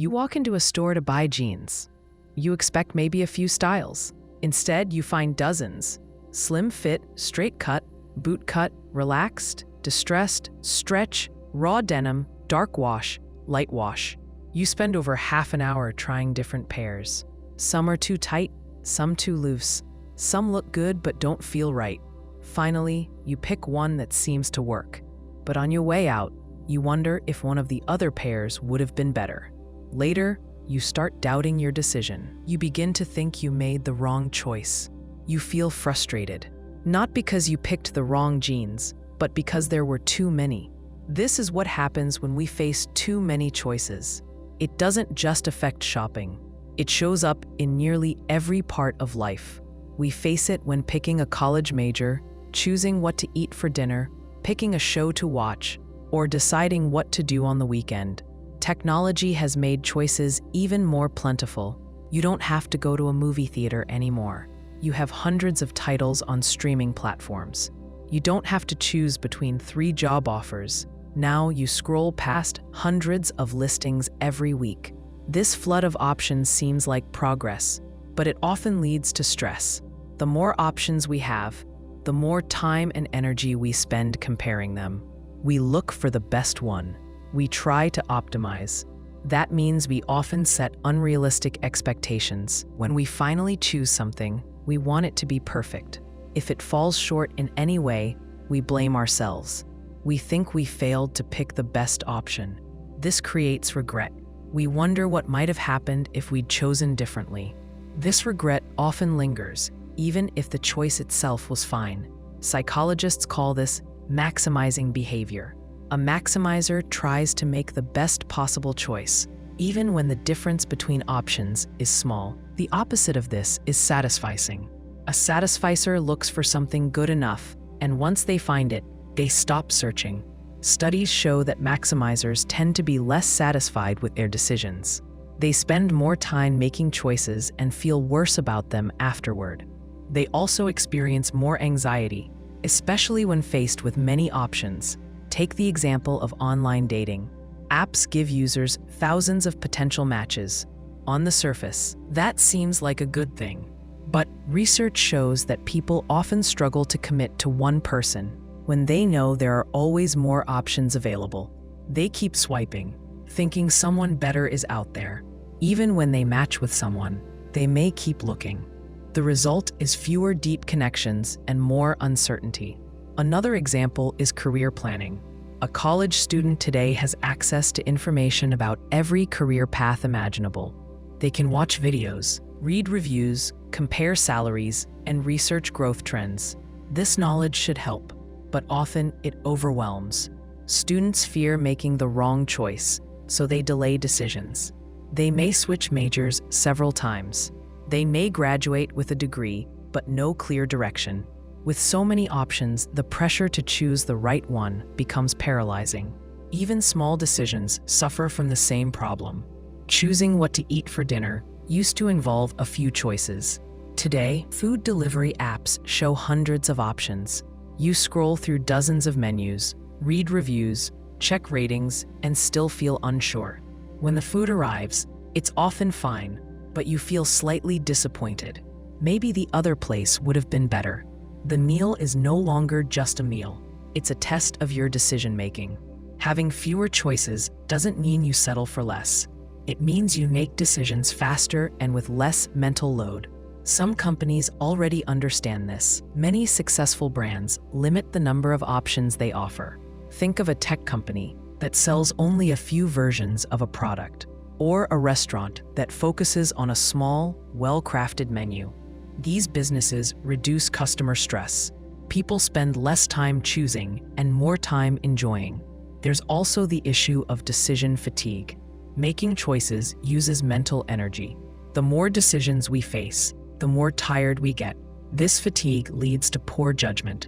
You walk into a store to buy jeans. You expect maybe a few styles. Instead, you find dozens. Slim fit, straight cut, boot cut, relaxed, distressed, stretch, raw denim, dark wash, light wash. You spend over half an hour trying different pairs. Some are too tight, some too loose. Some look good but don't feel right. Finally, you pick one that seems to work. But on your way out, you wonder if one of the other pairs would have been better. Later, you start doubting your decision. You begin to think you made the wrong choice. You feel frustrated, not because you picked the wrong jeans, but because there were too many. This is what happens when we face too many choices. It doesn't just affect shopping. It shows up in nearly every part of life. We face it when picking a college major, choosing what to eat for dinner, picking a show to watch, or deciding what to do on the weekend. Technology has made choices even more plentiful. You don't have to go to a movie theater anymore. You have hundreds of titles on streaming platforms. You don't have to choose between 3 job offers. Now you scroll past hundreds of listings every week. This flood of options seems like progress, but it often leads to stress. The more options we have, the more time and energy we spend comparing them. We look for the best one. We try to optimize. That means we often set unrealistic expectations. When we finally choose something, we want it to be perfect. If it falls short in any way, we blame ourselves. We think we failed to pick the best option. This creates regret. We wonder what might have happened if we'd chosen differently. This regret often lingers, even if the choice itself was fine. Psychologists call this maximizing behavior. A maximizer tries to make the best possible choice, even when the difference between options is small. The opposite of this is satisficing. A satisficer looks for something good enough, and once they find it, they stop searching. Studies show that maximizers tend to be less satisfied with their decisions. They spend more time making choices and feel worse about them afterward. They also experience more anxiety, especially when faced with many options. Take the example of online dating. Apps give users thousands of potential matches. On the surface, that seems like a good thing. But research shows that people often struggle to commit to one person when they know there are always more options available. They keep swiping, thinking someone better is out there. Even when they match with someone, they may keep looking. The result is fewer deep connections and more uncertainty. Another example is career planning. A college student today has access to information about every career path imaginable. They can watch videos, read reviews, compare salaries, and research growth trends. This knowledge should help, but often it overwhelms. Students fear making the wrong choice, so they delay decisions. They may switch majors several times. They may graduate with a degree, but no clear direction. With so many options, the pressure to choose the right one becomes paralyzing. Even small decisions suffer from the same problem. Choosing what to eat for dinner used to involve a few choices. Today, food delivery apps show hundreds of options. You scroll through dozens of menus, read reviews, check ratings, and still feel unsure. When the food arrives, it's often fine, but you feel slightly disappointed. Maybe the other place would have been better. The meal is no longer just a meal. It's a test of your decision-making. Having fewer choices doesn't mean you settle for less. It means you make decisions faster and with less mental load. Some companies already understand this. Many successful brands limit the number of options they offer. Think of a tech company that sells only a few versions of a product, or a restaurant that focuses on a small, well-crafted menu. These businesses reduce customer stress. People spend less time choosing and more time enjoying. There's also the issue of decision fatigue. Making choices uses mental energy. The more decisions we face, the more tired we get. This fatigue leads to poor judgment.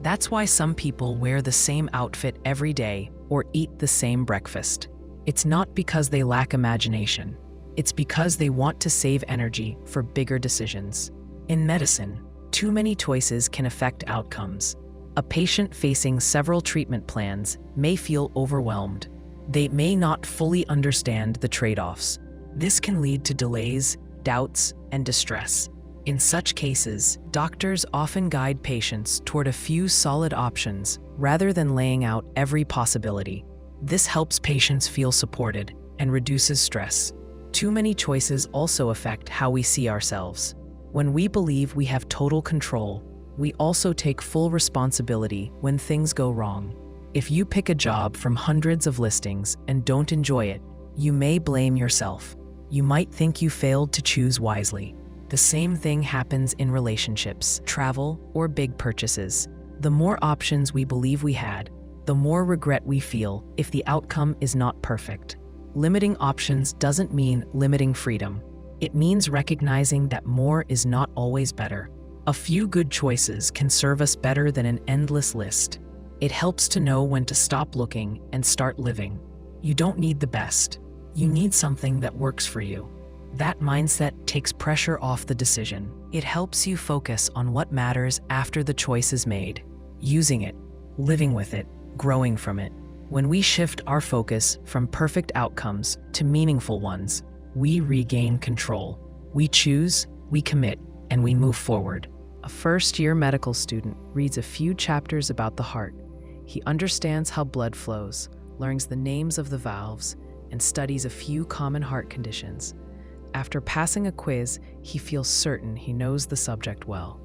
That's why some people wear the same outfit every day or eat the same breakfast. It's not because they lack imagination. It's because they want to save energy for bigger decisions. In medicine, too many choices can affect outcomes. A patient facing several treatment plans may feel overwhelmed. They may not fully understand the trade-offs. This can lead to delays, doubts, and distress. In such cases, doctors often guide patients toward a few solid options rather than laying out every possibility. This helps patients feel supported and reduces stress. Too many choices also affect how we see ourselves. When we believe we have total control, we also take full responsibility when things go wrong. If you pick a job from hundreds of listings and don't enjoy it, you may blame yourself. You might think you failed to choose wisely. The same thing happens in relationships, travel, or big purchases. The more options we believe we had, the more regret we feel if the outcome is not perfect. Limiting options doesn't mean limiting freedom. It means recognizing that more is not always better. A few good choices can serve us better than an endless list. It helps to know when to stop looking and start living. You don't need the best. You need something that works for you. That mindset takes pressure off the decision. It helps you focus on what matters after the choice is made, using it, living with it, growing from it. When we shift our focus from perfect outcomes to meaningful ones, we regain control. We choose, we commit, and we move forward. A first-year medical student reads a few chapters about the heart. He understands how blood flows, learns the names of the valves, and studies a few common heart conditions. After passing a quiz, he feels certain he knows the subject well.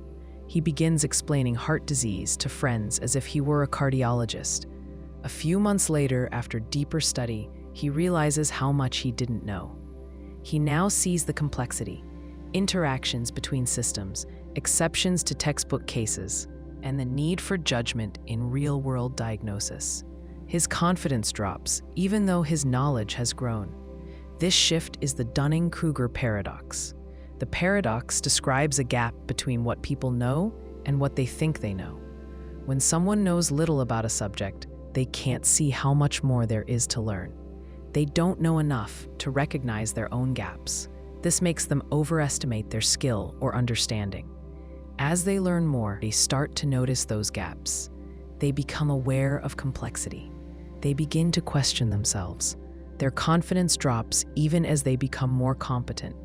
He begins explaining heart disease to friends as if he were a cardiologist. A few months later, after deeper study, he realizes how much he didn't know. He now sees the complexity, interactions between systems, exceptions to textbook cases, and the need for judgment in real-world diagnosis. His confidence drops, even though his knowledge has grown. This shift is the Dunning-Kruger Paradox. The paradox describes a gap between what people know and what they think they know. When someone knows little about a subject, they can't see how much more there is to learn. They don't know enough to recognize their own gaps. This makes them overestimate their skill or understanding. As they learn more, they start to notice those gaps. They become aware of complexity. They begin to question themselves. Their confidence drops even as they become more competent.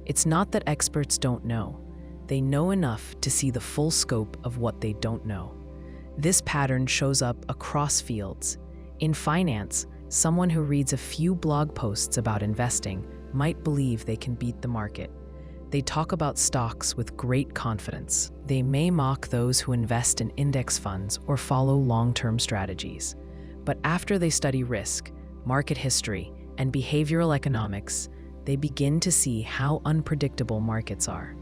It's not that experts don't know. They know enough to see the full scope of what they don't know. This pattern shows up across fields. In finance, someone who reads a few blog posts about investing might believe they can beat the market. They talk about stocks with great confidence. They may mock those who invest in index funds or follow long-term strategies. But after they study risk, market history, and behavioral economics, they begin to see how unpredictable markets are.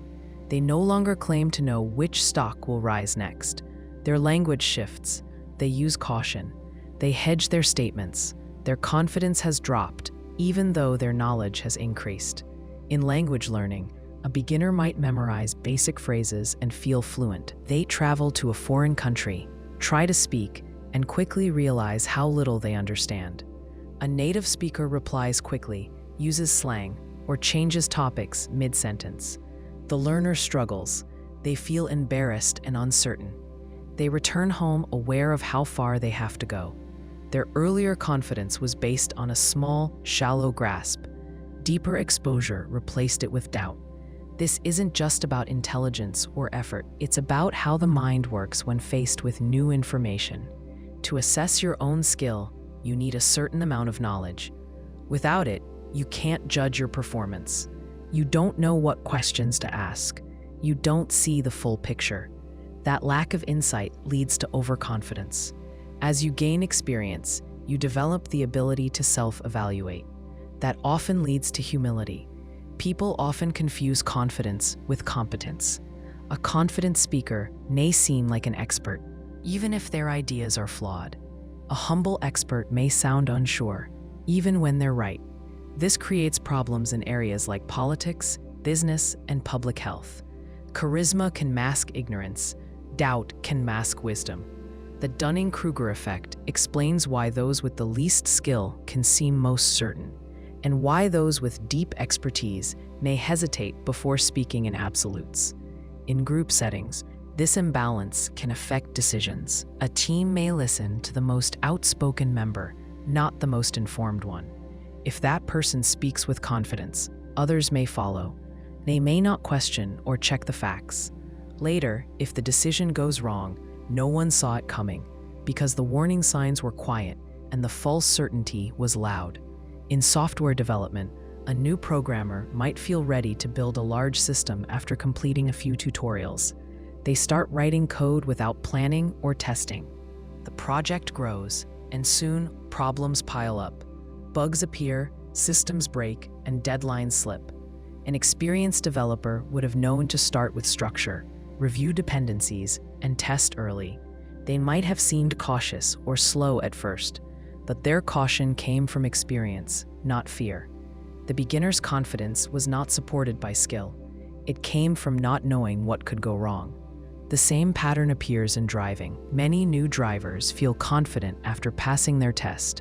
They no longer claim to know which stock will rise next. Their language shifts. They use caution. They hedge their statements. Their confidence has dropped, even though their knowledge has increased. In language learning, a beginner might memorize basic phrases and feel fluent. They travel to a foreign country, try to speak, and quickly realize how little they understand. A native speaker replies quickly, uses slang, or changes topics mid-sentence. The learner struggles. They feel embarrassed and uncertain. They return home aware of how far they have to go. Their earlier confidence was based on a small, shallow grasp. Deeper exposure replaced it with doubt. This isn't just about intelligence or effort. It's about how the mind works when faced with new information. To assess your own skill, you need a certain amount of knowledge. Without it, you can't judge your performance. You don't know what questions to ask. You don't see the full picture. That lack of insight leads to overconfidence. As you gain experience, you develop the ability to self-evaluate. That often leads to humility. People often confuse confidence with competence. A confident speaker may seem like an expert, even if their ideas are flawed. A humble expert may sound unsure, even when they're right. This creates problems in areas like politics, business, and public health. Charisma can mask ignorance. Doubt can mask wisdom. The Dunning-Kruger effect explains why those with the least skill can seem most certain, and why those with deep expertise may hesitate before speaking in absolutes. In group settings, this imbalance can affect decisions. A team may listen to the most outspoken member, not the most informed one. If that person speaks with confidence, others may follow. They may not question or check the facts. Later, if the decision goes wrong, no one saw it coming because the warning signs were quiet and the false certainty was loud. In software development, a new programmer might feel ready to build a large system after completing a few tutorials. They start writing code without planning or testing. The project grows, and soon problems pile up. Bugs appear, systems break, and deadlines slip. An experienced developer would have known to start with structure, review dependencies, and test early. They might have seemed cautious or slow at first, but their caution came from experience, not fear. The beginner's confidence was not supported by skill. It came from not knowing what could go wrong. The same pattern appears in driving. Many new drivers feel confident after passing their test.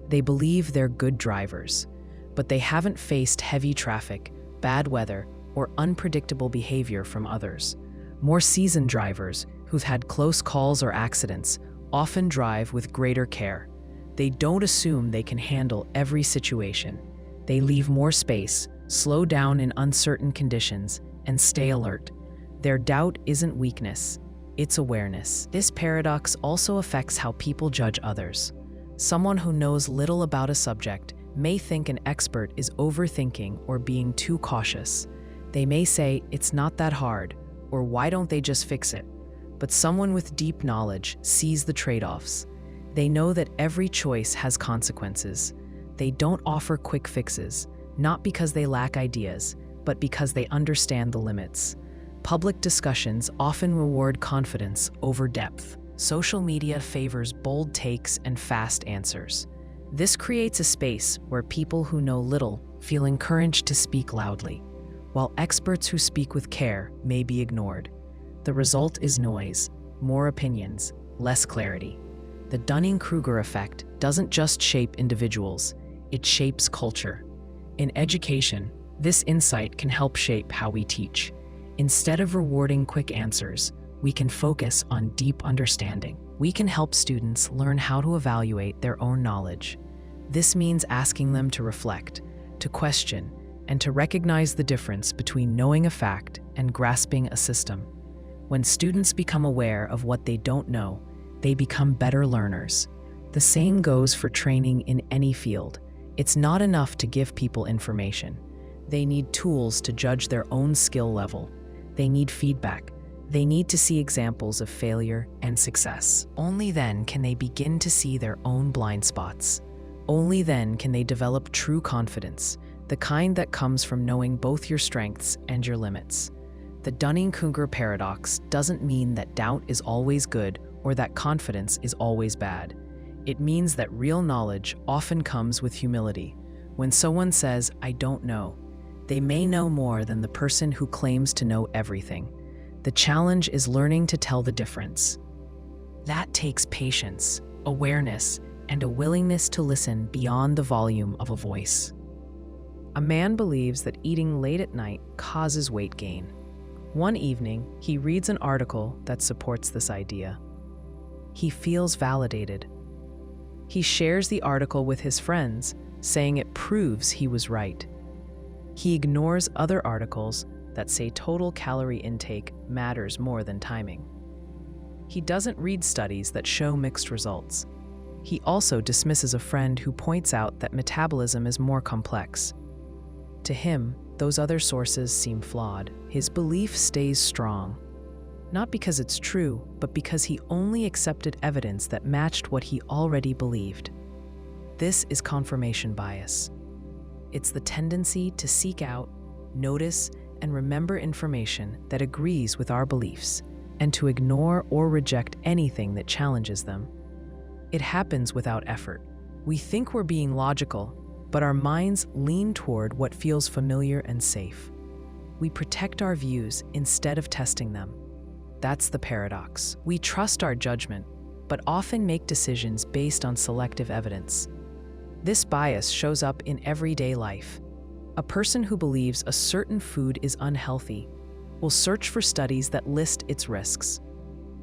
They believe they're good drivers, but they haven't faced heavy traffic, bad weather, or unpredictable behavior from others. More seasoned drivers, who've had close calls or accidents, often drive with greater care. They don't assume they can handle every situation. They leave more space, slow down in uncertain conditions, and stay alert. Their doubt isn't weakness, it's awareness. This paradox also affects how people judge others. Someone who knows little about a subject may think an expert is overthinking or being too cautious. They may say, "It's not that hard," or "Why don't they just fix it?" But someone with deep knowledge sees the trade-offs. They know that every choice has consequences. They don't offer quick fixes, not because they lack ideas, but because they understand the limits. Public discussions often reward confidence over depth. Social media favors bold takes and fast answers. This creates a space where people who know little feel encouraged to speak loudly, while experts who speak with care may be ignored. The result is noise, more opinions, less clarity. The Dunning-Kruger effect doesn't just shape individuals, it shapes culture. In education, this insight can help shape how we teach. Instead of rewarding quick answers, we can focus on deep understanding. We can help students learn how to evaluate their own knowledge. This means asking them to reflect, to question, and to recognize the difference between knowing a fact and grasping a system. When students become aware of what they don't know, they become better learners. The same goes for training in any field. It's not enough to give people information. They need tools to judge their own skill level. They need feedback. They need to see examples of failure and success. Only then can they begin to see their own blind spots. Only then can they develop true confidence, the kind that comes from knowing both your strengths and your limits. The Dunning-Kruger Paradox doesn't mean that doubt is always good or that confidence is always bad. It means that real knowledge often comes with humility. When someone says, "I don't know," they may know more than the person who claims to know everything. The challenge is learning to tell the difference. That takes patience, awareness, and a willingness to listen beyond the volume of a voice. A man believes that eating late at night causes weight gain. One evening, he reads an article that supports this idea. He feels validated. He shares the article with his friends, saying it proves he was right. He ignores other articles that say total calorie intake matters more than timing. He doesn't read studies that show mixed results. He also dismisses a friend who points out that metabolism is more complex. To him, those other sources seem flawed. His belief stays strong, not because it's true, but because he only accepted evidence that matched what he already believed. This is confirmation bias. It's the tendency to seek out, notice, and remember information that agrees with our beliefs, and to ignore or reject anything that challenges them. It happens without effort. We think we're being logical, but our minds lean toward what feels familiar and safe. We protect our views instead of testing them. That's the paradox. We trust our judgment, but often make decisions based on selective evidence. This bias shows up in everyday life. A person who believes a certain food is unhealthy will search for studies that list its risks.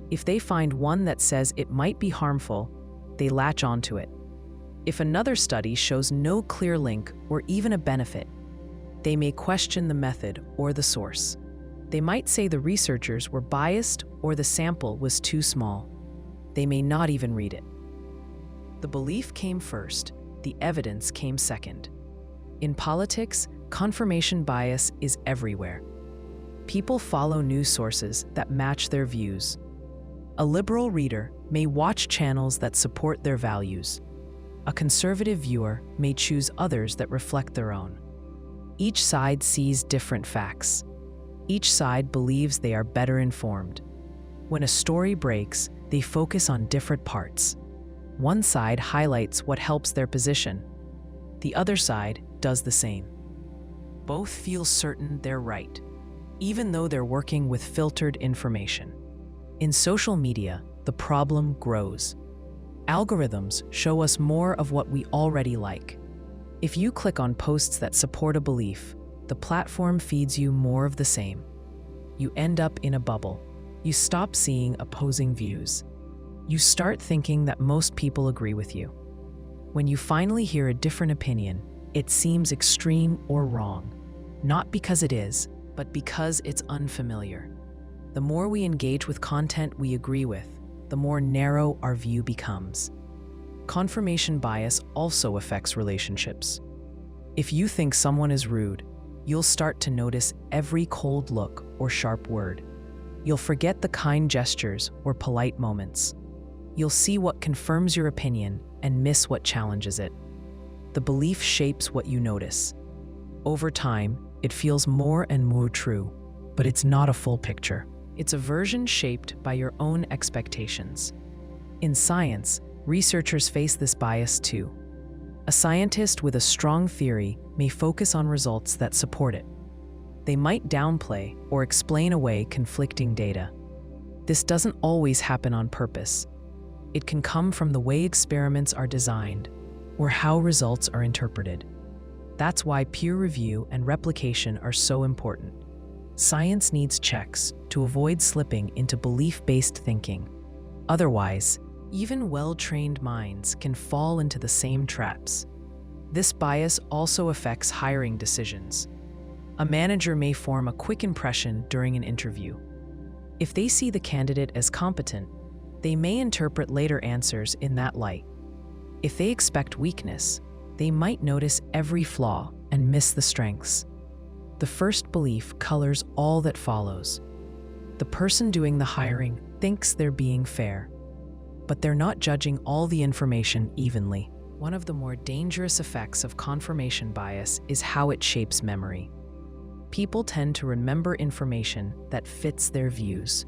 If they find one that says it might be harmful, they latch onto it. If another study shows no clear link or even a benefit, they may question the method or the source. They might say the researchers were biased or the sample was too small. They may not even read it. The belief came first, the evidence came second. In politics, confirmation bias is everywhere. People follow news sources that match their views. A liberal reader may watch channels that support their values. A conservative viewer may choose others that reflect their own. Each side sees different facts. Each side believes they are better informed. When a story breaks, they focus on different parts. One side highlights what helps their position. The other side does the same. Both feel certain they're right, even though they're working with filtered information. In social media, the problem grows. Algorithms show us more of what we already like. If you click on posts that support a belief, the platform feeds you more of the same. You end up in a bubble. You stop seeing opposing views. You start thinking that most people agree with you. When you finally hear a different opinion, it seems extreme or wrong. Not because it is, but because it's unfamiliar. The more we engage with content we agree with, the more narrow our view becomes. Confirmation bias also affects relationships. If you think someone is rude, you'll start to notice every cold look or sharp word. You'll forget the kind gestures or polite moments. You'll see what confirms your opinion and miss what challenges it. The belief shapes what you notice. Over time, it feels more and more true, but it's not a full picture. It's a version shaped by your own expectations. In science, researchers face this bias too. A scientist with a strong theory may focus on results that support it. They might downplay or explain away conflicting data. This doesn't always happen on purpose. It can come from the way experiments are designed or how results are interpreted. That's why peer review and replication are so important. Science needs checks to avoid slipping into belief-based thinking. Otherwise, even well-trained minds can fall into the same traps. This bias also affects hiring decisions. A manager may form a quick impression during an interview. If they see the candidate as competent, they may interpret later answers in that light. If they expect weakness, they might notice every flaw and miss the strengths. The first belief colors all that follows. The person doing the hiring thinks they're being fair, but they're not judging all the information evenly. One of the more dangerous effects of confirmation bias is how it shapes memory. People tend to remember information that fits their views.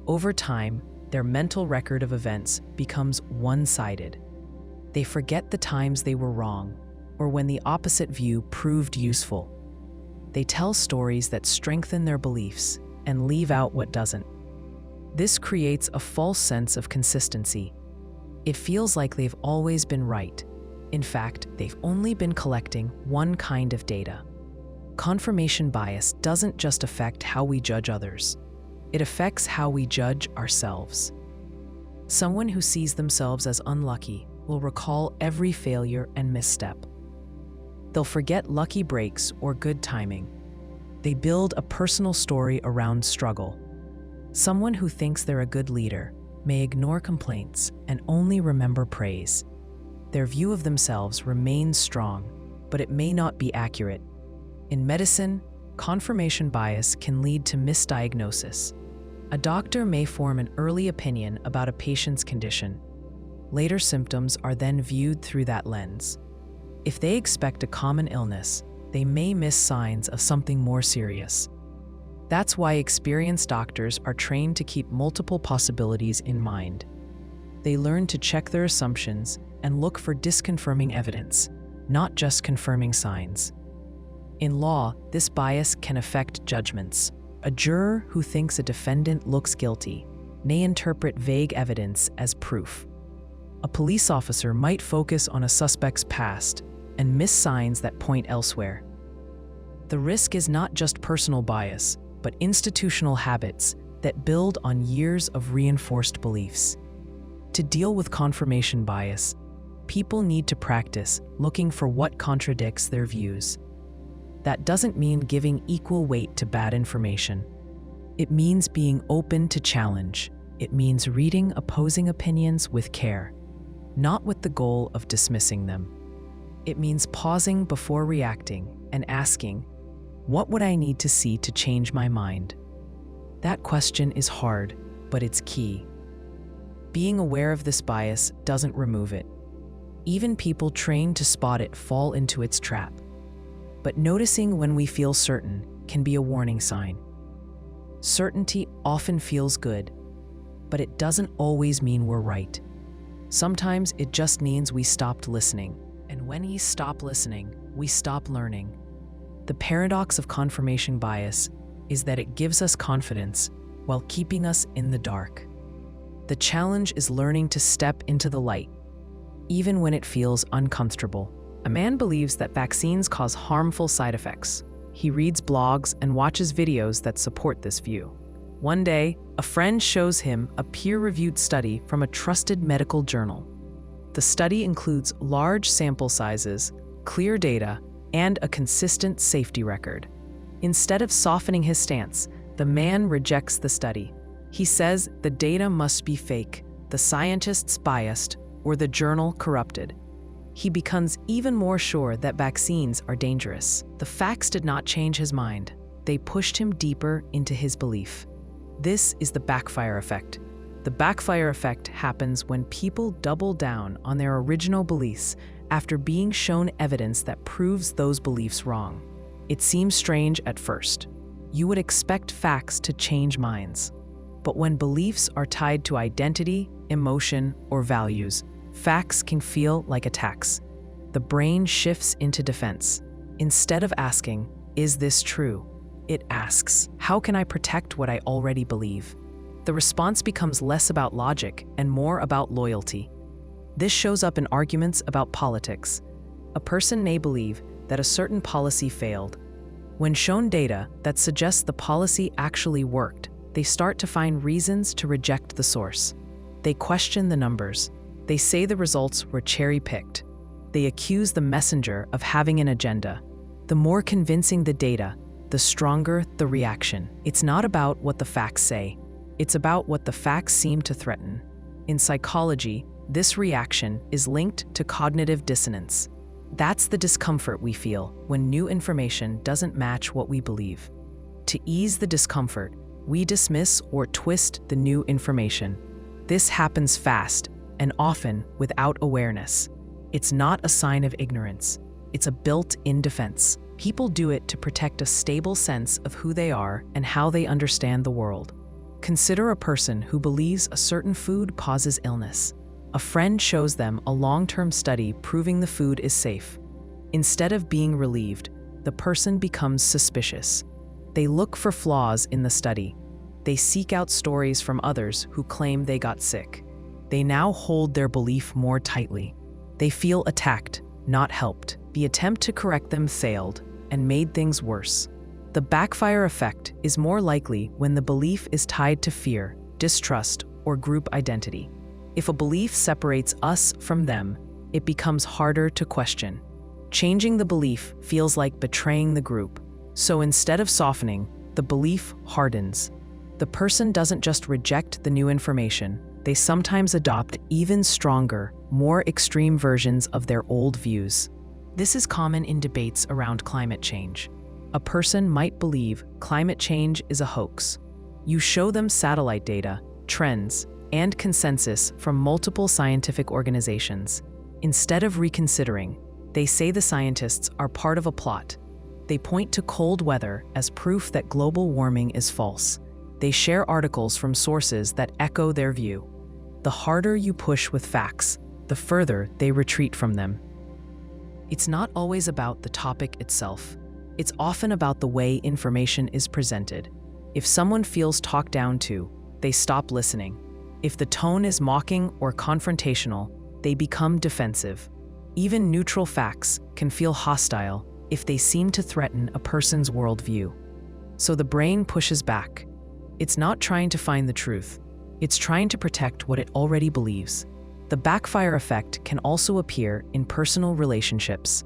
Over time, their mental record of events becomes one-sided. They forget the times they were wrong or when the opposite view proved useful. They tell stories that strengthen their beliefs and leave out what doesn't. This creates a false sense of consistency. It feels like they've always been right. In fact, they've only been collecting one kind of data. Confirmation bias doesn't just affect how we judge others. It affects how we judge ourselves. Someone who sees themselves as unlucky will recall every failure and misstep. They'll forget lucky breaks or good timing. They build a personal story around struggle. Someone who thinks they're a good leader may ignore complaints and only remember praise. Their view of themselves remains strong, but it may not be accurate. In medicine, confirmation bias can lead to misdiagnosis. A doctor may form an early opinion about a patient's condition. Later symptoms are then viewed through that lens. If they expect a common illness, they may miss signs of something more serious. That's why experienced doctors are trained to keep multiple possibilities in mind. They learn to check their assumptions and look for disconfirming evidence, not just confirming signs. In law, this bias can affect judgments. A juror who thinks a defendant looks guilty may interpret vague evidence as proof. A police officer might focus on a suspect's past and miss signs that point elsewhere. The risk is not just personal bias, but institutional habits that build on years of reinforced beliefs. To deal with confirmation bias, People need to practice looking for what contradicts their views. That doesn't mean giving equal weight to bad information. It means being open to challenge. It means reading opposing opinions with care, not with the goal of dismissing them. It means pausing before reacting and asking, what would I need to see to change my mind? That question is hard, but it's key. Being aware of this bias doesn't remove it. Even people trained to spot it fall into its trap. But noticing when we feel certain can be a warning sign. Certainty often feels good, but it doesn't always mean we're right. Sometimes it just means we stopped listening. And when we stop listening, we stop learning. The paradox of confirmation bias is that it gives us confidence while keeping us in the dark. The challenge is learning to step into the light, even when it feels uncomfortable. A man believes that vaccines cause harmful side effects. He reads blogs and watches videos that support this view. One day, a friend shows him a peer-reviewed study from a trusted medical journal. The study includes large sample sizes, clear data, and a consistent safety record. Instead of softening his stance, the man rejects the study. He says the data must be fake, the scientists biased, or the journal corrupted. He becomes even more sure that vaccines are dangerous. The facts did not change his mind. They pushed him deeper into his belief. This is the backfire effect. The backfire effect happens when people double down on their original beliefs after being shown evidence that proves those beliefs wrong. It seems strange at first. You would expect facts to change minds. But when beliefs are tied to identity, emotion, or values, facts can feel like attacks. The brain shifts into defense. Instead of asking, "Is this true?" it asks, "How can I protect what I already believe?" The response becomes less about logic and more about loyalty. This shows up in arguments about politics. A person may believe that a certain policy failed. When shown data that suggests the policy actually worked, they start to find reasons to reject the source. They question the numbers. They say the results were cherry-picked. They accuse the messenger of having an agenda. The more convincing the data, the stronger the reaction. It's not about what the facts say. It's about what the facts seem to threaten. In psychology, this reaction is linked to cognitive dissonance. That's the discomfort we feel when new information doesn't match what we believe. To ease the discomfort, we dismiss or twist the new information. This happens fast and often without awareness. It's not a sign of ignorance. It's a built-in defense. People do it to protect a stable sense of who they are and how they understand the world. Consider a person who believes a certain food causes illness. A friend shows them a long-term study proving the food is safe. Instead of being relieved, the person becomes suspicious. They look for flaws in the study. They seek out stories from others who claim they got sick. They now hold their belief more tightly. They feel attacked, not helped. The attempt to correct them failed and made things worse. The backfire effect is more likely when the belief is tied to fear, distrust, or group identity. If a belief separates us from them, it becomes harder to question. Changing the belief feels like betraying the group. So instead of softening, the belief hardens. The person doesn't just reject the new information, they sometimes adopt even stronger, more extreme versions of their old views. This is common in debates around climate change. A person might believe climate change is a hoax. You show them satellite data, trends, and consensus from multiple scientific organizations. Instead of reconsidering, they say the scientists are part of a plot. They point to cold weather as proof that global warming is false. They share articles from sources that echo their view. The harder you push with facts, the further they retreat from them. It's not always about the topic itself. It's often about the way information is presented. If someone feels talked down to, they stop listening. If the tone is mocking or confrontational, they become defensive. Even neutral facts can feel hostile if they seem to threaten a person's worldview. So the brain pushes back. It's not trying to find the truth. It's trying to protect what it already believes. The backfire effect can also appear in personal relationships.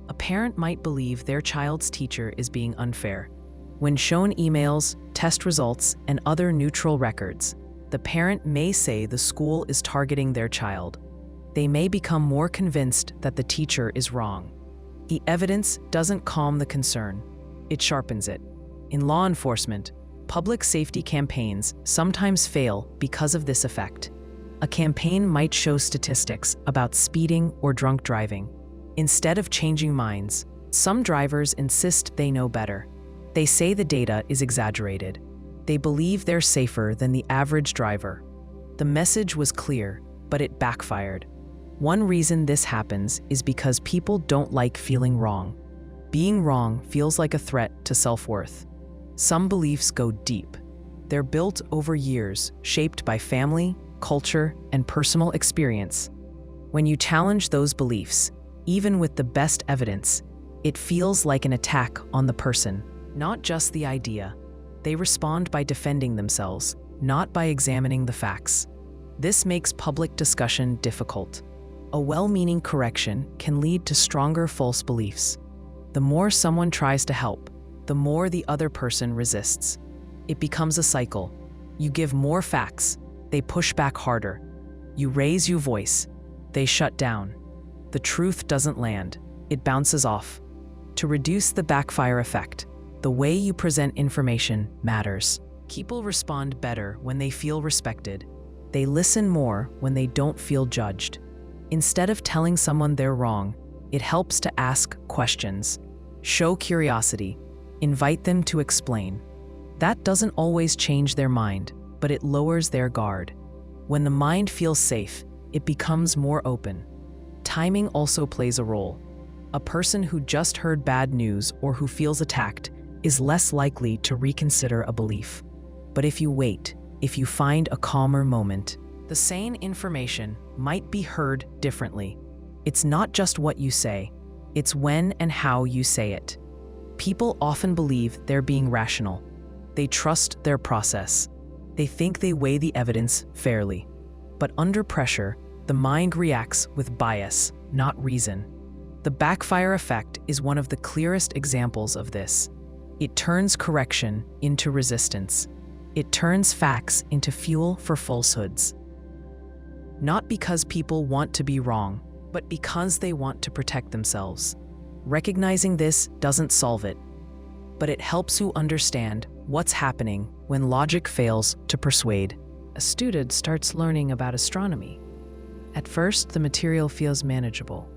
A parent might believe their child's teacher is being unfair. When shown emails, test results, and other neutral records, the parent may say the school is targeting their child. They may become more convinced that the teacher is wrong. The evidence doesn't calm the concern, it sharpens it. In law enforcement, public safety campaigns sometimes fail because of this effect. A campaign might show statistics about speeding or drunk driving. Instead of changing minds, some drivers insist they know better. They say the data is exaggerated. They believe they're safer than the average driver. The message was clear, but it backfired. One reason this happens is because people don't like feeling wrong. Being wrong feels like a threat to self-worth. Some beliefs go deep. They're built over years, shaped by family, culture, and personal experience. When you challenge those beliefs, even with the best evidence, it feels like an attack on the person, not just the idea. They respond by defending themselves, not by examining the facts. This makes public discussion difficult. A well-meaning correction can lead to stronger false beliefs. The more someone tries to help, the more the other person resists. It becomes a cycle. You give more facts, they push back harder. You raise your voice, they shut down. The truth doesn't land, it bounces off. To reduce the backfire effect, the way you present information matters. People respond better when they feel respected. They listen more when they don't feel judged. Instead of telling someone they're wrong, it helps to ask questions. Show curiosity. Invite them to explain. That doesn't always change their mind, but it lowers their guard. When the mind feels safe, it becomes more open. Timing also plays a role. A person who just heard bad news or who feels attacked is less likely to reconsider a belief. But if you wait, if you find a calmer moment, the same information might be heard differently. It's not just what you say, it's when and how you say it. People often believe they're being rational. They trust their process. They think they weigh the evidence fairly. But under pressure, the mind reacts with bias, not reason. The backfire effect is one of the clearest examples of this. It turns correction into resistance. It turns facts into fuel for falsehoods. Not because people want to be wrong, but because they want to protect themselves. Recognizing this doesn't solve it, but it helps you understand what's happening when logic fails to persuade. A student starts learning about astronomy. At first, the material feels manageable.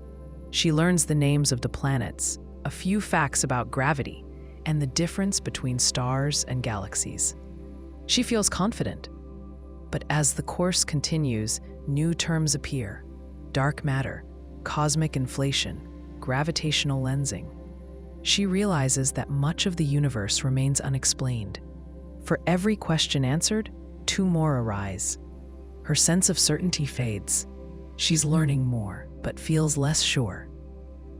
She learns the names of the planets, a few facts about gravity, and the difference between stars and galaxies. She feels confident. But as the course continues, new terms appear: dark matter, cosmic inflation, gravitational lensing. She realizes that much of the universe remains unexplained. For every question answered, two more arise. Her sense of certainty fades. She's learning more, but feels less sure.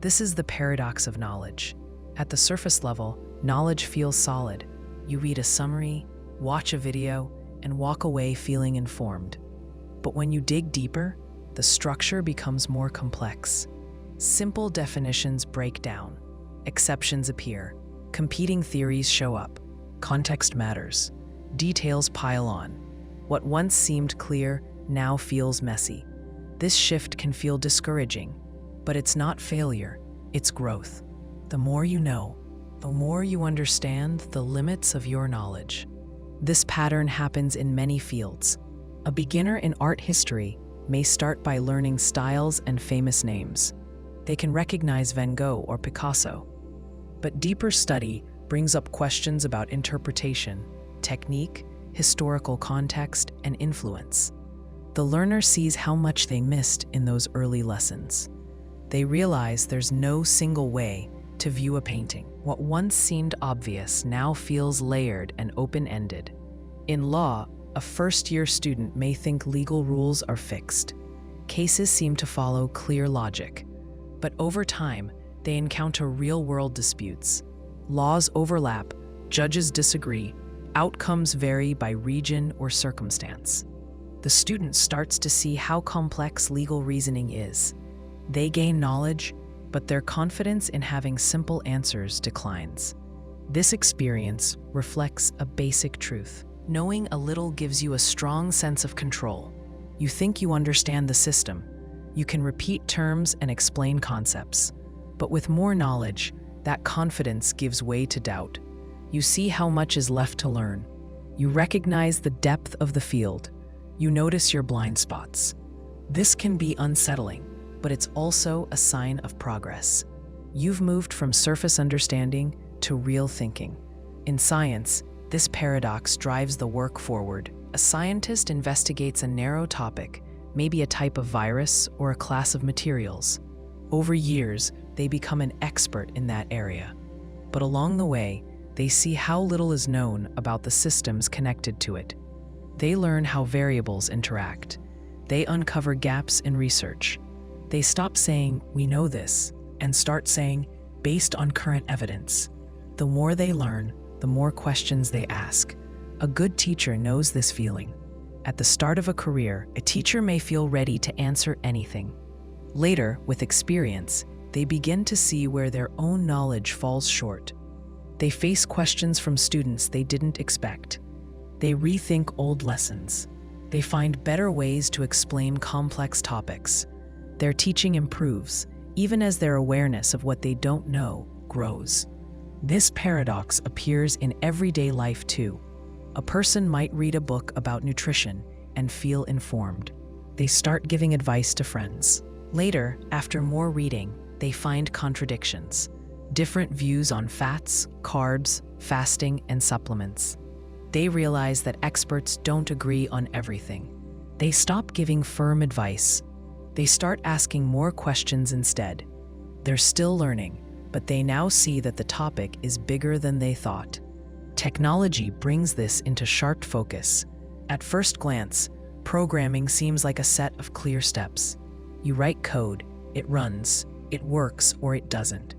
This is the paradox of knowledge. At the surface level, knowledge feels solid. You read a summary, watch a video, and walk away feeling informed. But when you dig deeper, the structure becomes more complex. Simple definitions break down. Exceptions appear. Competing theories show up. Context matters. Details pile on. What once seemed clear now feels messy. This shift can feel discouraging, but it's not failure, it's growth. The more you know, the more you understand the limits of your knowledge. This pattern happens in many fields. A beginner in art history may start by learning styles and famous names. They can recognize Van Gogh or Picasso. But deeper study brings up questions about interpretation, technique, historical context, and influence. The learner sees how much they missed in those early lessons. They realize there's no single way to view a painting. What once seemed obvious now feels layered and open-ended. In law, a first-year student may think legal rules are fixed. Cases seem to follow clear logic. But over time, they encounter real-world disputes. Laws overlap, judges disagree, outcomes vary by region or circumstance. the student starts to see how complex legal reasoning is. They gain knowledge, but their confidence in having simple answers declines. This experience reflects a basic truth. Knowing a little gives you a strong sense of control. You think you understand the system. You can repeat terms and explain concepts. But with more knowledge, that confidence gives way to doubt. You see how much is left to learn. You recognize the depth of the field. You notice your blind spots. This can be unsettling, but it's also a sign of progress. You've moved from surface understanding to real thinking. In science, this paradox drives the work forward. A scientist investigates a narrow topic, maybe a type of virus or a class of materials. Over years, they become an expert in that area. But along the way, they see how little is known about the systems connected to it. They learn how variables interact. They uncover gaps in research. They stop saying, "We know this," and start saying, "Based on current evidence." The more they learn, the more questions they ask. A good teacher knows this feeling. At the start of a career, a teacher may feel ready to answer anything. Later, with experience, they begin to see where their own knowledge falls short. They face questions from students they didn't expect. They rethink old lessons. They find better ways to explain complex topics. Their teaching improves, even as their awareness of what they don't know grows. This paradox appears in everyday life too. A person might read a book about nutrition and feel informed. They start giving advice to friends. Later, after more reading, they find contradictions. Different views on fats, carbs, fasting, and supplements. They realize that experts don't agree on everything. They stop giving firm advice. They start asking more questions instead. They're still learning, but they now see that the topic is bigger than they thought. Technology brings this into sharp focus. At first glance, programming seems like a set of clear steps. You write code, it runs, it works, or it doesn't.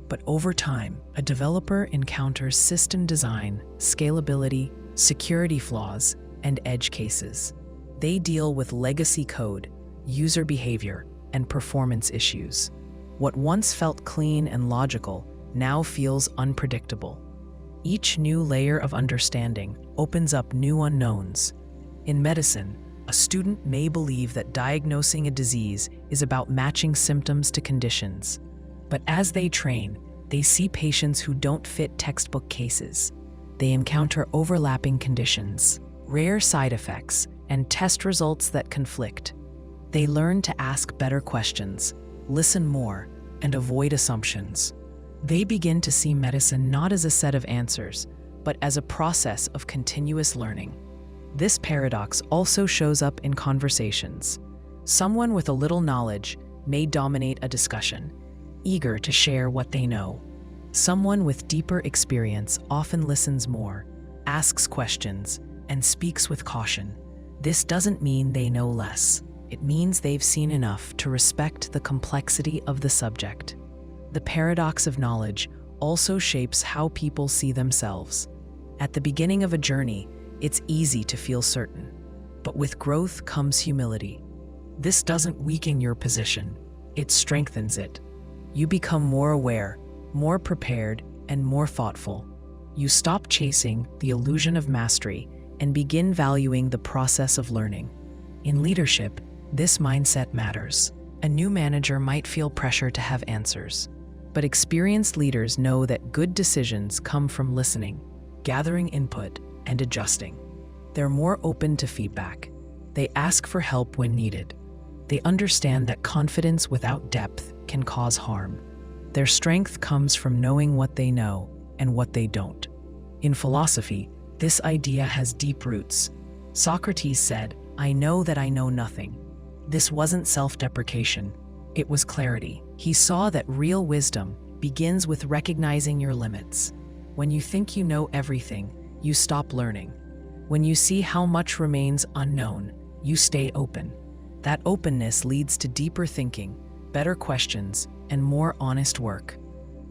But over time, a developer encounters system design, scalability, security flaws, and edge cases. They deal with legacy code, user behavior, and performance issues. What once felt clean and logical now feels unpredictable. Each new layer of understanding opens up new unknowns. In medicine, a student may believe that diagnosing a disease is about matching symptoms to conditions. But as they train, they see patients who don't fit textbook cases. They encounter overlapping conditions, rare side effects, and test results that conflict. They learn to ask better questions, listen more, and avoid assumptions. They begin to see medicine not as a set of answers, but as a process of continuous learning. This paradox also shows up in conversations. Someone with a little knowledge may dominate a discussion, eager to share what they know. Someone with deeper experience often listens more, asks questions, and speaks with caution. This doesn't mean they know less. It means they've seen enough to respect the complexity of the subject. The paradox of knowledge also shapes how people see themselves. At the beginning of a journey, it's easy to feel certain, but with growth comes humility. This doesn't weaken your position, it strengthens it. You become more aware, more prepared, and more thoughtful. You stop chasing the illusion of mastery and begin valuing the process of learning. In leadership, this mindset matters. A new manager might feel pressure to have answers, but experienced leaders know that good decisions come from listening, gathering input, and adjusting. They're more open to feedback. They ask for help when needed. They understand that confidence without depth can cause harm. Their strength comes from knowing what they know and what they don't. In philosophy, this idea has deep roots. Socrates said, "I know that I know nothing." This wasn't self-deprecation, it was clarity. He saw that real wisdom begins with recognizing your limits. When you think you know everything, you stop learning. When you see how much remains unknown, you stay open. That openness leads to deeper thinking, better questions, and more honest work.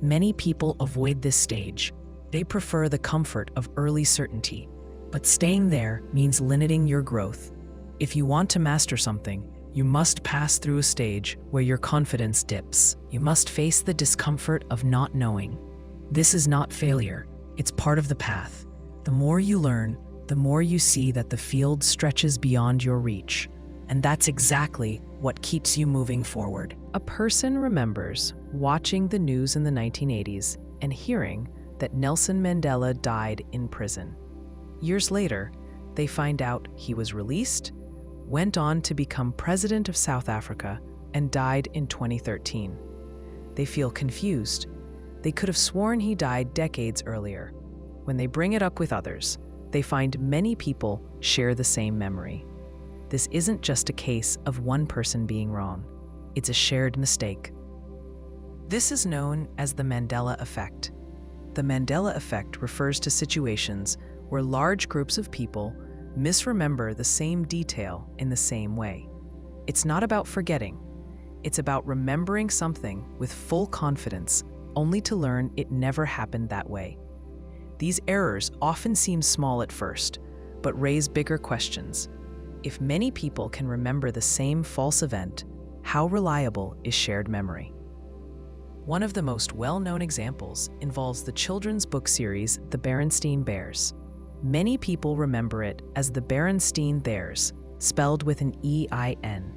Many people avoid this stage. They prefer the comfort of early certainty, but staying there means limiting your growth. If you want to master something, you must pass through a stage where your confidence dips. You must face the discomfort of not knowing. This is not failure, it's part of the path. The more you learn, the more you see that the field stretches beyond your reach. And that's exactly what keeps you moving forward. A person remembers watching the news in the 1980s and hearing that Nelson Mandela died in prison. Years later, they find out he was released, went on to become president of South Africa, and died in 2013. They feel confused. They could have sworn he died decades earlier. When they bring it up with others, they find many people share the same memory. This isn't just a case of one person being wrong. It's a shared mistake. This is known as the Mandela Effect. The Mandela Effect refers to situations where large groups of people misremember the same detail in the same way. It's not about forgetting. It's about remembering something with full confidence, only to learn it never happened that way. These errors often seem small at first, but raise bigger questions. If many people can remember the same false event, how reliable is shared memory? One of the most well-known examples involves the children's book series, The Berenstain Bears. Many people remember it as the Berenstain Bears, spelled with an E-I-N.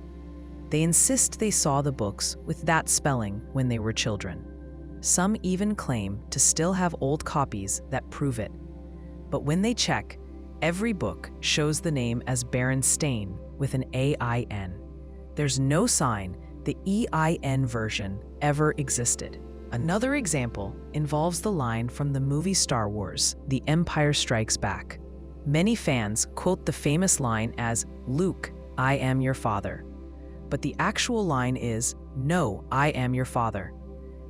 They insist they saw the books with that spelling when they were children. Some even claim to still have old copies that prove it. But when they check, every book shows the name as Berenstain with an A-I-N. There's no sign the E-I-N version ever existed. Another example involves the line from the movie Star Wars, The Empire Strikes Back. Many fans quote the famous line as, "Luke, I am your father." But the actual line is, "No, I am your father."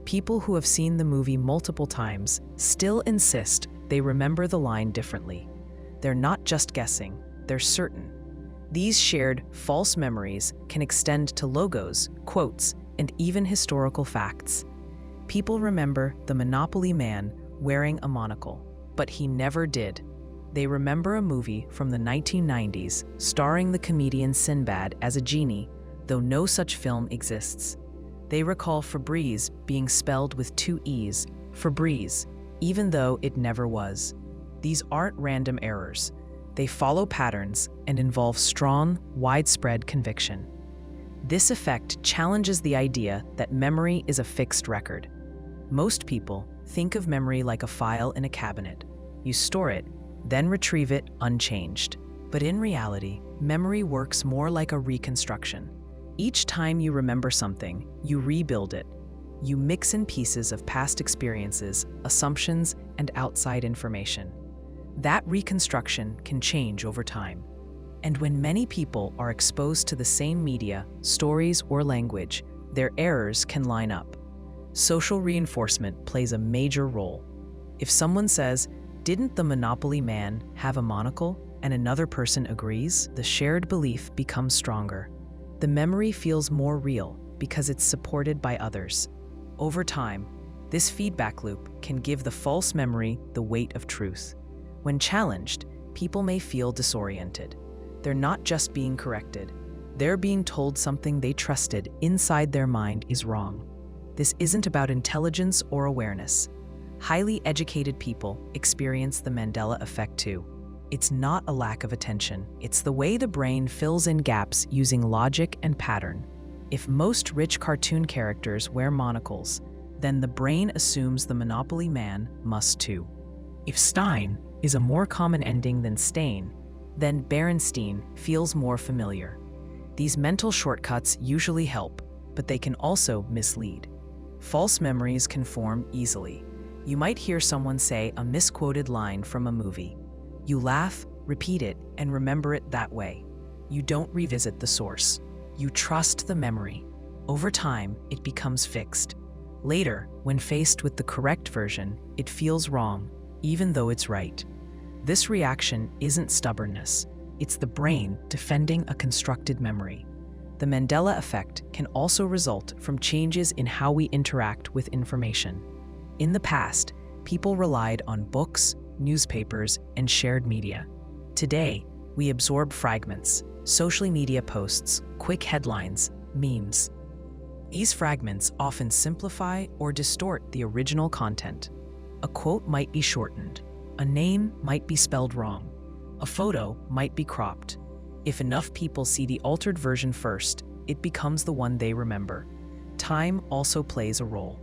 People who have seen the movie multiple times still insist they remember the line differently. They're not just guessing, they're certain. These shared false memories can extend to logos, quotes, and even historical facts. People remember the Monopoly man wearing a monocle, but he never did. They remember a movie from the 1990s starring the comedian Sinbad as a genie, though no such film exists. They recall Febreze being spelled with 2 E's, Febreze, even though it never was. These aren't random errors. They follow patterns and involve strong, widespread conviction. This effect challenges the idea that memory is a fixed record. Most people think of memory like a file in a cabinet. You store it, then retrieve it unchanged. But in reality, memory works more like a reconstruction. Each time you remember something, you rebuild it. You mix in pieces of past experiences, assumptions, and outside information. That reconstruction can change over time. And when many people are exposed to the same media, stories, or language, their errors can line up. Social reinforcement plays a major role. If someone says, "Didn't the Monopoly man have a monocle?" and another person agrees, the shared belief becomes stronger. The memory feels more real because it's supported by others. Over time, this feedback loop can give the false memory the weight of truth. When challenged, people may feel disoriented. They're not just being corrected. They're being told something they trusted inside their mind is wrong. This isn't about intelligence or awareness. Highly educated people experience the Mandela Effect too. It's not a lack of attention. It's the way the brain fills in gaps using logic and pattern. If most rich cartoon characters wear monocles, then the brain assumes the Monopoly man must too. If Stein is a more common ending than Stain, then Berenstain feels more familiar. These mental shortcuts usually help, but they can also mislead. False memories can form easily. You might hear someone say a misquoted line from a movie. You laugh, repeat it, and remember it that way. You don't revisit the source. You trust the memory. Over time, it becomes fixed. Later, when faced with the correct version, it feels wrong, even though it's right. This reaction isn't stubbornness. It's the brain defending a constructed memory. The Mandela Effect can also result from changes in how we interact with information. In the past, people relied on books, newspapers, and shared media. Today, We absorb fragments, social media posts, quick headlines, memes. These fragments often simplify or distort the original content. A quote might be shortened. A name might be spelled wrong. A photo might be cropped. If enough people see the altered version first, it becomes the one they remember. Time also plays a role.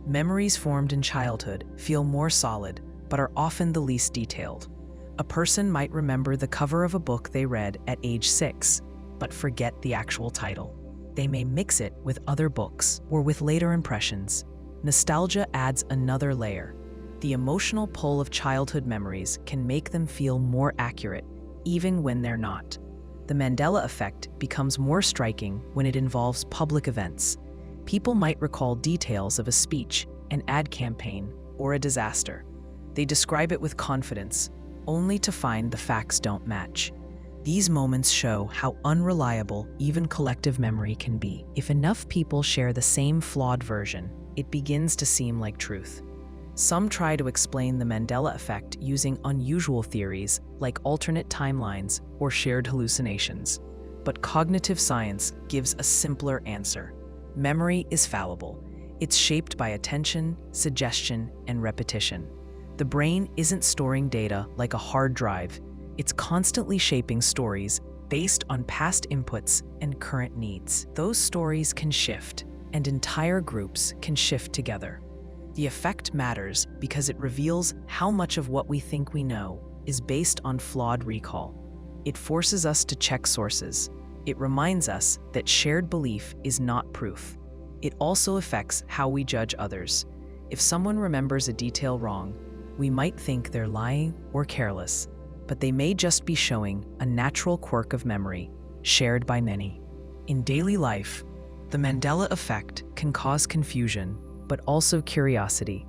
Memories formed in childhood feel more solid, but are often the least detailed. A person might remember the cover of a book they read at age 6, but forget the actual title. They may mix it with other books or with later impressions. Nostalgia adds another layer. The emotional pull of childhood memories can make them feel more accurate, even when they're not. The Mandela Effect becomes more striking when it involves public events. People might recall details of a speech, an ad campaign, or a disaster. They describe it with confidence, only to find the facts don't match. These moments show how unreliable even collective memory can be. If enough people share the same flawed version, it begins to seem like truth. Some try to explain the Mandela effect using unusual theories like alternate timelines or shared hallucinations. But cognitive science gives a simpler answer. Memory is fallible. It's shaped by attention, suggestion, and repetition. The brain isn't storing data like a hard drive. It's constantly shaping stories based on past inputs and current needs. Those stories can shift, and entire groups can shift together. The effect matters because it reveals how much of what we think we know is based on flawed recall. It forces us to check sources. It reminds us that shared belief is not proof. It also affects how we judge others. If someone remembers a detail wrong, we might think they're lying or careless, but they may just be showing a natural quirk of memory, shared by many. In daily life, the Mandela effect can cause confusion, but also curiosity.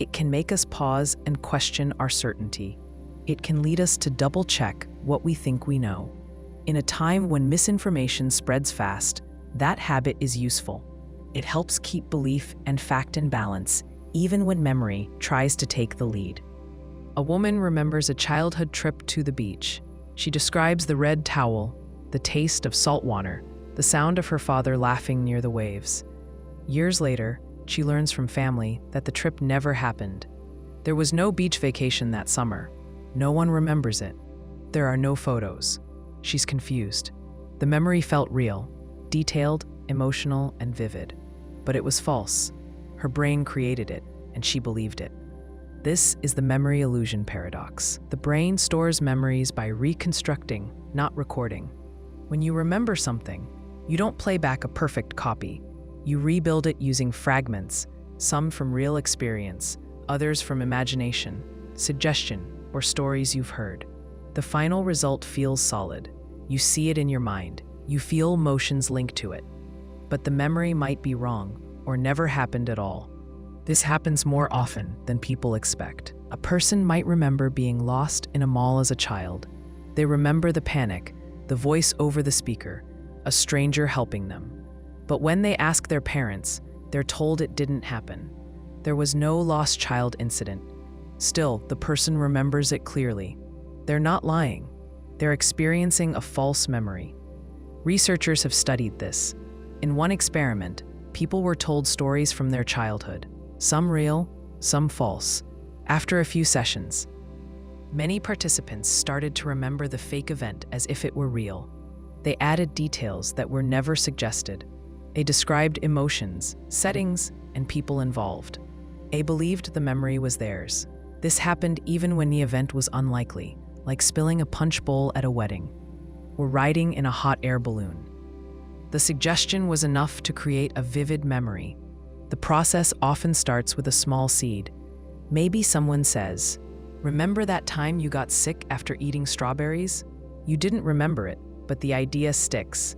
It can make us pause and question our certainty. It can lead us to double-check what we think we know. In a time when misinformation spreads fast, that habit is useful. It helps keep belief and fact in balance, even when memory tries to take the lead. A woman remembers a childhood trip to the beach. She describes the red towel, the taste of salt water, the sound of her father laughing near the waves. Years later, she learns from family that the trip never happened. There was no beach vacation that summer. No one remembers it. There are no photos. She's confused. The memory felt real, detailed, emotional, and vivid. But it was false. Her brain created it, and she believed it. This is the memory illusion paradox. The brain stores memories by reconstructing, not recording. When you remember something, you don't play back a perfect copy. You rebuild it using fragments, some from real experience, others from imagination, suggestion, or stories you've heard. The final result feels solid. You see it in your mind. You feel emotions linked to it. But the memory might be wrong, or never happened at all. This happens more often than people expect. A person might remember being lost in a mall as a child. They remember the panic, the voice over the speaker, a stranger helping them. But when they ask their parents, they're told it didn't happen. There was no lost child incident. Still, the person remembers it clearly. They're not lying. They're experiencing a false memory. Researchers have studied this. In one experiment, people were told stories from their childhood, some real, some false. After a few sessions, many participants started to remember the fake event as if it were real. They added details that were never suggested. They described emotions, settings, and people involved. They believed the memory was theirs. This happened even when the event was unlikely, like spilling a punch bowl at a wedding, or riding in a hot air balloon. The suggestion was enough to create a vivid memory. The process often starts with a small seed. Maybe someone says, "Remember that time you got sick after eating strawberries?" You didn't remember it, but the idea sticks.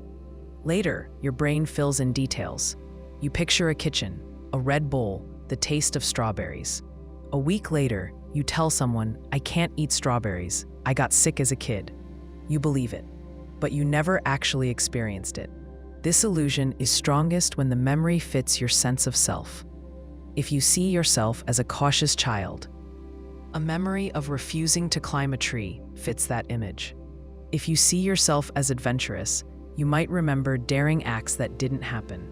Later, your brain fills in details. You picture a kitchen, a red bowl, the taste of strawberries. A week later, you tell someone, "I can't eat strawberries. I got sick as a kid." You believe it, but you never actually experienced it. This illusion is strongest when the memory fits your sense of self. If you see yourself as a cautious child, a memory of refusing to climb a tree fits that image. If you see yourself as adventurous, you might remember daring acts that didn't happen.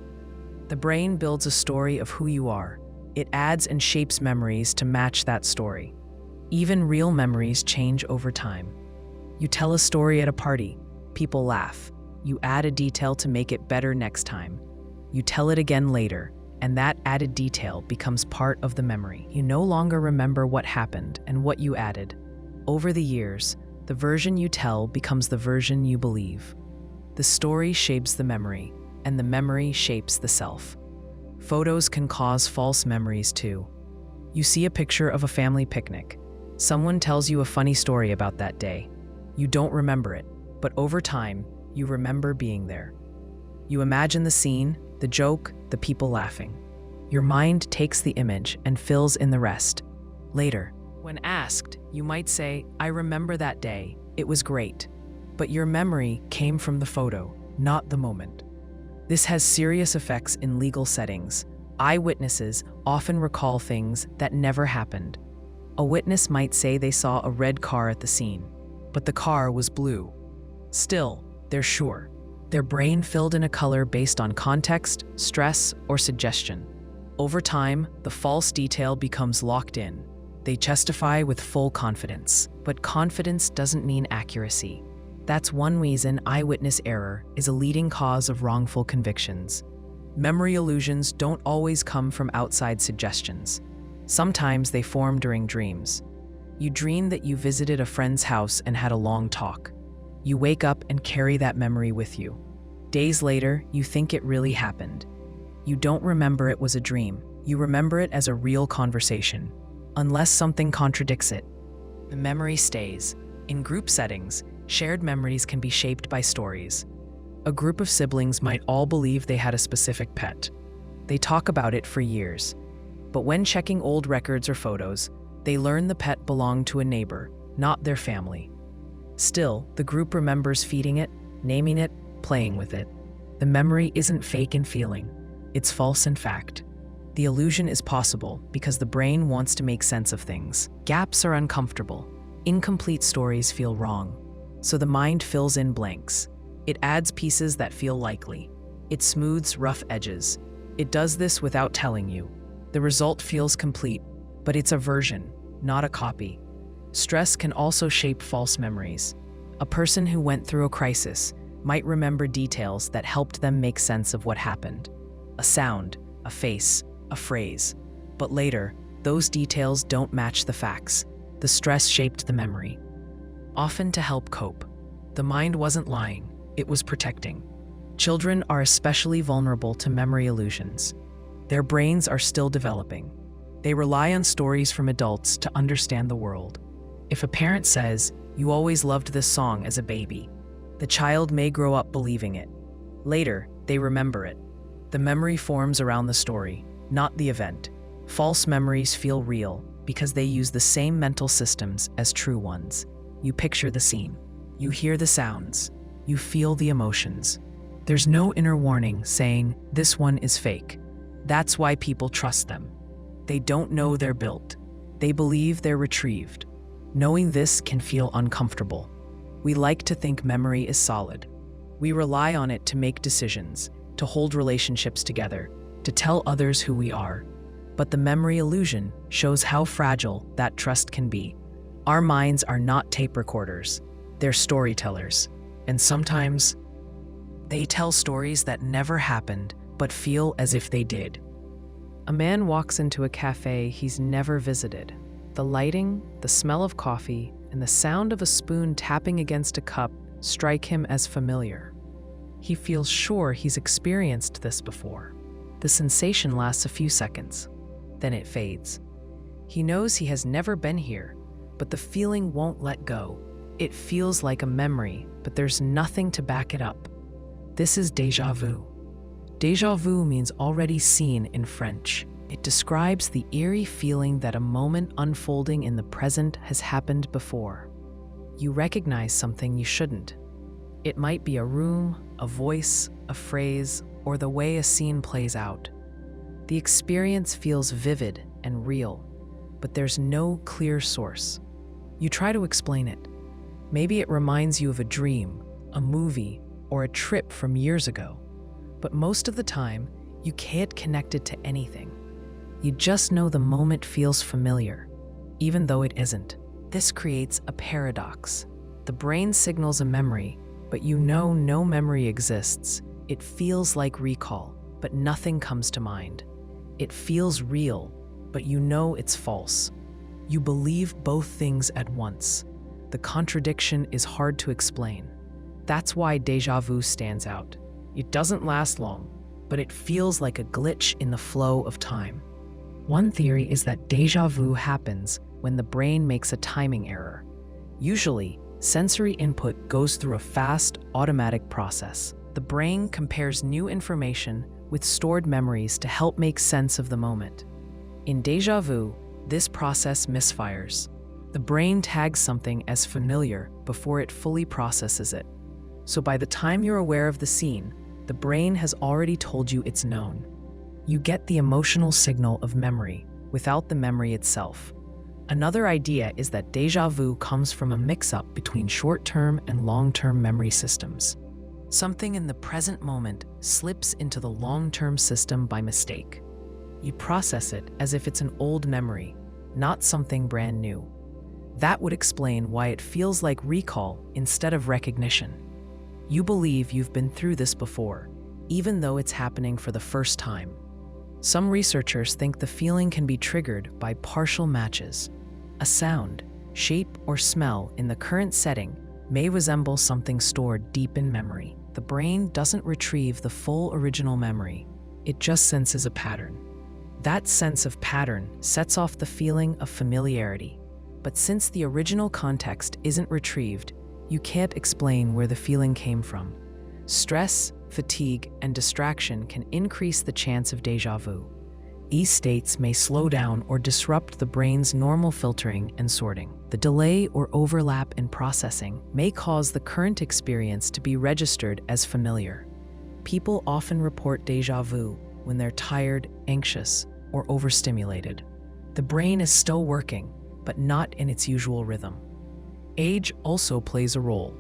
The brain builds a story of who you are. It adds and shapes memories to match that story. Even real memories change over time. You tell a story at a party, people laugh. You add a detail to make it better next time. You tell it again later, and that added detail becomes part of the memory. You no longer remember what happened and what you added. Over the years, the version you tell becomes the version you believe. The story shapes the memory, and the memory shapes the self. Photos can cause false memories too. You see a picture of a family picnic. Someone tells you a funny story about that day. You don't remember it, but over time, you remember being there. You imagine the scene, the joke, the people laughing. Your mind takes the image and fills in the rest. Later, when asked, you might say, "I remember that day. It was great." But your memory came from the photo, not the moment. This has serious effects in legal settings. Eyewitnesses often recall things that never happened. A witness might say they saw a red car at the scene, but the car was blue. Still, they're sure. Their brain filled in a color based on context, stress, or suggestion. Over time, the false detail becomes locked in. They testify with full confidence, but confidence doesn't mean accuracy. That's one reason eyewitness error is a leading cause of wrongful convictions. Memory illusions don't always come from outside suggestions. Sometimes they form during dreams. You dream that you visited a friend's house and had a long talk. You wake up and carry that memory with you. Days later, you think it really happened. You don't remember it was a dream. You remember it as a real conversation. Unless something contradicts it, the memory stays. In group settings, shared memories can be shaped by stories. A group of siblings might all believe they had a specific pet. They talk about it for years. But when checking old records or photos, they learn the pet belonged to a neighbor, not their family. Still, the group remembers feeding it, naming it, playing with it. The memory isn't fake in feeling. It's false in fact. The illusion is possible because the brain wants to make sense of things. Gaps are uncomfortable. Incomplete stories feel wrong. So the mind fills in blanks. It adds pieces that feel likely. It smooths rough edges. It does this without telling you. The result feels complete, but it's a version, not a copy. Stress can also shape false memories. A person who went through a crisis might remember details that helped them make sense of what happened. A sound, a face, a phrase. But later, those details don't match the facts. The stress shaped the memory. Often to help cope. The mind wasn't lying, it was protecting. Children are especially vulnerable to memory illusions. Their brains are still developing. They rely on stories from adults to understand the world. If a parent says, "You always loved this song as a baby," the child may grow up believing it. Later, they remember it. The memory forms around the story, not the event. False memories feel real because they use the same mental systems as true ones. You picture the scene. You hear the sounds. You feel the emotions. There's no inner warning saying, "This one is fake." That's why people trust them. They don't know they're built. They believe they're retrieved. Knowing this can feel uncomfortable. We like to think memory is solid. We rely on it to make decisions, to hold relationships together, to tell others who we are. But the memory illusion shows how fragile that trust can be. Our minds are not tape recorders. They're storytellers. And sometimes, they tell stories that never happened, but feel as if they did. A man walks into a cafe he's never visited. The lighting, the smell of coffee, and the sound of a spoon tapping against a cup strike him as familiar. He feels sure he's experienced this before. The sensation lasts a few seconds. Then it fades. He knows he has never been here, but the feeling won't let go. It feels like a memory, but there's nothing to back it up. This is déjà vu. Déjà vu means already seen in French. It describes the eerie feeling that a moment unfolding in the present has happened before. You recognize something you shouldn't. It might be a room, a voice, a phrase, or the way a scene plays out. The experience feels vivid and real, but there's no clear source. You try to explain it. Maybe it reminds you of a dream, a movie, or a trip from years ago. But most of the time, you can't connect it to anything. You just know the moment feels familiar, even though it isn't. This creates a paradox. The brain signals a memory, but you know no memory exists. It feels like recall, but nothing comes to mind. It feels real, but you know it's false. You believe both things at once. The contradiction is hard to explain. That's why déjà vu stands out. It doesn't last long, but it feels like a glitch in the flow of time. One theory is that déjà vu happens when the brain makes a timing error. Usually, sensory input goes through a fast, automatic process. The brain compares new information with stored memories to help make sense of the moment. In déjà vu, this process misfires. The brain tags something as familiar before it fully processes it. So by the time you're aware of the scene, the brain has already told you it's known. You get the emotional signal of memory without the memory itself. Another idea is that déjà vu comes from a mix-up between short-term and long-term memory systems. Something in the present moment slips into the long-term system by mistake. You process it as if it's an old memory, not something brand new. That would explain why it feels like recall instead of recognition. You believe you've been through this before, even though it's happening for the first time. Some researchers think the feeling can be triggered by partial matches. A sound, shape, or smell in the current setting may resemble something stored deep in memory. The brain doesn't retrieve the full original memory. It just senses a pattern. That sense of pattern sets off the feeling of familiarity. But since the original context isn't retrieved, you can't explain where the feeling came from. Stress, fatigue, and distraction can increase the chance of déjà vu. These states may slow down or disrupt the brain's normal filtering and sorting. The delay or overlap in processing may cause the current experience to be registered as familiar. People often report déjà vu when they're tired, anxious, or overstimulated. The brain is still working, but not in its usual rhythm. Age also plays a role.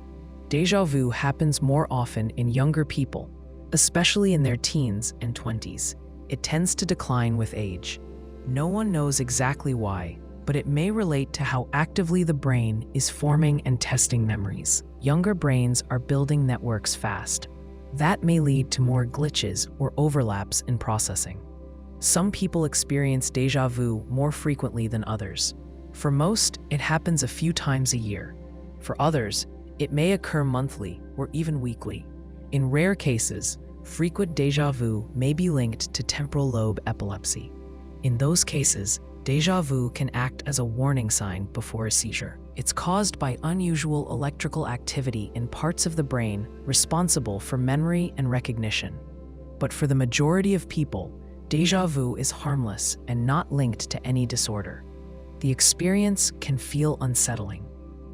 Déjà vu happens more often in younger people, especially in their teens and 20s. It tends to decline with age. No one knows exactly why, but it may relate to how actively the brain is forming and testing memories. Younger brains are building networks fast. That may lead to more glitches or overlaps in processing. Some people experience déjà vu more frequently than others. For most, it happens a few times a year. For others, it may occur monthly or even weekly. In rare cases, frequent déjà vu may be linked to temporal lobe epilepsy. In those cases, déjà vu can act as a warning sign before a seizure. It's caused by unusual electrical activity in parts of the brain responsible for memory and recognition. But for the majority of people, déjà vu is harmless and not linked to any disorder. The experience can feel unsettling.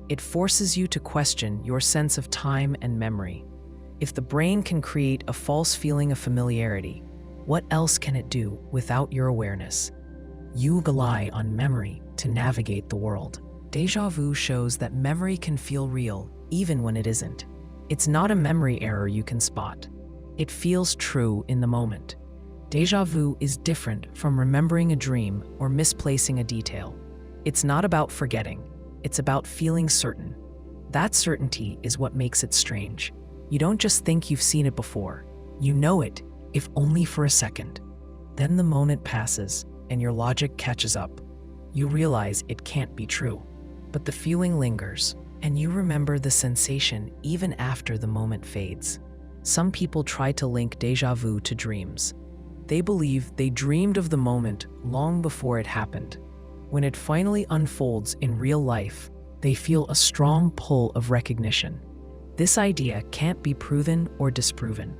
It forces you to question your sense of time and memory. If the brain can create a false feeling of familiarity, what else can it do without your awareness? You rely on memory to navigate the world. Déjà vu shows that memory can feel real even when it isn't. It's not a memory error you can spot. It feels true in the moment. Déjà vu is different from remembering a dream or misplacing a detail. It's not about forgetting. It's about feeling certain. That certainty is what makes it strange. You don't just think you've seen it before. You know it, if only for a second. Then the moment passes, and your logic catches up. You realize it can't be true. But the feeling lingers, and you remember the sensation even after the moment fades. Some people try to link déjà vu to dreams. They believe they dreamed of the moment long before it happened. When it finally unfolds in real life, they feel a strong pull of recognition. This idea can't be proven or disproven.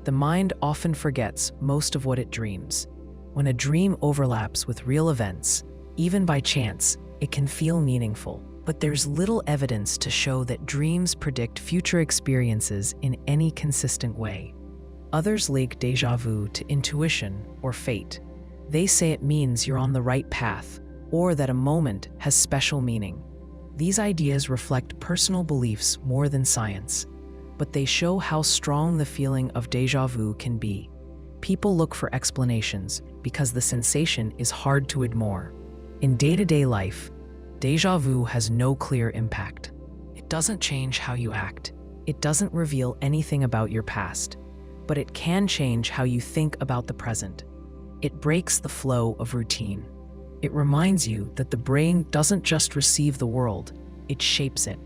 The mind often forgets most of what it dreams. When a dream overlaps with real events, even by chance, it can feel meaningful. But there's little evidence to show that dreams predict future experiences in any consistent way. Others link déjà vu to intuition or fate. They say it means you're on the right path, or that a moment has special meaning. These ideas reflect personal beliefs more than science, but they show how strong the feeling of déjà vu can be. People look for explanations because the sensation is hard to ignore. In day-to-day life, déjà vu has no clear impact. It doesn't change how you act. It doesn't reveal anything about your past, but it can change how you think about the present. It breaks the flow of routine. It reminds you that the brain doesn't just receive the world, it shapes it.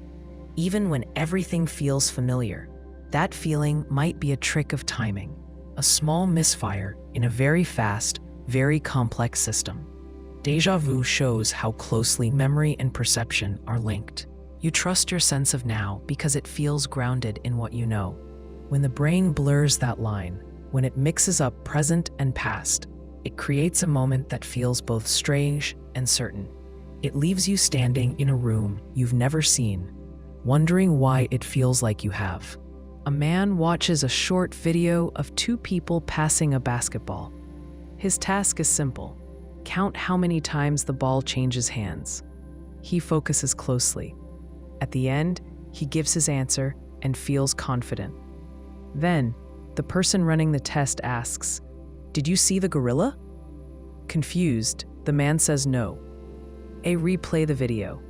Even when everything feels familiar, that feeling might be a trick of timing, a small misfire in a very fast, very complex system. Déjà vu shows how closely memory and perception are linked. You trust your sense of now because it feels grounded in what you know. When the brain blurs that line, when it mixes up present and past, it creates a moment that feels both strange and certain. It leaves you standing in a room you've never seen, wondering why it feels like you have. A man watches a short video of two people passing a basketball. His task is simple: count how many times the ball changes hands. He focuses closely. At the end, he gives his answer and feels confident. Then, the person running the test asks, "Did you see the gorilla?" Confused, the man says no. Replay the video.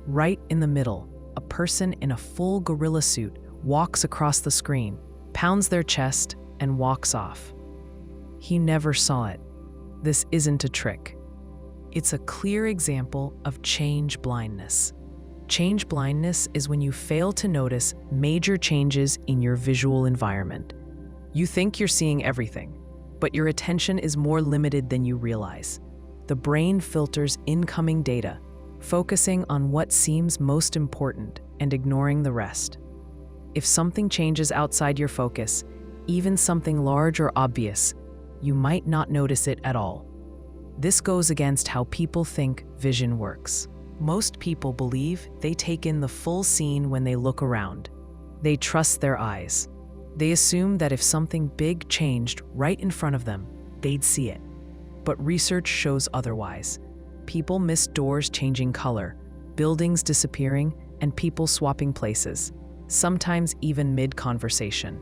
Right in the middle, a person in a full gorilla suit walks across the screen, pounds their chest, and walks off. He never saw it. This isn't a trick. It's a clear example of change blindness. Change blindness is when you fail to notice major changes in your visual environment. You think you're seeing everything, but your attention is more limited than you realize. The brain filters incoming data, focusing on what seems most important and ignoring the rest. If something changes outside your focus, even something large or obvious, you might not notice it at all. This goes against how people think vision works. Most people believe they take in the full scene when they look around. They trust their eyes. They assume that if something big changed right in front of them, they'd see it. But research shows otherwise. People miss doors changing color, buildings disappearing, and people swapping places, sometimes even mid-conversation.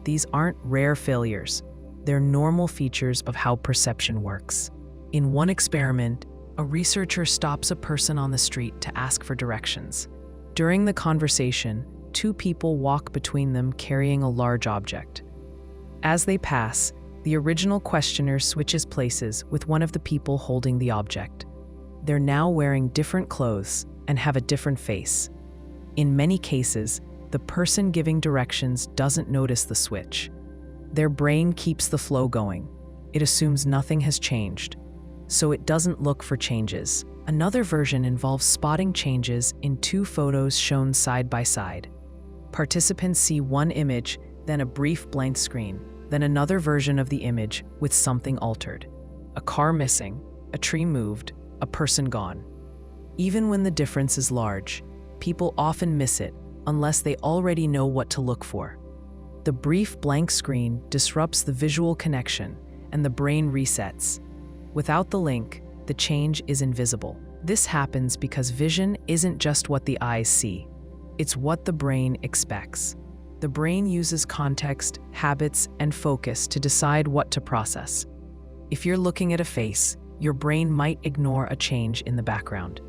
These aren't rare failures. They're normal features of how perception works. In one experiment, a researcher stops a person on the street to ask for directions. During the conversation, two people walk between them carrying a large object. As they pass, the original questioner switches places with one of the people holding the object. They're now wearing different clothes and have a different face. In many cases, the person giving directions doesn't notice the switch. Their brain keeps the flow going. It assumes nothing has changed, so it doesn't look for changes. Another version involves spotting changes in two photos shown side by side. Participants see one image, then a brief blank screen, then another version of the image with something altered. A car missing, a tree moved, a person gone. Even when the difference is large, people often miss it unless they already know what to look for. The brief blank screen disrupts the visual connection and the brain resets. Without the link, the change is invisible. This happens because vision isn't just what the eyes see. It's what the brain expects. The brain uses context, habits, and focus to decide what to process. If you're looking at a face, your brain might ignore a change in the background.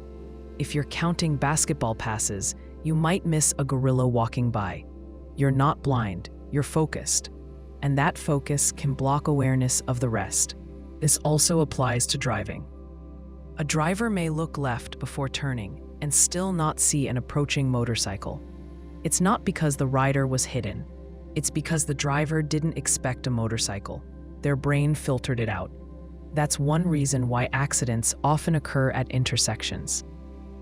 If you're counting basketball passes, you might miss a gorilla walking by. You're not blind, you're focused. And that focus can block awareness of the rest. This also applies to driving. A driver may look left before turning and still not see an approaching motorcycle. It's not because the rider was hidden. It's because the driver didn't expect a motorcycle. Their brain filtered it out. That's one reason why accidents often occur at intersections.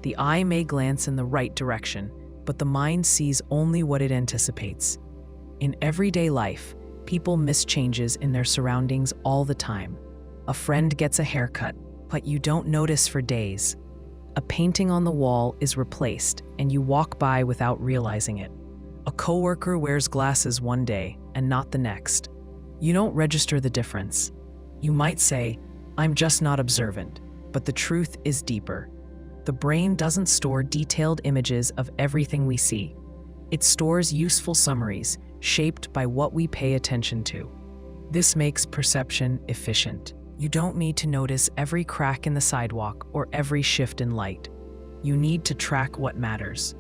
The eye may glance in the right direction, but the mind sees only what it anticipates. In everyday life, people miss changes in their surroundings all the time. A friend gets a haircut, but you don't notice for days. A painting on the wall is replaced, and you walk by without realizing it. A coworker wears glasses one day and not the next. You don't register the difference. You might say, "I'm just not observant," but the truth is deeper. The brain doesn't store detailed images of everything we see. It stores useful summaries, shaped by what we pay attention to. This makes perception efficient. You don't need to notice every crack in the sidewalk or every shift in light. You need to track what matters.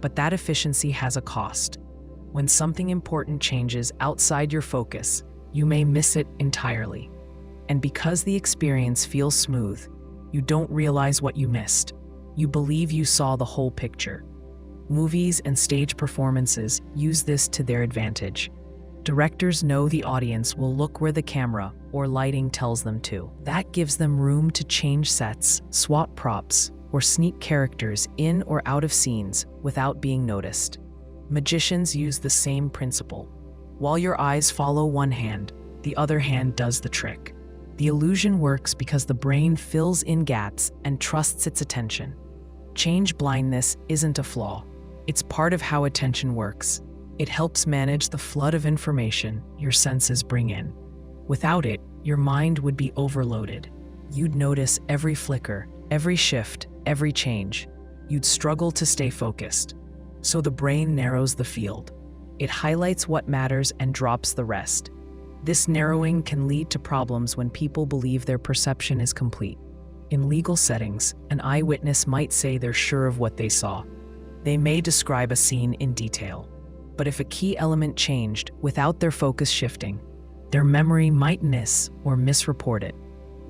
But that efficiency has a cost. When something important changes outside your focus, you may miss it entirely. And because the experience feels smooth, you don't realize what you missed. You believe you saw the whole picture. Movies and stage performances use this to their advantage. Directors know the audience will look where the camera or lighting tells them to. That gives them room to change sets, swap props, or sneak characters in or out of scenes without being noticed. Magicians use the same principle. While your eyes follow one hand, the other hand does the trick. The illusion works because the brain fills in gaps and trusts its attention. Change blindness isn't a flaw. It's part of how attention works. It helps manage the flood of information your senses bring in. Without it, your mind would be overloaded. You'd notice every flicker, every shift, every change. You'd struggle to stay focused. So the brain narrows the field. It highlights what matters and drops the rest. This narrowing can lead to problems when people believe their perception is complete. In legal settings, an eyewitness might say they're sure of what they saw. They may describe a scene in detail. But if a key element changed without their focus shifting, their memory might miss or misreport it.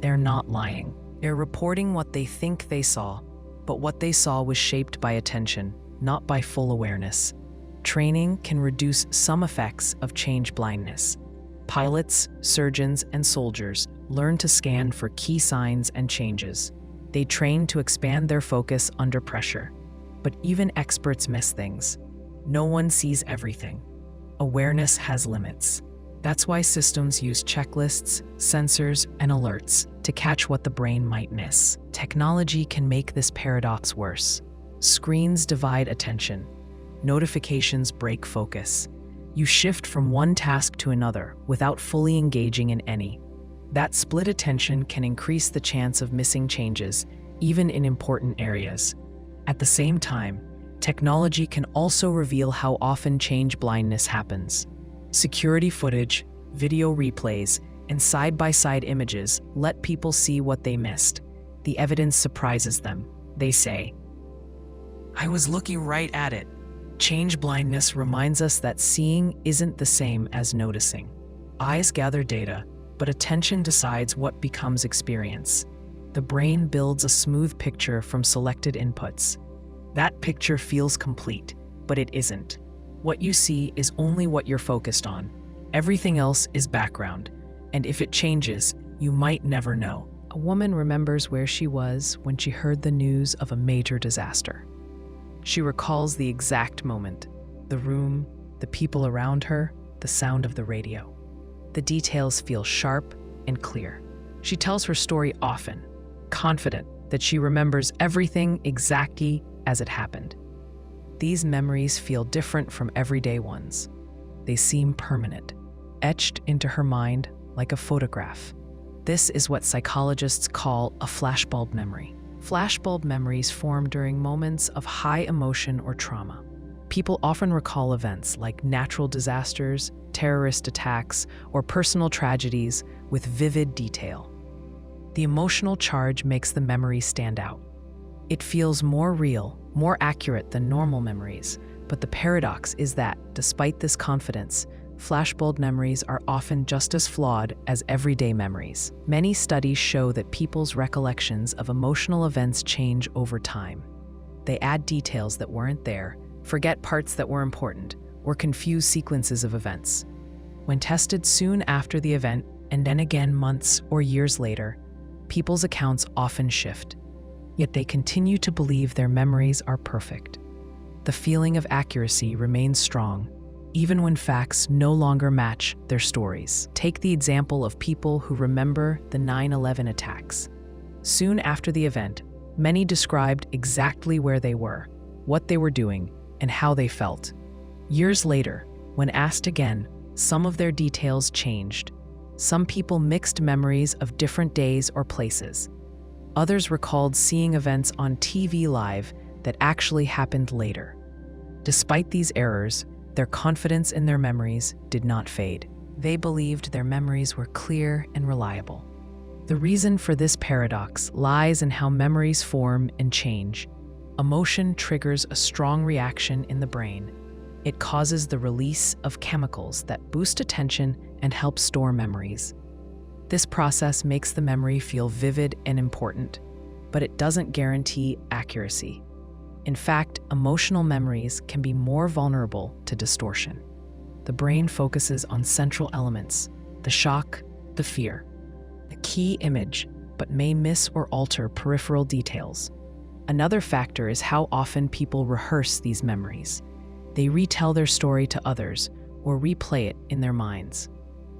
They're not lying. They're reporting what they think they saw, but what they saw was shaped by attention, not by full awareness. Training can reduce some effects of change blindness. Pilots, surgeons, and soldiers learn to scan for key signs and changes. They train to expand their focus under pressure. But even experts miss things. No one sees everything. Awareness has limits. That's why systems use checklists, sensors, and alerts to catch what the brain might miss. Technology can make this paradox worse. Screens divide attention. Notifications break focus. You shift from one task to another without fully engaging in any. That split attention can increase the chance of missing changes, even in important areas. At the same time, technology can also reveal how often change blindness happens. Security footage, video replays, and side-by-side images let people see what they missed. The evidence surprises them. They say, "I was looking right at it." Change blindness reminds us that seeing isn't the same as noticing. Eyes gather data, but attention decides what becomes experience. The brain builds a smooth picture from selected inputs. That picture feels complete, but it isn't. What you see is only what you're focused on. Everything else is background, and if it changes, you might never know. A woman remembers where she was when she heard the news of a major disaster. She recalls the exact moment, the room, the people around her, the sound of the radio. The details feel sharp and clear. She tells her story often, confident that she remembers everything exactly as it happened. These memories feel different from everyday ones. They seem permanent, etched into her mind like a photograph. This is what psychologists call a flashbulb memory. Flashbulb memories form during moments of high emotion or trauma. People often recall events like natural disasters, terrorist attacks, or personal tragedies with vivid detail. The emotional charge makes the memory stand out. It feels more real, more accurate than normal memories, but the paradox is that, despite this confidence, flashbulb memories are often just as flawed as everyday memories. Many studies show that people's recollections of emotional events change over time. They add details that weren't there, forget parts that were important, or confuse sequences of events. When tested soon after the event, and then again months or years later, people's accounts often shift. Yet they continue to believe their memories are perfect. The feeling of accuracy remains strong, even when facts no longer match their stories. Take the example of people who remember the 9/11 attacks. Soon after the event, many described exactly where they were, what they were doing, and how they felt. Years later, when asked again, some of their details changed. Some people mixed memories of different days or places. Others recalled seeing events on TV live that actually happened later. Despite these errors, their confidence in their memories did not fade. They believed their memories were clear and reliable. The reason for this paradox lies in how memories form and change. Emotion triggers a strong reaction in the brain. It causes the release of chemicals that boost attention and help store memories. This process makes the memory feel vivid and important, but it doesn't guarantee accuracy. In fact, emotional memories can be more vulnerable to distortion. The brain focuses on central elements, the shock, the fear, the key image, but may miss or alter peripheral details. Another factor is how often people rehearse these memories. They retell their story to others or replay it in their minds.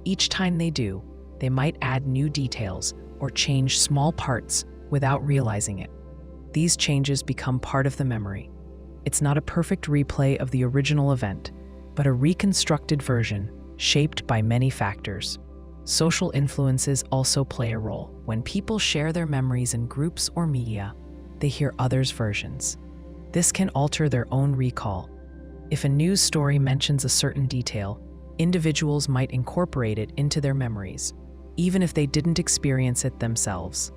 Each time they do, they might add new details or change small parts without realizing it. These changes become part of the memory. It's not a perfect replay of the original event, but a reconstructed version shaped by many factors. Social influences also play a role. When people share their memories in groups or media, they hear others' versions. This can alter their own recall. If a news story mentions a certain detail, individuals might incorporate it into their memories, even if they didn't experience it themselves.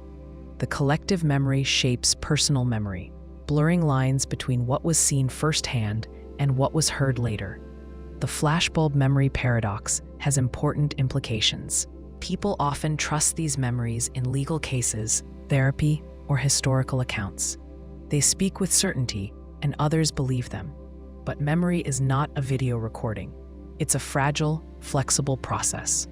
The collective memory shapes personal memory, blurring lines between what was seen firsthand and what was heard later. The flashbulb memory paradox has important implications. People often trust these memories in legal cases, therapy, or historical accounts. They speak with certainty, and others believe them. But memory is not a video recording. It's a fragile, flexible process.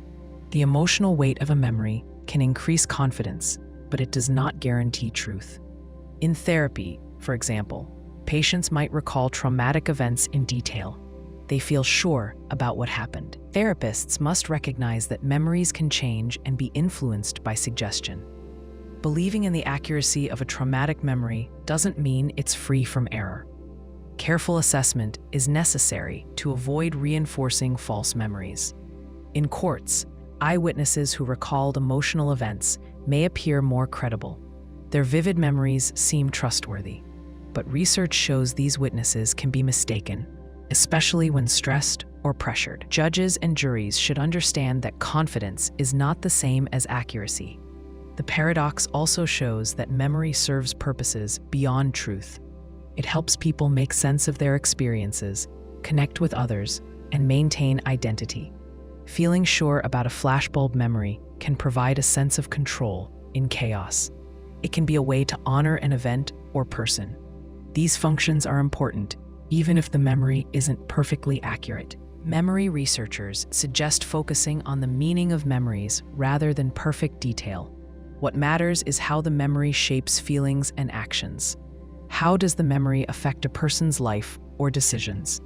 The emotional weight of a memory can increase confidence, but it does not guarantee truth. In therapy, for example, patients might recall traumatic events in detail. They feel sure about what happened. Therapists must recognize that memories can change and be influenced by suggestion. Believing in the accuracy of a traumatic memory doesn't mean it's free from error. Careful assessment is necessary to avoid reinforcing false memories. In courts, eyewitnesses who recalled emotional events may appear more credible. Their vivid memories seem trustworthy, but research shows these witnesses can be mistaken, especially when stressed or pressured. Judges and juries should understand that confidence is not the same as accuracy. The paradox also shows that memory serves purposes beyond truth. It helps people make sense of their experiences, connect with others, and maintain identity. Feeling sure about a flashbulb memory can provide a sense of control in chaos. It can be a way to honor an event or person. These functions are important, even if the memory isn't perfectly accurate. Memory researchers suggest focusing on the meaning of memories rather than perfect detail. What matters is how the memory shapes feelings and actions. How does the memory affect a person's life or decisions?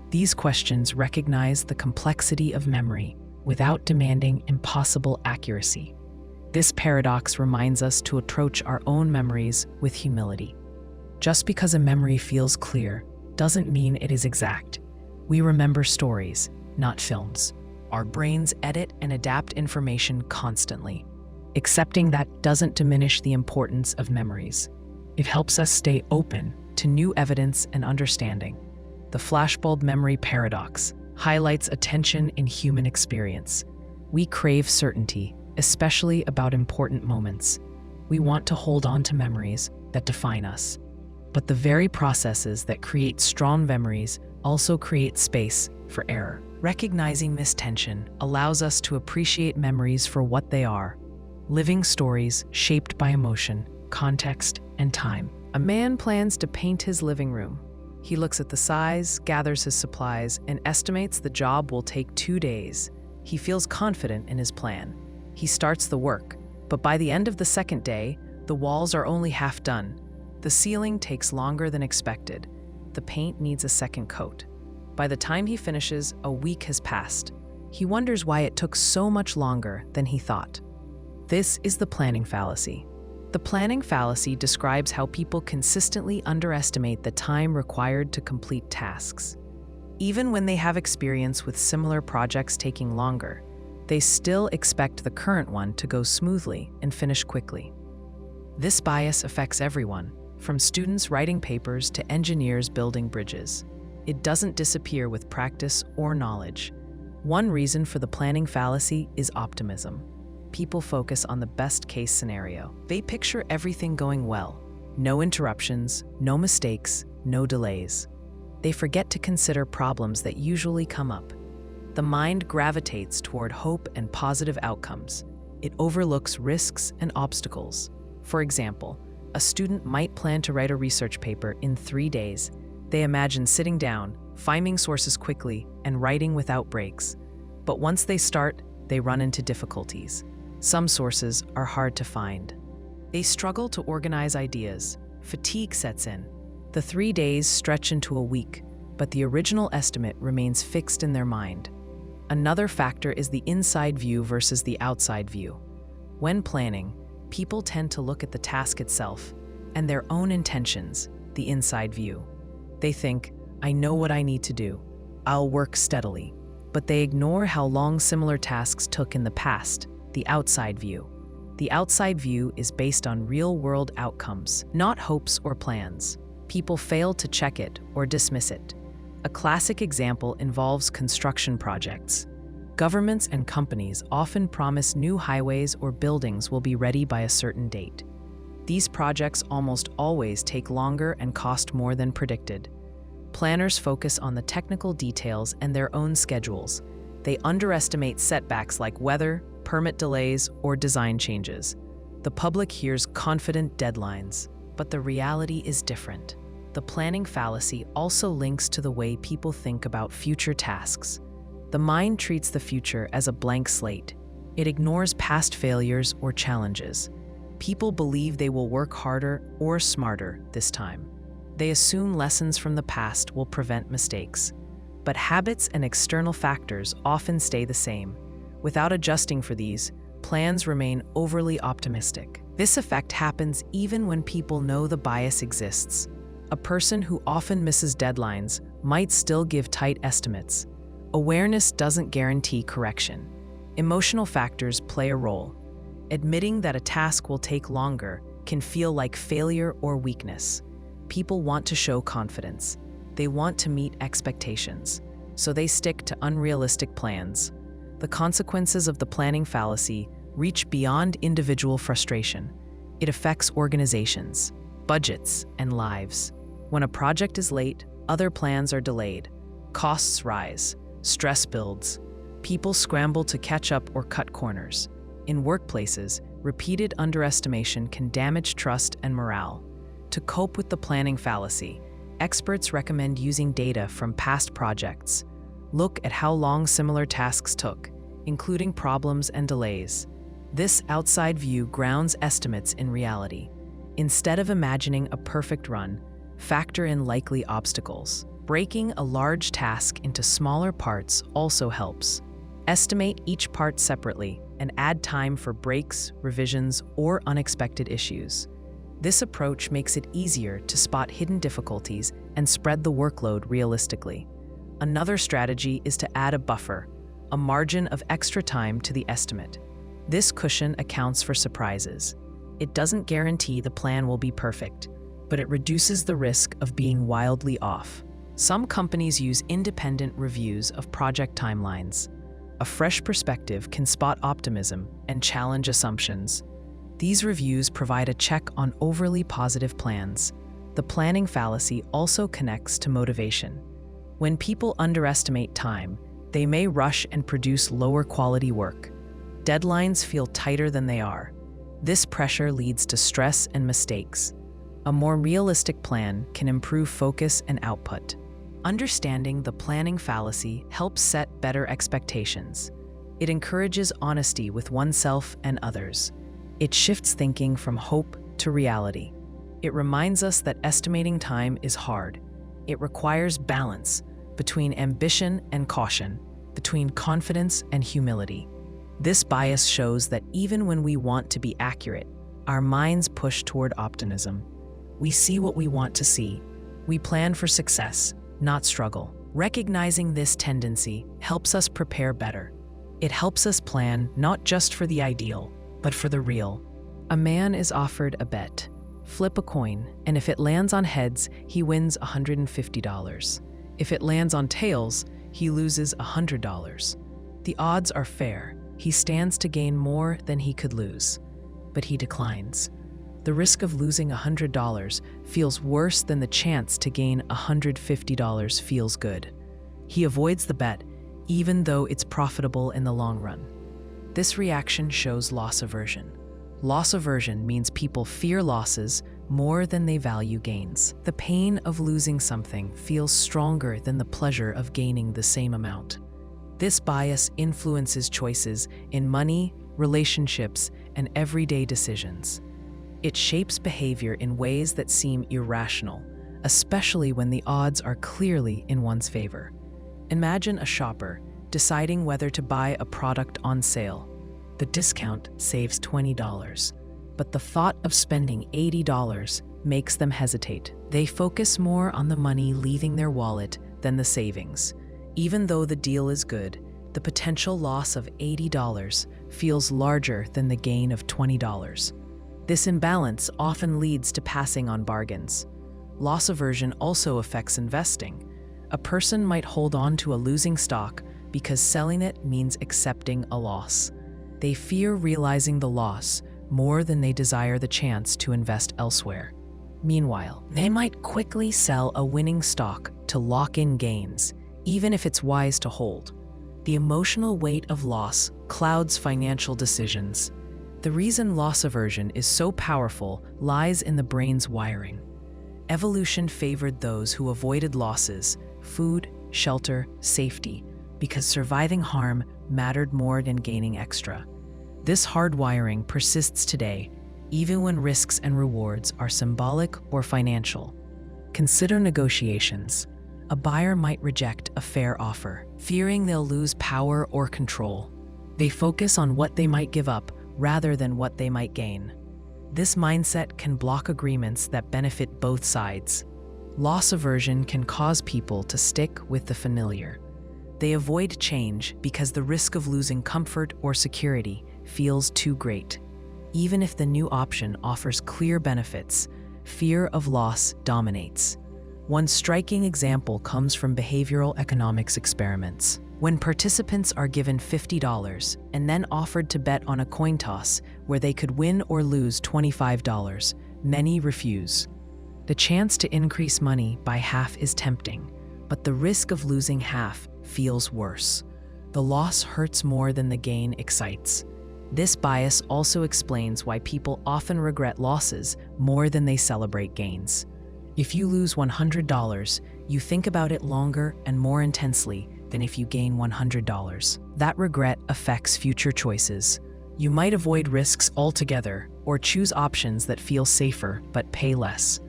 These questions recognize the complexity of memory without demanding impossible accuracy. This paradox reminds us to approach our own memories with humility. Just because a memory feels clear doesn't mean it is exact. We remember stories, not films. Our brains edit and adapt information constantly. Accepting that doesn't diminish the importance of memories. It helps us stay open to new evidence and understanding. The flashbulb memory paradox highlights a tension in human experience. We crave certainty, especially about important moments. We want to hold on to memories that define us. But the very processes that create strong memories also create space for error. Recognizing this tension allows us to appreciate memories for what they are: living stories shaped by emotion, context, and time. A man plans to paint his living room. He looks at the size, gathers his supplies, and estimates the job will take 2 days. He feels confident in his plan. He starts the work, but by the end of the second day, the walls are only half done. The ceiling takes longer than expected. The paint needs a second coat. By the time he finishes, a week has passed. He wonders why it took so much longer than he thought. This is the planning fallacy. The planning fallacy describes how people consistently underestimate the time required to complete tasks. Even when they have experience with similar projects taking longer, they still expect the current one to go smoothly and finish quickly. This bias affects everyone, from students writing papers to engineers building bridges. It doesn't disappear with practice or knowledge. One reason for the planning fallacy is optimism. People focus on the best-case scenario. They picture everything going well. No interruptions, no mistakes, no delays. They forget to consider problems that usually come up. The mind gravitates toward hope and positive outcomes. It overlooks risks and obstacles. For example, a student might plan to write a research paper in 3 days. They imagine sitting down, finding sources quickly, and writing without breaks. But once they start, they run into difficulties. Some sources are hard to find. They struggle to organize ideas. Fatigue sets in. The 3 days stretch into a week, but the original estimate remains fixed in their mind. Another factor is the inside view versus the outside view. When planning, people tend to look at the task itself and their own intentions, the inside view. They think, I know what I need to do. I'll work steadily. But they ignore how long similar tasks took in the past, the outside view. The outside view is based on real-world outcomes, not hopes or plans. People fail to check it or dismiss it. A classic example involves construction projects. Governments and companies often promise new highways or buildings will be ready by a certain date. These projects almost always take longer and cost more than predicted. Planners focus on the technical details and their own schedules. They underestimate setbacks like weather, permit delays, or design changes. The public hears confident deadlines, but the reality is different. The planning fallacy also links to the way people think about future tasks. The mind treats the future as a blank slate. It ignores past failures or challenges. People believe they will work harder or smarter this time. They assume lessons from the past will prevent mistakes. But habits and external factors often stay the same. Without adjusting for these, plans remain overly optimistic. This effect happens even when people know the bias exists. A person who often misses deadlines might still give tight estimates. Awareness doesn't guarantee correction. Emotional factors play a role. Admitting that a task will take longer can feel like failure or weakness. People want to show confidence. They want to meet expectations, so they stick to unrealistic plans. The consequences of the planning fallacy reach beyond individual frustration. It affects organizations, budgets, and lives. When a project is late, other plans are delayed. Costs rise, stress builds. People scramble to catch up or cut corners. In workplaces, repeated underestimation can damage trust and morale. To cope with the planning fallacy, experts recommend using data from past projects. Look at how long similar tasks took, including problems and delays. This outside view grounds estimates in reality. Instead of imagining a perfect run, factor in likely obstacles. Breaking a large task into smaller parts also helps. Estimate each part separately and add time for breaks, revisions, or unexpected issues. This approach makes it easier to spot hidden difficulties and spread the workload realistically. Another strategy is to add a buffer, a margin of extra time to the estimate. This cushion accounts for surprises. It doesn't guarantee the plan will be perfect, but it reduces the risk of being wildly off. Some companies use independent reviews of project timelines. A fresh perspective can spot optimism and challenge assumptions. These reviews provide a check on overly positive plans. The planning fallacy also connects to motivation. When people underestimate time, they may rush and produce lower quality work. Deadlines feel tighter than they are. This pressure leads to stress and mistakes. A more realistic plan can improve focus and output. Understanding the planning fallacy helps set better expectations. It encourages honesty with oneself and others. It shifts thinking from hope to reality. It reminds us that estimating time is hard. It requires balance between ambition and caution, between confidence and humility. This bias shows that even when we want to be accurate, our minds push toward optimism. We see what we want to see. We plan for success, not struggle. Recognizing this tendency helps us prepare better. It helps us plan not just for the ideal, but for the real. A man is offered a bet. Flip a coin, and if it lands on heads, he wins $150. If it lands on tails, he loses $100. The odds are fair. He stands to gain more than he could lose, but he declines. The risk of losing $100 feels worse than the chance to gain $150 feels good. He avoids the bet, even though it's profitable in the long run. This reaction shows loss aversion. Loss aversion means people fear losses more than they value gains. The pain of losing something feels stronger than the pleasure of gaining the same amount. This bias influences choices in money, relationships, and everyday decisions. It shapes behavior in ways that seem irrational, especially when the odds are clearly in one's favor. Imagine a shopper deciding whether to buy a product on sale. The discount saves $20, but the thought of spending $80 makes them hesitate. They focus more on the money leaving their wallet than the savings. Even though the deal is good, the potential loss of $80 feels larger than the gain of $20. This imbalance often leads to passing on bargains. Loss aversion also affects investing. A person might hold on to a losing stock because selling it means accepting a loss. They fear realizing the loss more than they desire the chance to invest elsewhere. Meanwhile, they might quickly sell a winning stock to lock in gains, even if it's wise to hold. The emotional weight of loss clouds financial decisions. The reason loss aversion is so powerful lies in the brain's wiring. Evolution favored those who avoided losses, food, shelter, safety, because surviving harm mattered more than gaining extra. This hardwiring persists today, even when risks and rewards are symbolic or financial. Consider negotiations. A buyer might reject a fair offer, fearing they'll lose power or control. They focus on what they might give up rather than what they might gain. This mindset can block agreements that benefit both sides. Loss aversion can cause people to stick with the familiar. They avoid change because the risk of losing comfort or security feels too great. Even if the new option offers clear benefits, fear of loss dominates. One striking example comes from behavioral economics experiments. When participants are given $50 and then offered to bet on a coin toss where they could win or lose $25, many refuse. The chance to increase money by half is tempting, but the risk of losing half feels worse. The loss hurts more than the gain excites. This bias also explains why people often regret losses more than they celebrate gains. If you lose $100, you think about it longer and more intensely than if you gain $100. That regret affects future choices. You might avoid risks altogether or choose options that feel safer but pay less.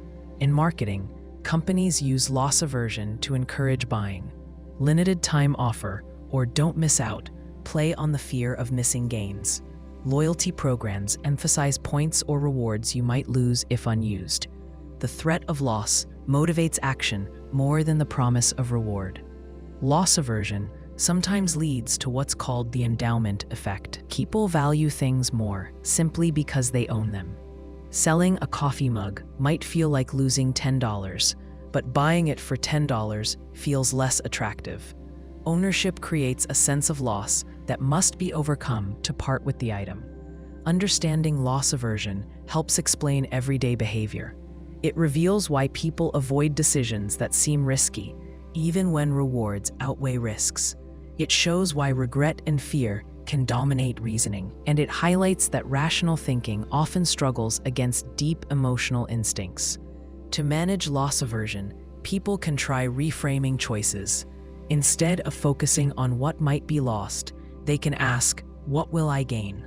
In marketing, companies use loss aversion to encourage buying. Limited time offer or don't miss out play on the fear of missing gains. Loyalty programs emphasize points or rewards you might lose if unused. The threat of loss motivates action more than the promise of reward. Loss aversion sometimes leads to what's called the endowment effect. People value things more simply because they own them. Selling a coffee mug might feel like losing $10, but buying it for $10 feels less attractive. Ownership creates a sense of loss that must be overcome to part with the item. Understanding loss aversion helps explain everyday behavior. It reveals why people avoid decisions that seem risky, even when rewards outweigh risks. It shows why regret and fear can dominate reasoning, and it highlights that rational thinking often struggles against deep emotional instincts. To manage loss aversion, people can try reframing choices. Instead of focusing on what might be lost, they can ask, "What will I gain?"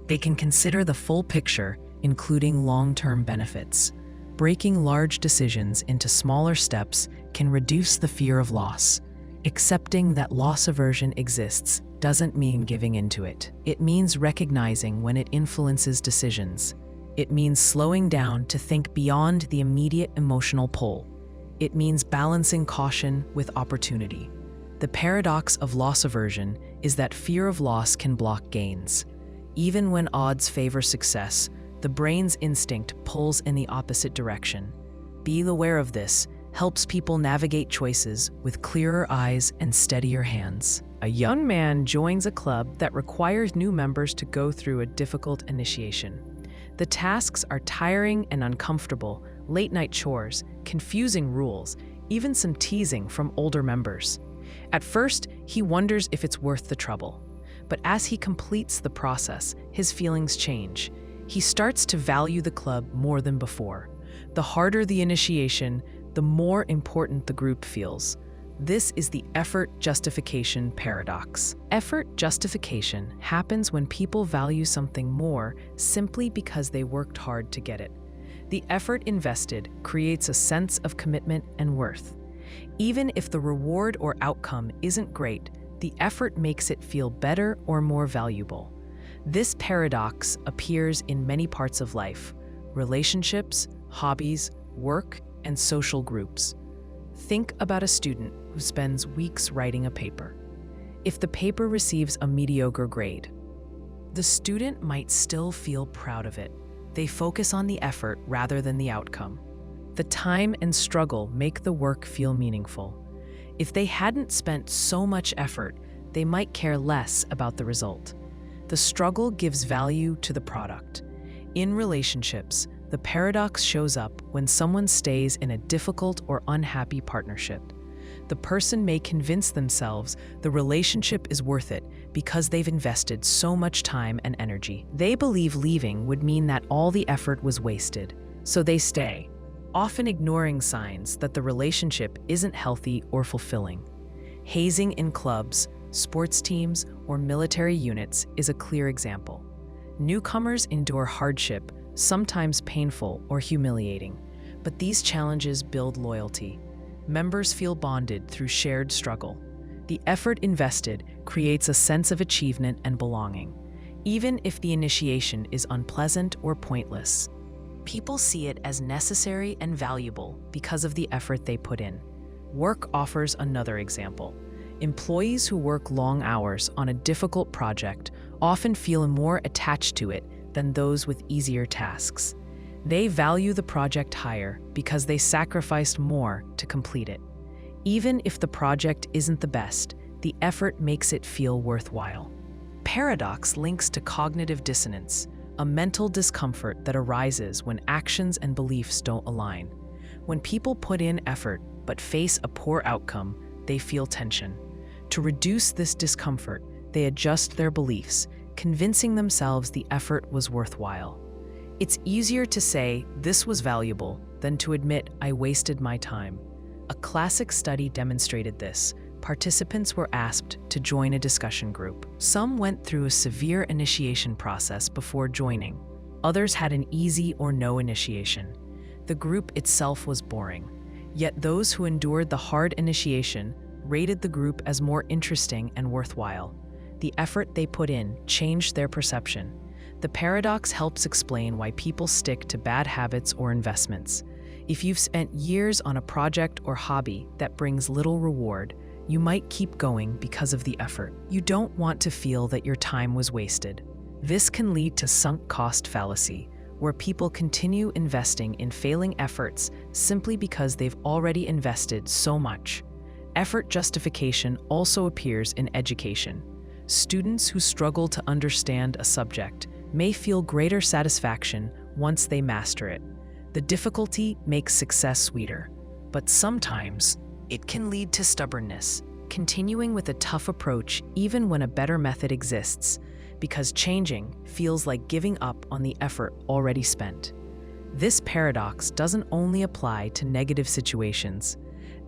They can consider the full picture, including long-term benefits. Breaking large decisions into smaller steps can reduce the fear of loss. Accepting that loss aversion exists doesn't mean giving into it. It means recognizing when it influences decisions. It means slowing down to think beyond the immediate emotional pull. It means balancing caution with opportunity. The paradox of loss aversion is that fear of loss can block gains. Even when odds favor success, the brain's instinct pulls in the opposite direction. Being aware of this helps people navigate choices with clearer eyes and steadier hands. A young man joins a club that requires new members to go through a difficult initiation. The tasks are tiring and uncomfortable, late-night chores, confusing rules, even some teasing from older members. At first, he wonders if it's worth the trouble. But as he completes the process, his feelings change. He starts to value the club more than before. The harder the initiation, the more important the group feels. This is the effort justification paradox. Effort justification happens when people value something more simply because they worked hard to get it. The effort invested creates a sense of commitment and worth. Even if the reward or outcome isn't great, the effort makes it feel better or more valuable. This paradox appears in many parts of life: relationships, hobbies, work, and social groups. Think about a student who spends weeks writing a paper. If the paper receives a mediocre grade, the student might still feel proud of it. They focus on the effort rather than the outcome. The time and struggle make the work feel meaningful. If they hadn't spent so much effort, they might care less about the result. The struggle gives value to the product. In relationships, the paradox shows up when someone stays in a difficult or unhappy partnership. The person may convince themselves the relationship is worth it because they've invested so much time and energy. They believe leaving would mean that all the effort was wasted, so they stay, often ignoring signs that the relationship isn't healthy or fulfilling. Hazing in clubs, sports teams, or military units is a clear example. Newcomers endure hardship, sometimes painful or humiliating, but these challenges build loyalty. Members feel bonded through shared struggle. The effort invested creates a sense of achievement and belonging, even if the initiation is unpleasant or pointless. People see it as necessary and valuable because of the effort they put in. Work offers another example. Employees who work long hours on a difficult project often feel more attached to it than those with easier tasks. They value the project higher because they sacrificed more to complete it. Even if the project isn't the best, the effort makes it feel worthwhile. Paradox links to cognitive dissonance, a mental discomfort that arises when actions and beliefs don't align. When people put in effort but face a poor outcome, they feel tension. To reduce this discomfort, they adjust their beliefs, convincing themselves the effort was worthwhile. It's easier to say, "This was valuable," than to admit, "I wasted my time." A classic study demonstrated this. Participants were asked to join a discussion group. Some went through a severe initiation process before joining. Others had an easy or no initiation. The group itself was boring. Yet those who endured the hard initiation rated the group as more interesting and worthwhile. The effort they put in changed their perception. The paradox helps explain why people stick to bad habits or investments. If you've spent years on a project or hobby that brings little reward, you might keep going because of the effort. You don't want to feel that your time was wasted. This can lead to sunk cost fallacy, where people continue investing in failing efforts simply because they've already invested so much. Effort justification also appears in education. Students who struggle to understand a subject may feel greater satisfaction once they master it. The difficulty makes success sweeter, but sometimes it can lead to stubbornness, continuing with a tough approach even when a better method exists, because changing feels like giving up on the effort already spent. This paradox doesn't only apply to negative situations.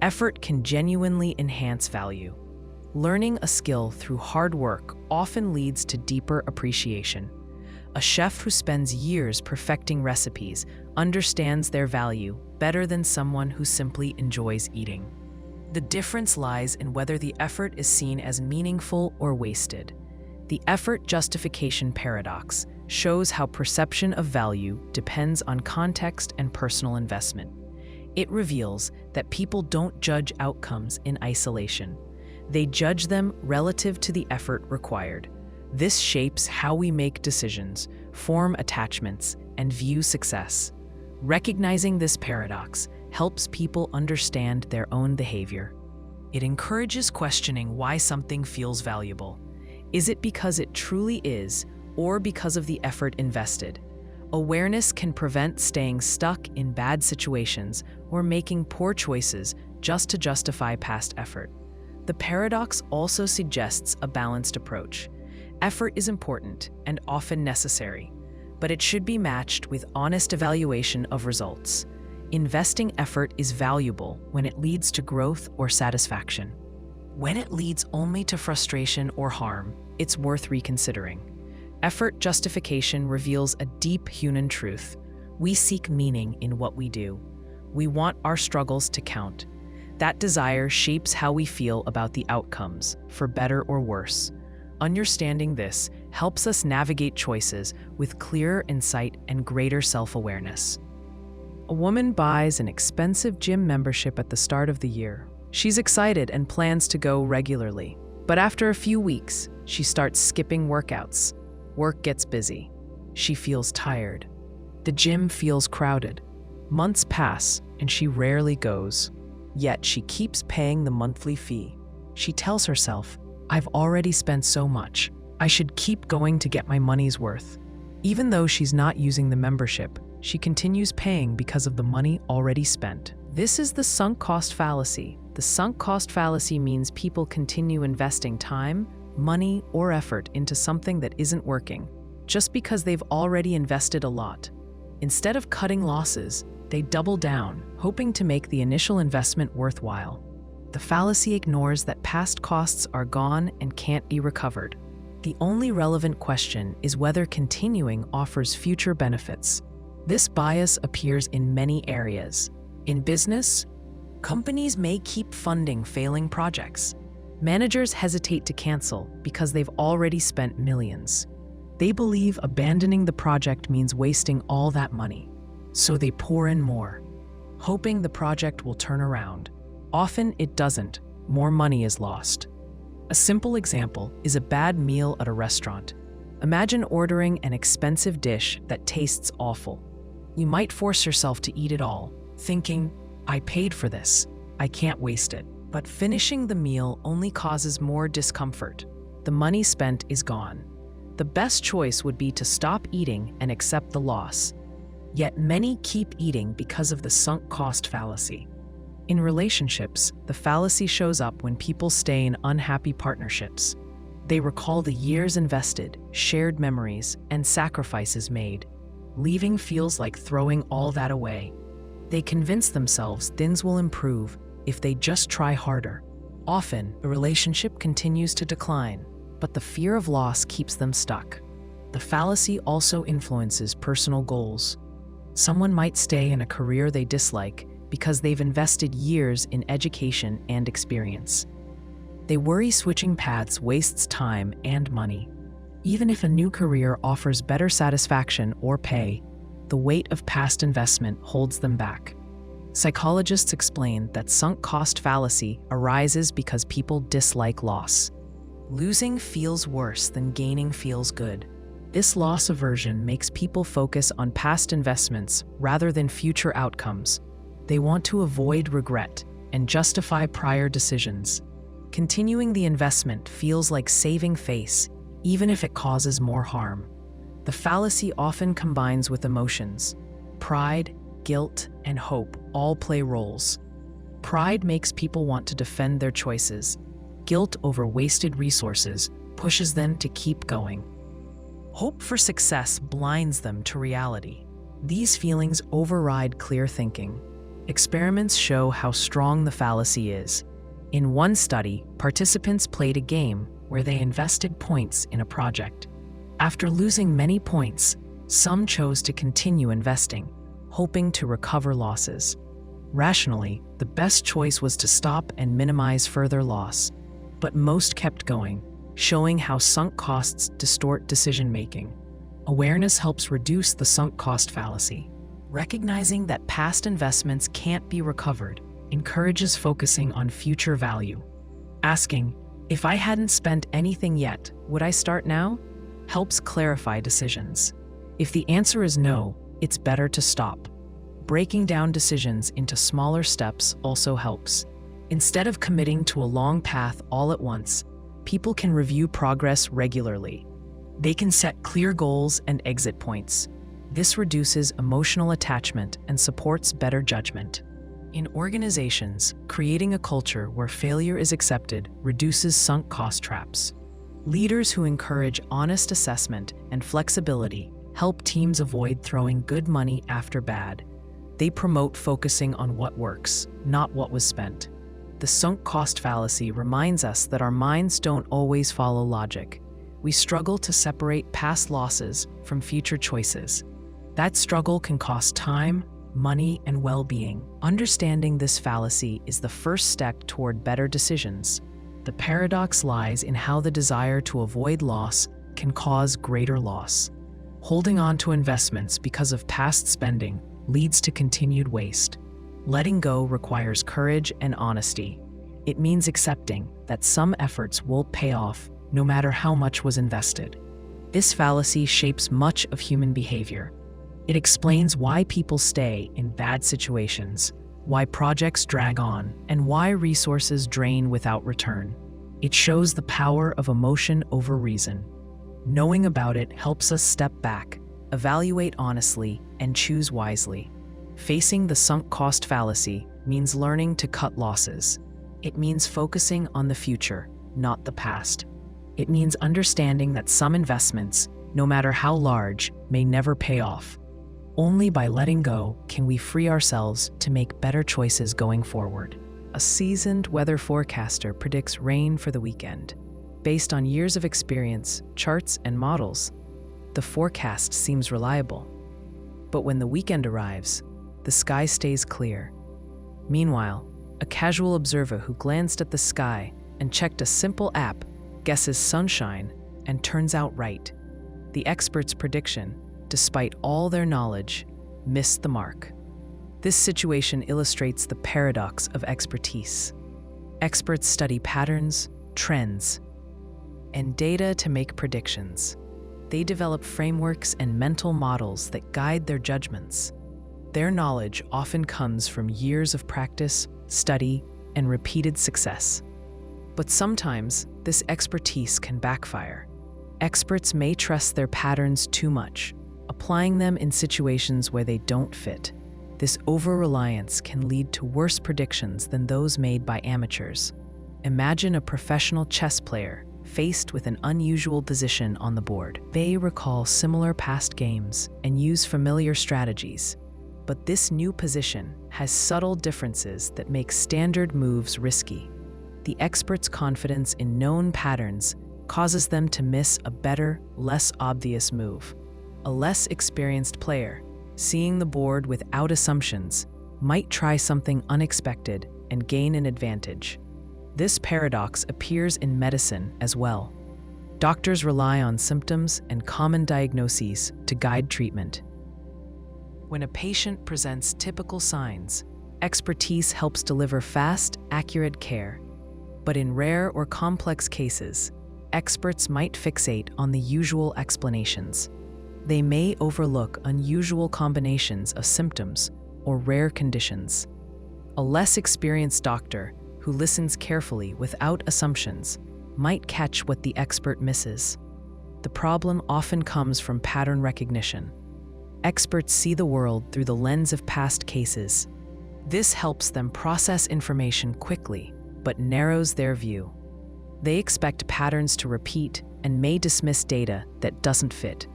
Effort can genuinely enhance value. Learning a skill through hard work often leads to deeper appreciation. A chef who spends years perfecting recipes understands their value better than someone who simply enjoys eating. The difference lies in whether the effort is seen as meaningful or wasted. The effort justification paradox shows how perception of value depends on context and personal investment. It reveals that people don't judge outcomes in isolation. They judge them relative to the effort required. This shapes how we make decisions, form attachments, and view success. Recognizing this paradox helps people understand their own behavior. It encourages questioning why something feels valuable. Is it because it truly is, or because of the effort invested? Awareness can prevent staying stuck in bad situations or making poor choices just to justify past effort. The paradox also suggests a balanced approach. Effort is important and often necessary, but it should be matched with honest evaluation of results. Investing effort is valuable when it leads to growth or satisfaction. When it leads only to frustration or harm, it's worth reconsidering. Effort justification reveals a deep human truth. We seek meaning in what we do. We want our struggles to count. That desire shapes how we feel about the outcomes, for better or worse. Understanding this helps us navigate choices with clearer insight and greater self-awareness. A woman buys an expensive gym membership at the start of the year. She's excited and plans to go regularly. But after a few weeks, she starts skipping workouts. Work gets busy. She feels tired. The gym feels crowded. Months pass, and she rarely goes. Yet she keeps paying the monthly fee. She tells herself, "I've already spent so much. I should keep going to get my money's worth." Even though she's not using the membership, she continues paying because of the money already spent. This is the sunk cost fallacy. The sunk cost fallacy means people continue investing time, money, or effort into something that isn't working, just because they've already invested a lot. Instead of cutting losses, they double down, hoping to make the initial investment worthwhile. The fallacy ignores that past costs are gone and can't be recovered. The only relevant question is whether continuing offers future benefits. This bias appears in many areas. In business, companies may keep funding failing projects. Managers hesitate to cancel because they've already spent millions. They believe abandoning the project means wasting all that money, so they pour in more, hoping the project will turn around. Often it doesn't. More money is lost. A simple example is a bad meal at a restaurant. Imagine ordering an expensive dish that tastes awful. You might force yourself to eat it all, thinking, "I paid for this. I can't waste it." But finishing the meal only causes more discomfort. The money spent is gone. The best choice would be to stop eating and accept the loss. Yet many keep eating because of the sunk cost fallacy. In relationships, the fallacy shows up when people stay in unhappy partnerships. They recall the years invested, shared memories, and sacrifices made. Leaving feels like throwing all that away. They convince themselves things will improve if they just try harder. Often, the relationship continues to decline, but the fear of loss keeps them stuck. The fallacy also influences personal goals. Someone might stay in a career they dislike because they've invested years in education and experience. They worry switching paths wastes time and money. Even if a new career offers better satisfaction or pay, the weight of past investment holds them back. Psychologists explain that sunk cost fallacy arises because people dislike loss. Losing feels worse than gaining feels good. This loss aversion makes people focus on past investments rather than future outcomes. They want to avoid regret and justify prior decisions. Continuing the investment feels like saving face, even if it causes more harm. The fallacy often combines with emotions. Pride, guilt, and hope all play roles. Pride makes people want to defend their choices. Guilt over wasted resources pushes them to keep going. Hope for success blinds them to reality. These feelings override clear thinking. Experiments show how strong the fallacy is. In one study, participants played a game where they invested points in a project. After losing many points, some chose to continue investing, hoping to recover losses. Rationally, the best choice was to stop and minimize further loss, but most kept going, showing how sunk costs distort decision-making. Awareness helps reduce the sunk cost fallacy. Recognizing that past investments can't be recovered encourages focusing on future value. Asking, "If I hadn't spent anything yet, would I start now?" helps clarify decisions. If the answer is no, it's better to stop. Breaking down decisions into smaller steps also helps. Instead of committing to a long path all at once, people can review progress regularly. They can set clear goals and exit points. This reduces emotional attachment and supports better judgment. In organizations, creating a culture where failure is accepted reduces sunk cost traps. Leaders who encourage honest assessment and flexibility help teams avoid throwing good money after bad. They promote focusing on what works, not what was spent. The sunk cost fallacy reminds us that our minds don't always follow logic. We struggle to separate past losses from future choices. That struggle can cost time, money, and well-being. Understanding this fallacy is the first step toward better decisions. The paradox lies in how the desire to avoid loss can cause greater loss. Holding on to investments because of past spending leads to continued waste. Letting go requires courage and honesty. It means accepting that some efforts won't pay off no matter how much was invested. This fallacy shapes much of human behavior. It explains why people stay in bad situations, why projects drag on, and why resources drain without return. It shows the power of emotion over reason. Knowing about it helps us step back, evaluate honestly, and choose wisely. Facing the sunk cost fallacy means learning to cut losses. It means focusing on the future, not the past. It means understanding that some investments, no matter how large, may never pay off. Only by letting go can we free ourselves to make better choices going forward. A seasoned weather forecaster predicts rain for the weekend. Based on years of experience, charts, and models, the forecast seems reliable. But when the weekend arrives, the sky stays clear. Meanwhile, a casual observer who glanced at the sky and checked a simple app guesses sunshine and turns out right. The expert's prediction, despite all their knowledge, missed the mark. This situation illustrates the paradox of expertise. Experts study patterns, trends, and data to make predictions. They develop frameworks and mental models that guide their judgments. Their knowledge often comes from years of practice, study, and repeated success. But sometimes, this expertise can backfire. Experts may trust their patterns too much, applying them in situations where they don't fit. This over-reliance can lead to worse predictions than those made by amateurs. Imagine a professional chess player faced with an unusual position on the board. They recall similar past games and use familiar strategies. But this new position has subtle differences that make standard moves risky. The expert's confidence in known patterns causes them to miss a better, less obvious move. A less experienced player, seeing the board without assumptions, might try something unexpected and gain an advantage. This paradox appears in medicine as well. Doctors rely on symptoms and common diagnoses to guide treatment. When a patient presents typical signs, expertise helps deliver fast, accurate care. But in rare or complex cases, experts might fixate on the usual explanations. They may overlook unusual combinations of symptoms or rare conditions. A less experienced doctor who listens carefully without assumptions might catch what the expert misses. The problem often comes from pattern recognition. Experts see the world through the lens of past cases. This helps them process information quickly, but narrows their view. They expect patterns to repeat and may dismiss data that doesn't fit.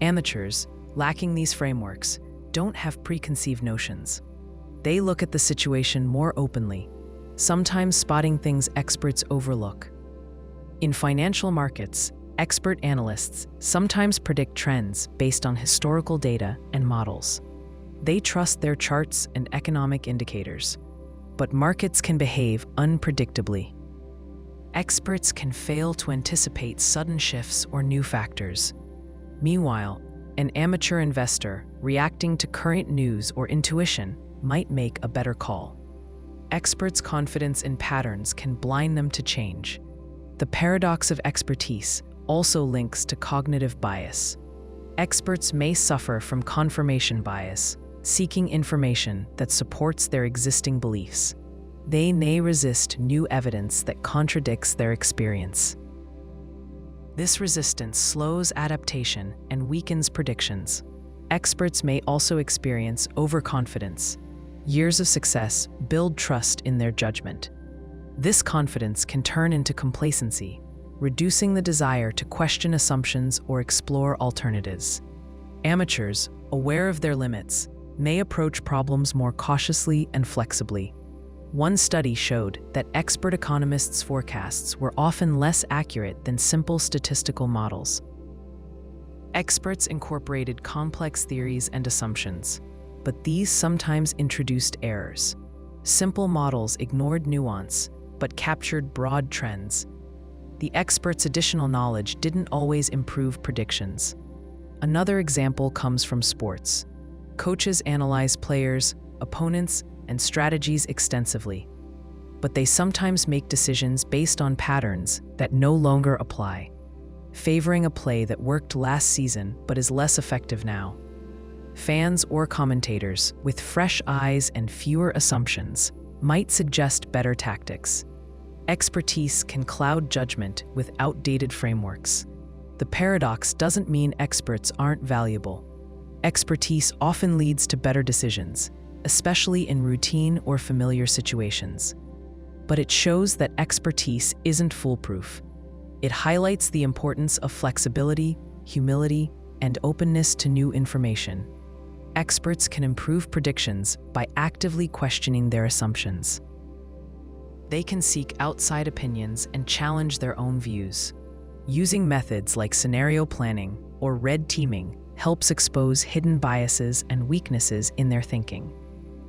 Amateurs, lacking these frameworks, don't have preconceived notions. They look at the situation more openly, sometimes spotting things experts overlook. In financial markets, expert analysts sometimes predict trends based on historical data and models. They trust their charts and economic indicators, but markets can behave unpredictably. Experts can fail to anticipate sudden shifts or new factors. Meanwhile, an amateur investor reacting to current news or intuition might make a better call. Experts' confidence in patterns can blind them to change. The paradox of expertise also links to cognitive bias. Experts may suffer from confirmation bias, seeking information that supports their existing beliefs. They may resist new evidence that contradicts their experience. This resistance slows adaptation and weakens predictions. Experts may also experience overconfidence. Years of success build trust in their judgment. This confidence can turn into complacency, reducing the desire to question assumptions or explore alternatives. Amateurs, aware of their limits, may approach problems more cautiously and flexibly. One study showed that expert economists' forecasts were often less accurate than simple statistical models. Experts incorporated complex theories and assumptions, but these sometimes introduced errors. Simple models ignored nuance, but captured broad trends. The experts' additional knowledge didn't always improve predictions. Another example comes from sports. Coaches analyze players, opponents, and strategies extensively, but they sometimes make decisions based on patterns that no longer apply, favoring a play that worked last season but is less effective now. Fans or commentators, with fresh eyes and fewer assumptions, might suggest better tactics. Expertise can cloud judgment with outdated frameworks. The paradox doesn't mean experts aren't valuable. Expertise often leads to better decisions, especially in routine or familiar situations. But it shows that expertise isn't foolproof. It highlights the importance of flexibility, humility, and openness to new information. Experts can improve predictions by actively questioning their assumptions. They can seek outside opinions and challenge their own views. Using methods like scenario planning or red teaming helps expose hidden biases and weaknesses in their thinking.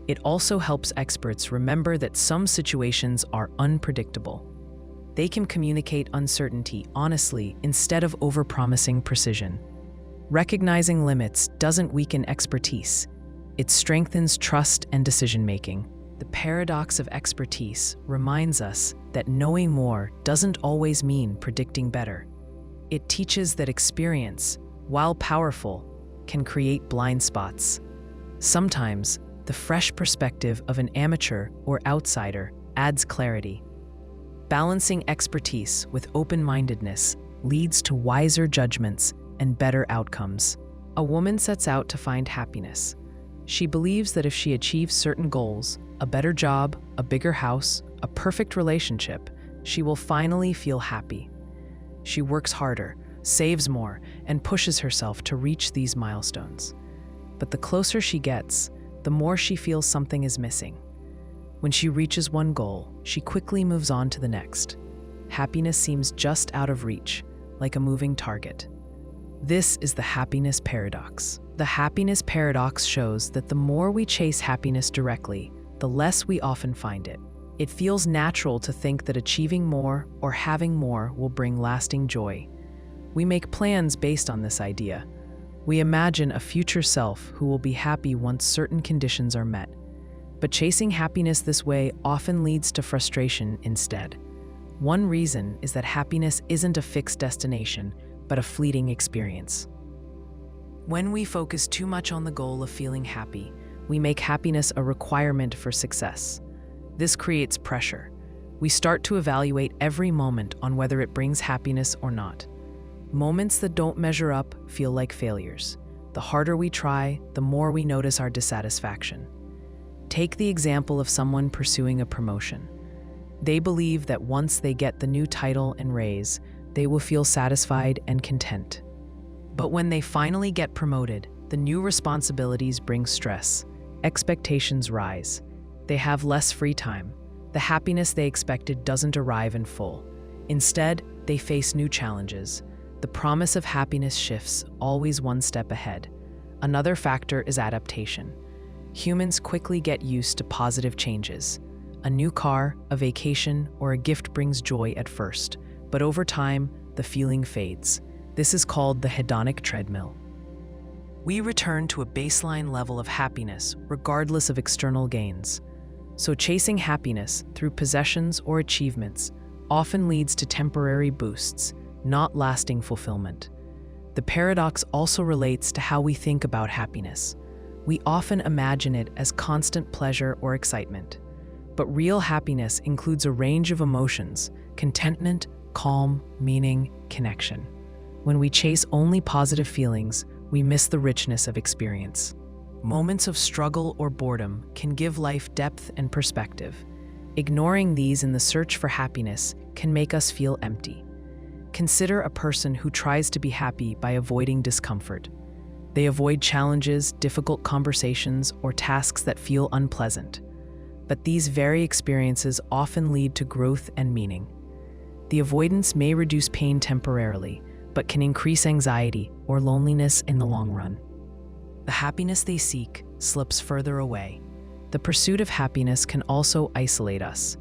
It also helps experts remember that some situations are unpredictable. They can communicate uncertainty honestly instead of overpromising precision. Recognizing limits doesn't weaken expertise. It strengthens trust and decision-making. The paradox of expertise reminds us that knowing more doesn't always mean predicting better. It teaches that experience, while powerful, can create blind spots. Sometimes, the fresh perspective of an amateur or outsider adds clarity. Balancing expertise with open-mindedness leads to wiser judgments and better outcomes. A woman sets out to find happiness. She believes that if she achieves certain goals, a better job, a bigger house, a perfect relationship, she will finally feel happy. She works harder, saves more, and pushes herself to reach these milestones. But the closer she gets, the more she feels something is missing. When she reaches one goal, she quickly moves on to the next. Happiness seems just out of reach, like a moving target. This is the happiness paradox. The happiness paradox shows that the more we chase happiness directly, the less we often find it. It feels natural to think that achieving more or having more will bring lasting joy. We make plans based on this idea. We imagine a future self who will be happy once certain conditions are met. But chasing happiness this way often leads to frustration instead. One reason is that happiness isn't a fixed destination, but a fleeting experience. When we focus too much on the goal of feeling happy, we make happiness a requirement for success. This creates pressure. We start to evaluate every moment on whether it brings happiness or not. Moments that don't measure up feel like failures. The harder we try, the more we notice our dissatisfaction. Take the example of someone pursuing a promotion. They believe that once they get the new title and raise, they will feel satisfied and content. But when they finally get promoted, the new responsibilities bring stress. Expectations rise. They have less free time. The happiness they expected doesn't arrive in full. Instead, they face new challenges. The promise of happiness shifts, always one step ahead. Another factor is adaptation. Humans quickly get used to positive changes. A new car, a vacation, or a gift brings joy at first, but over time, the feeling fades. This is called the hedonic treadmill. We return to a baseline level of happiness regardless of external gains. So chasing happiness through possessions or achievements often leads to temporary boosts, not lasting fulfillment. The paradox also relates to how we think about happiness. We often imagine it as constant pleasure or excitement. But real happiness includes a range of emotions: contentment, calm, meaning, connection. When we chase only positive feelings, we miss the richness of experience. Moments of struggle or boredom can give life depth and perspective. Ignoring these in the search for happiness can make us feel empty. Consider a person who tries to be happy by avoiding discomfort. They avoid challenges, difficult conversations, or tasks that feel unpleasant. But these very experiences often lead to growth and meaning. The avoidance may reduce pain temporarily, but can increase anxiety or loneliness in the long run. The happiness they seek slips further away. The pursuit of happiness can also isolate us.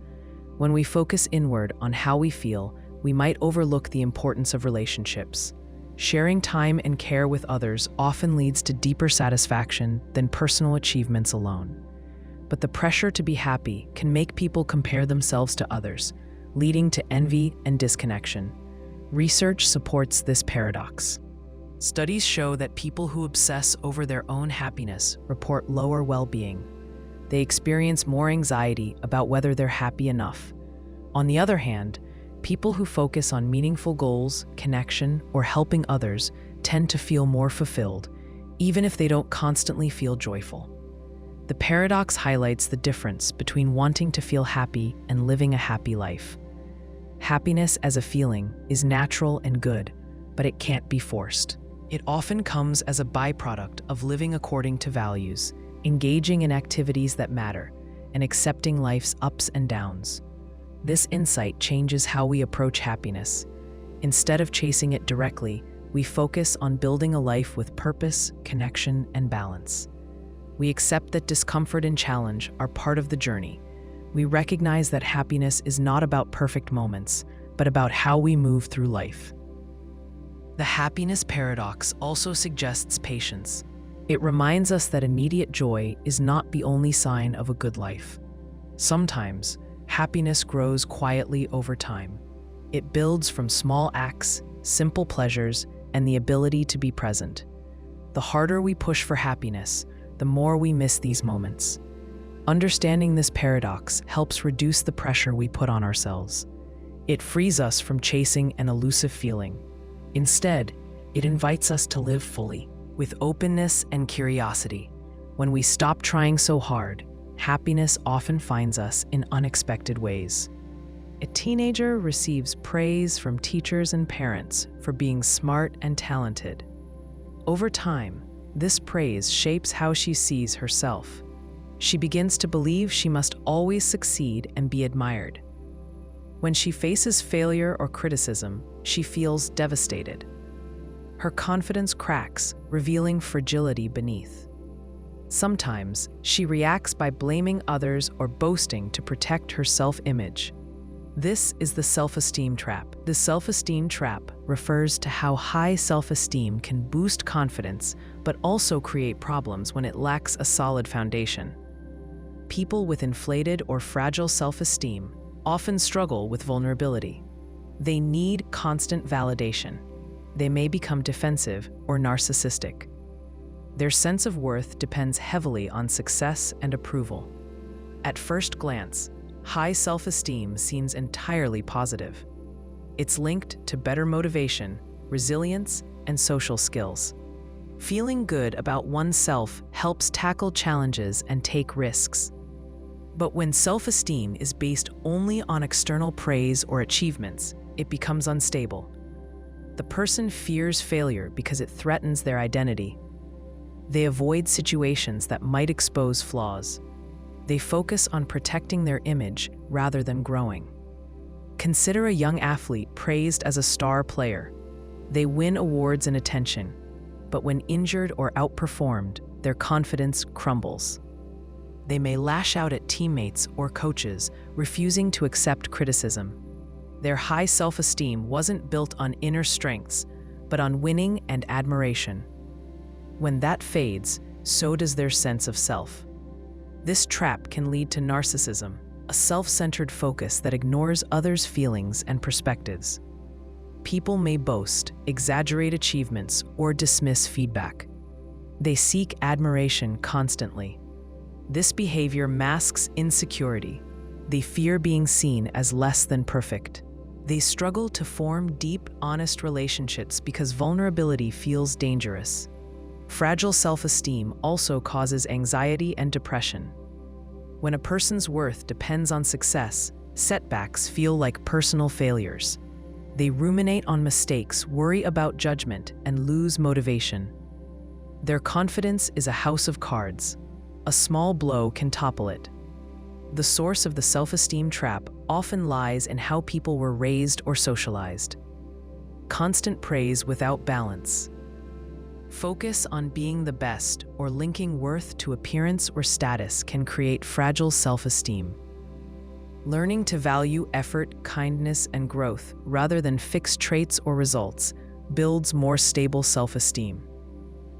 When we focus inward on how we feel, we might overlook the importance of relationships. Sharing time and care with others often leads to deeper satisfaction than personal achievements alone. But the pressure to be happy can make people compare themselves to others, leading to envy and disconnection. Research supports this paradox. Studies show that people who obsess over their own happiness report lower well-being. They experience more anxiety about whether they're happy enough. On the other hand, people who focus on meaningful goals, connection, or helping others tend to feel more fulfilled, even if they don't constantly feel joyful. The paradox highlights the difference between wanting to feel happy and living a happy life. Happiness as a feeling is natural and good, but it can't be forced. It often comes as a byproduct of living according to values, engaging in activities that matter, and accepting life's ups and downs. This insight changes how we approach happiness. Instead of chasing it directly, we focus on building a life with purpose, connection, and balance. We accept that discomfort and challenge are part of the journey. We recognize that happiness is not about perfect moments, but about how we move through life. The happiness paradox also suggests patience. It reminds us that immediate joy is not the only sign of a good life. Sometimes, happiness grows quietly over time. It builds from small acts, simple pleasures, and the ability to be present. The harder we push for happiness, the more we miss these moments. Understanding this paradox helps reduce the pressure we put on ourselves. It frees us from chasing an elusive feeling. Instead, it invites us to live fully, with openness and curiosity. When we stop trying so hard, happiness often finds us in unexpected ways. A teenager receives praise from teachers and parents for being smart and talented. Over time, this praise shapes how she sees herself. She begins to believe she must always succeed and be admired. When she faces failure or criticism, she feels devastated. Her confidence cracks, revealing fragility beneath. Sometimes, she reacts by blaming others or boasting to protect her self-image. This is the self-esteem trap. The self-esteem trap refers to how high self-esteem can boost confidence, but also create problems when it lacks a solid foundation. People with inflated or fragile self-esteem often struggle with vulnerability. They need constant validation. They may become defensive or narcissistic. Their sense of worth depends heavily on success and approval. At first glance, high self-esteem seems entirely positive. It's linked to better motivation, resilience, and social skills. Feeling good about oneself helps tackle challenges and take risks. But when self-esteem is based only on external praise or achievements, it becomes unstable. The person fears failure because it threatens their identity. They avoid situations that might expose flaws. They focus on protecting their image rather than growing. Consider a young athlete praised as a star player. They win awards and attention, but when injured or outperformed, their confidence crumbles. They may lash out at teammates or coaches, refusing to accept criticism. Their high self-esteem wasn't built on inner strengths, but on winning and admiration. When that fades, so does their sense of self. This trap can lead to narcissism, a self-centered focus that ignores others' feelings and perspectives. People may boast, exaggerate achievements, or dismiss feedback. They seek admiration constantly. This behavior masks insecurity. They fear being seen as less than perfect. They struggle to form deep, honest relationships because vulnerability feels dangerous. Fragile self-esteem also causes anxiety and depression. When a person's worth depends on success, setbacks feel like personal failures. They ruminate on mistakes, worry about judgment, and lose motivation. Their confidence is a house of cards. A small blow can topple it. The source of the self-esteem trap often lies in how people were raised or socialized. Constant praise without balance. Focus on being the best or linking worth to appearance or status can create fragile self-esteem. Learning to value effort, kindness, and growth rather than fixed traits or results builds more stable self-esteem.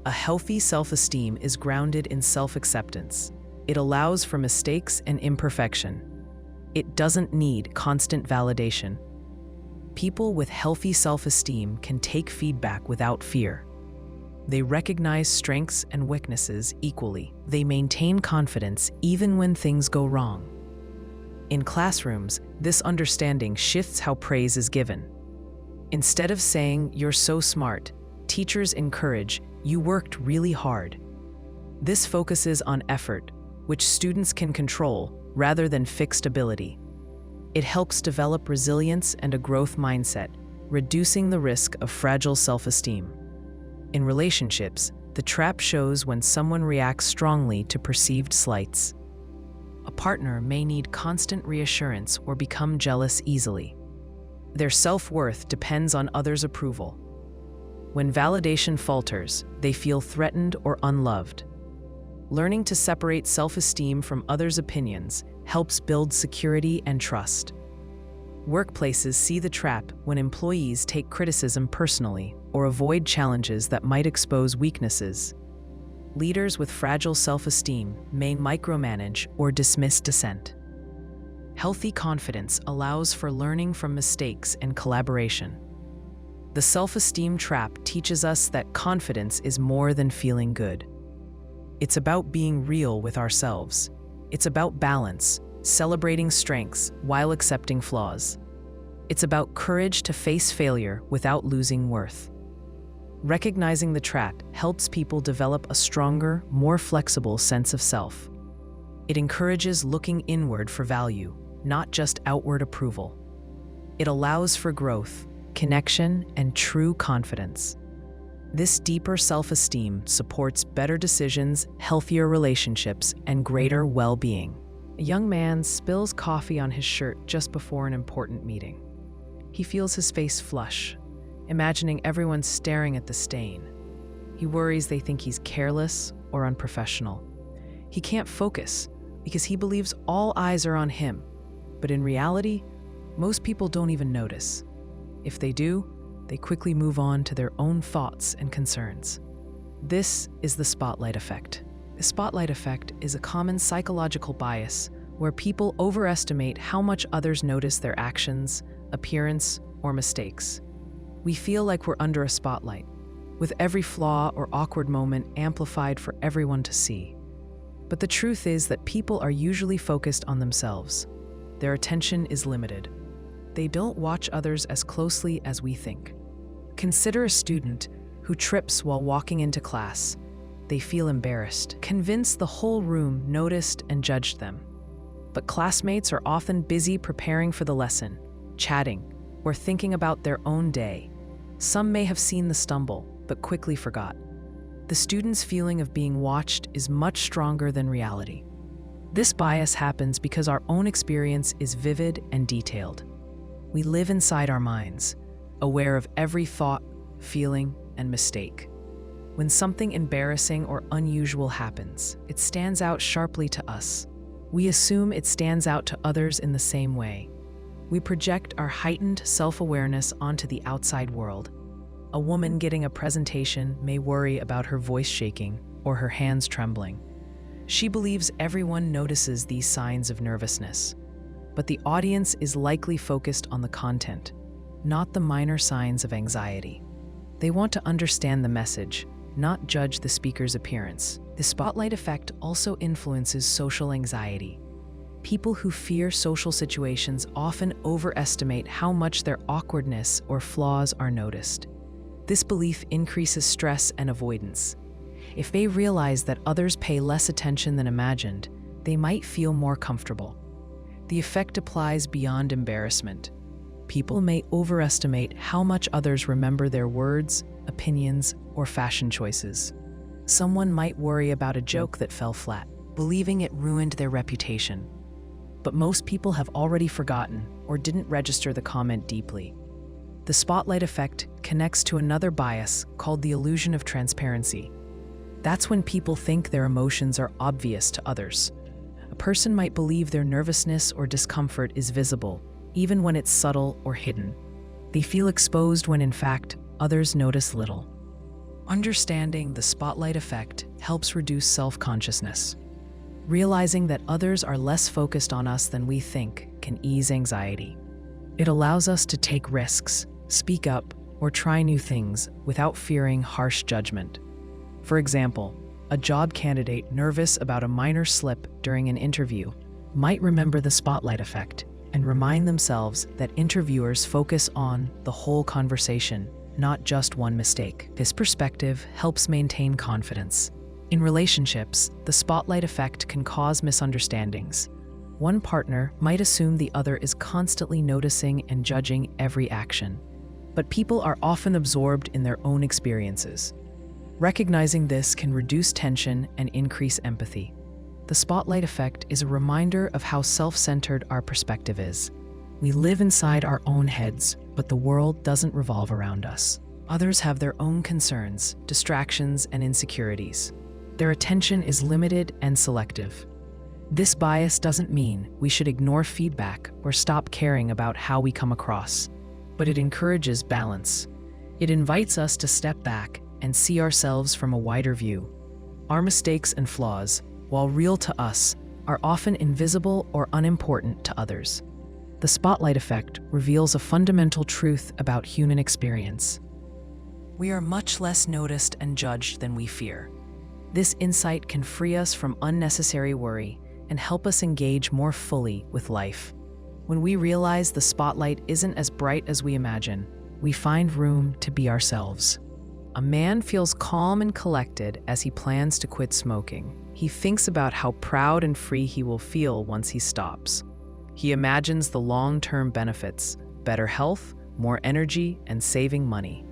A healthy self-esteem is grounded in self-acceptance. It allows for mistakes and imperfection. It doesn't need constant validation. People with healthy self-esteem can take feedback without fear. They recognize strengths and weaknesses equally. They maintain confidence even when things go wrong. In classrooms, this understanding shifts how praise is given. Instead of saying, "You're so smart," teachers encourage, "You worked really hard." This focuses on effort, which students can control rather than fixed ability. It helps develop resilience and a growth mindset, reducing the risk of fragile self-esteem. In relationships, the trap shows when someone reacts strongly to perceived slights. A partner may need constant reassurance or become jealous easily. Their self-worth depends on others' approval. When validation falters, they feel threatened or unloved. Learning to separate self-esteem from others' opinions helps build security and trust. Workplaces see the trap when employees take criticism personally or avoid challenges that might expose weaknesses. Leaders with fragile self-esteem may micromanage or dismiss dissent. Healthy confidence allows for learning from mistakes and collaboration. The self-esteem trap teaches us that confidence is more than feeling good. It's about being real with ourselves. It's about balance, celebrating strengths while accepting flaws. It's about courage to face failure without losing worth. Recognizing the trap helps people develop a stronger, more flexible sense of self. It encourages looking inward for value, not just outward approval. It allows for growth, connection, and true confidence. This deeper self-esteem supports better decisions, healthier relationships, and greater well-being. A young man spills coffee on his shirt just before an important meeting. He feels his face flush, imagining everyone staring at the stain. He worries they think he's careless or unprofessional. He can't focus because he believes all eyes are on him. But in reality, most people don't even notice. If they do, they quickly move on to their own thoughts and concerns. This is the spotlight effect. The spotlight effect is a common psychological bias where people overestimate how much others notice their actions, appearance, or mistakes. We feel like we're under a spotlight, with every flaw or awkward moment amplified for everyone to see. But the truth is that people are usually focused on themselves. Their attention is limited. They don't watch others as closely as we think. Consider a student who trips while walking into class. They feel embarrassed, convinced the whole room noticed and judged them. But classmates are often busy preparing for the lesson, chatting, or thinking about their own day. Some may have seen the stumble, but quickly forgot. The student's feeling of being watched is much stronger than reality. This bias happens because our own experience is vivid and detailed. We live inside our minds, aware of every thought, feeling, and mistake. When something embarrassing or unusual happens, it stands out sharply to us. We assume it stands out to others in the same way. We project our heightened self-awareness onto the outside world. A woman getting a presentation may worry about her voice shaking or her hands trembling. She believes everyone notices these signs of nervousness, but the audience is likely focused on the content. not the minor signs of anxiety. They want to understand the message, not judge the speaker's appearance. The spotlight effect also influences social anxiety. People who fear social situations often overestimate how much their awkwardness or flaws are noticed. This belief increases stress and avoidance. If they realize that others pay less attention than imagined, they might feel more comfortable. The effect applies beyond embarrassment. People may overestimate how much others remember their words, opinions, or fashion choices. Someone might worry about a joke that fell flat, believing it ruined their reputation. But most people have already forgotten or didn't register the comment deeply. The spotlight effect connects to another bias called the illusion of transparency. That's when people think their emotions are obvious to others. A person might believe their nervousness or discomfort is visible, even when it's subtle or hidden. They feel exposed when, in fact, others notice little. Understanding the spotlight effect helps reduce self-consciousness. Realizing that others are less focused on us than we think can ease anxiety. It allows us to take risks, speak up, or try new things without fearing harsh judgment. For example, a job candidate nervous about a minor slip during an interview might remember the spotlight effect and remind themselves that interviewers focus on the whole conversation, not just one mistake. This perspective helps maintain confidence. In relationships, the spotlight effect can cause misunderstandings. One partner might assume the other is constantly noticing and judging every action, but people are often absorbed in their own experiences. Recognizing this can reduce tension and increase empathy. The spotlight effect is a reminder of how self-centered our perspective is. We live inside our own heads, but the world doesn't revolve around us. Others have their own concerns, distractions, and insecurities. Their attention is limited and selective. This bias doesn't mean we should ignore feedback or stop caring about how we come across, but it encourages balance. It invites us to step back and see ourselves from a wider view. Our mistakes and flaws, while real to us, are often invisible or unimportant to others. The spotlight effect reveals a fundamental truth about human experience. We are much less noticed and judged than we fear. This insight can free us from unnecessary worry and help us engage more fully with life. When we realize the spotlight isn't as bright as we imagine, we find room to be ourselves. A man feels calm and collected as he plans to quit smoking. He thinks about how proud and free he will feel once he stops. He imagines the long-term benefits: better health, more energy, and saving money.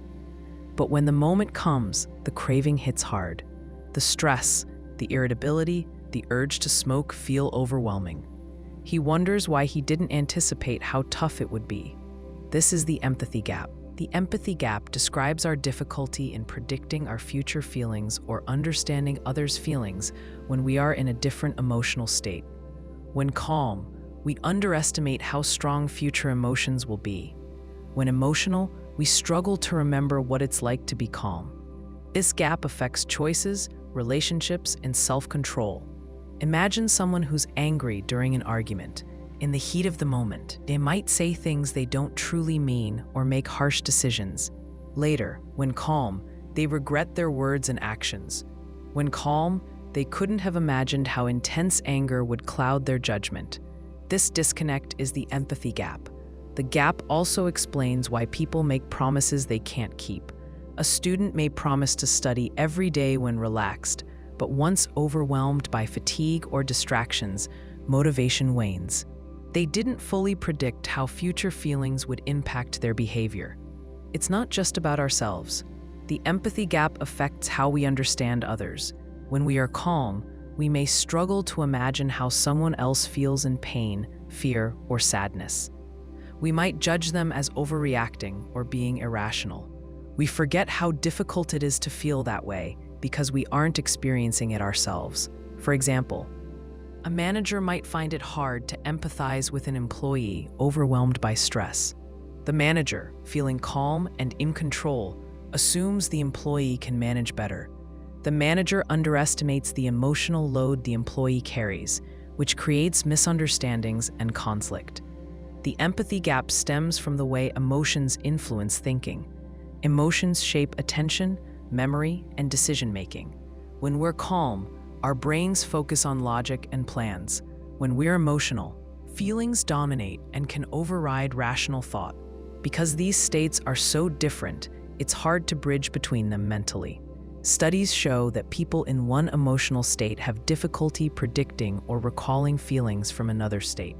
But when the moment comes, the craving hits hard. The stress, the irritability, the urge to smoke feel overwhelming. He wonders why he didn't anticipate how tough it would be. This is the empathy gap. The empathy gap describes our difficulty in predicting our future feelings or understanding others' feelings when we are in a different emotional state. When calm, we underestimate how strong future emotions will be. When emotional, we struggle to remember what it's like to be calm. This gap affects choices, relationships, and self-control. Imagine someone who's angry during an argument. In the heat of the moment, they might say things they don't truly mean or make harsh decisions. Later, when calm, they regret their words and actions. When calm, they couldn't have imagined how intense anger would cloud their judgment. This disconnect is the empathy gap. The gap also explains why people make promises they can't keep. A student may promise to study every day when relaxed, but once overwhelmed by fatigue or distractions, motivation wanes. They didn't fully predict how future feelings would impact their behavior. It's not just about ourselves. The empathy gap affects how we understand others. When we are calm, we may struggle to imagine how someone else feels in pain, fear, or sadness. We might judge them as overreacting or being irrational. We forget how difficult it is to feel that way because we aren't experiencing it ourselves. For example, a manager might find it hard to empathize with an employee overwhelmed by stress. The manager, feeling calm and in control, assumes the employee can manage better. The manager underestimates the emotional load the employee carries, which creates misunderstandings and conflict. The empathy gap stems from the way emotions influence thinking. Emotions shape attention, memory, and decision-making. When we're calm, our brains focus on logic and plans. When we're emotional, feelings dominate and can override rational thought. Because these states are so different, it's hard to bridge between them mentally. Studies show that people in one emotional state have difficulty predicting or recalling feelings from another state.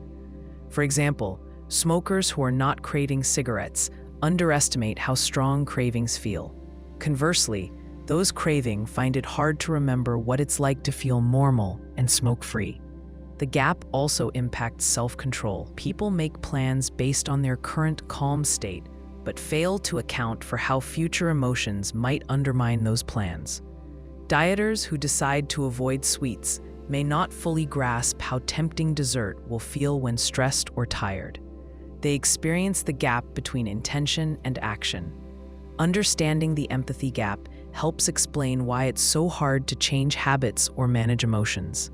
For example, smokers who are not craving cigarettes underestimate how strong cravings feel. Conversely, those craving find it hard to remember what it's like to feel normal and smoke-free. The gap also impacts self-control. People make plans based on their current calm state, but fail to account for how future emotions might undermine those plans. Dieters who decide to avoid sweets may not fully grasp how tempting dessert will feel when stressed or tired. They experience the gap between intention and action. Understanding the empathy gap helps explain why it's so hard to change habits or manage emotions.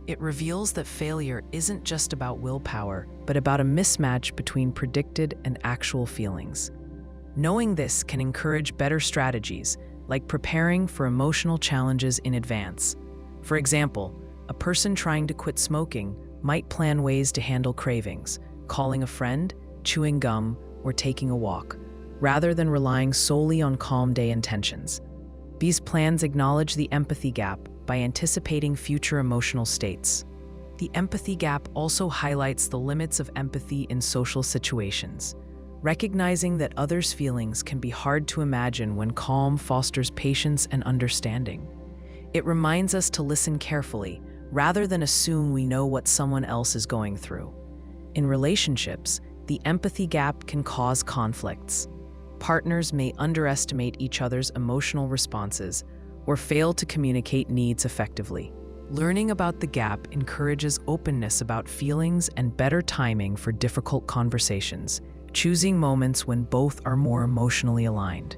It reveals that failure isn't just about willpower, but about a mismatch between predicted and actual feelings. Knowing this can encourage better strategies, like preparing for emotional challenges in advance. For example, a person trying to quit smoking might plan ways to handle cravings, calling a friend, chewing gum, or taking a walk, rather than relying solely on calm day intentions. These plans acknowledge the empathy gap by anticipating future emotional states. The empathy gap also highlights the limits of empathy in social situations. Recognizing that others' feelings can be hard to imagine when calm fosters patience and understanding. It reminds us to listen carefully, rather than assume we know what someone else is going through. In relationships, the empathy gap can cause conflicts. Partners may underestimate each other's emotional responses or fail to communicate needs effectively. Learning about the gap encourages openness about feelings and better timing for difficult conversations, choosing moments when both are more emotionally aligned.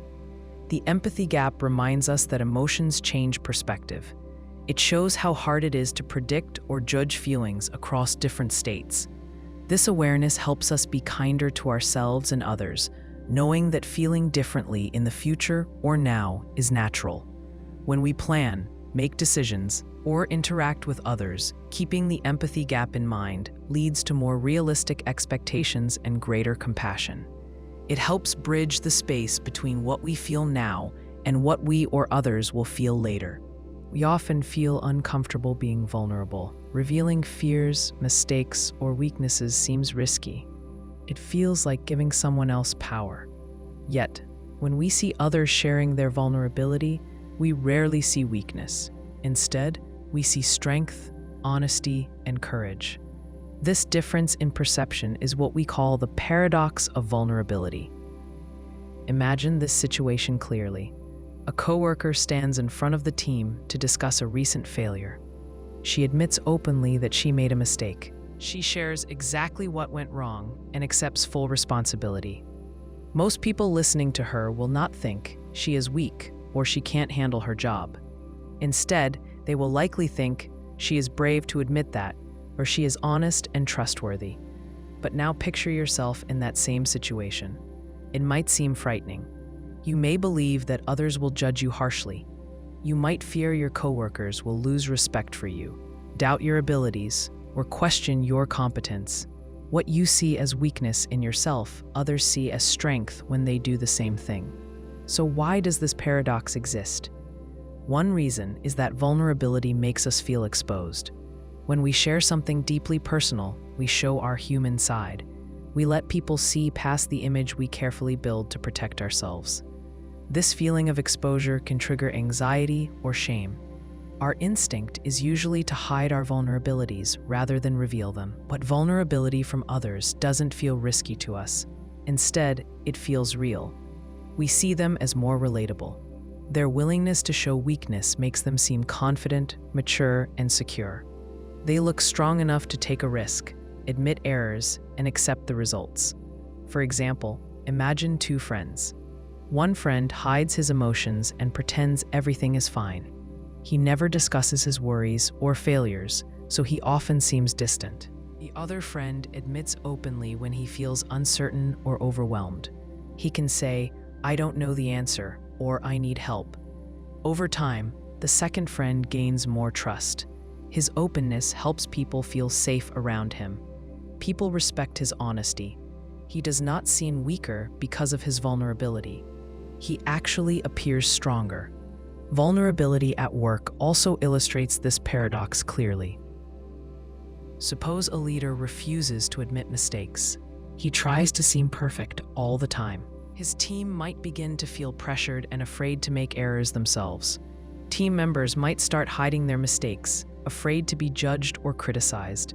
The empathy gap reminds us that emotions change perspective. It shows how hard it is to predict or judge feelings across different states. This awareness helps us be kinder to ourselves and others, knowing that feeling differently in the future or now is natural. When we plan, make decisions, or interact with others, keeping the empathy gap in mind leads to more realistic expectations and greater compassion. It helps bridge the space between what we feel now and what we or others will feel later. We often feel uncomfortable being vulnerable. Revealing fears, mistakes, or weaknesses seems risky. It feels like giving someone else power. Yet, when we see others sharing their vulnerability, we rarely see weakness. Instead, we see strength, honesty, and courage. This difference in perception is what we call the paradox of vulnerability. Imagine this situation clearly. A coworker stands in front of the team to discuss a recent failure. She admits openly that she made a mistake. She shares exactly what went wrong and accepts full responsibility. Most people listening to her will not think she is weak or she can't handle her job. Instead, they will likely think she is brave to admit that, or she is honest and trustworthy. But now picture yourself in that same situation. It might seem frightening. You may believe that others will judge you harshly. You might fear your coworkers will lose respect for you, doubt your abilities, or question your competence. What you see as weakness in yourself, others see as strength when they do the same thing. So why does this paradox exist? One reason is that vulnerability makes us feel exposed. When we share something deeply personal, we show our human side. We let people see past the image we carefully build to protect ourselves. This feeling of exposure can trigger anxiety or shame. Our instinct is usually to hide our vulnerabilities rather than reveal them. But vulnerability from others doesn't feel risky to us. Instead, it feels real. We see them as more relatable. Their willingness to show weakness makes them seem confident, mature, and secure. They look strong enough to take a risk, admit errors, and accept the results. For example, imagine two friends. One friend hides his emotions and pretends everything is fine. He never discusses his worries or failures, so he often seems distant. The other friend admits openly when he feels uncertain or overwhelmed. He can say, "I don't know the answer," or "I need help." Over time, the second friend gains more trust. His openness helps people feel safe around him. People respect his honesty. He does not seem weaker because of his vulnerability. He actually appears stronger. Vulnerability at work also illustrates this paradox clearly. Suppose a leader refuses to admit mistakes. He tries to seem perfect all the time. His team might begin to feel pressured and afraid to make errors themselves. Team members might start hiding their mistakes, afraid to be judged or criticized.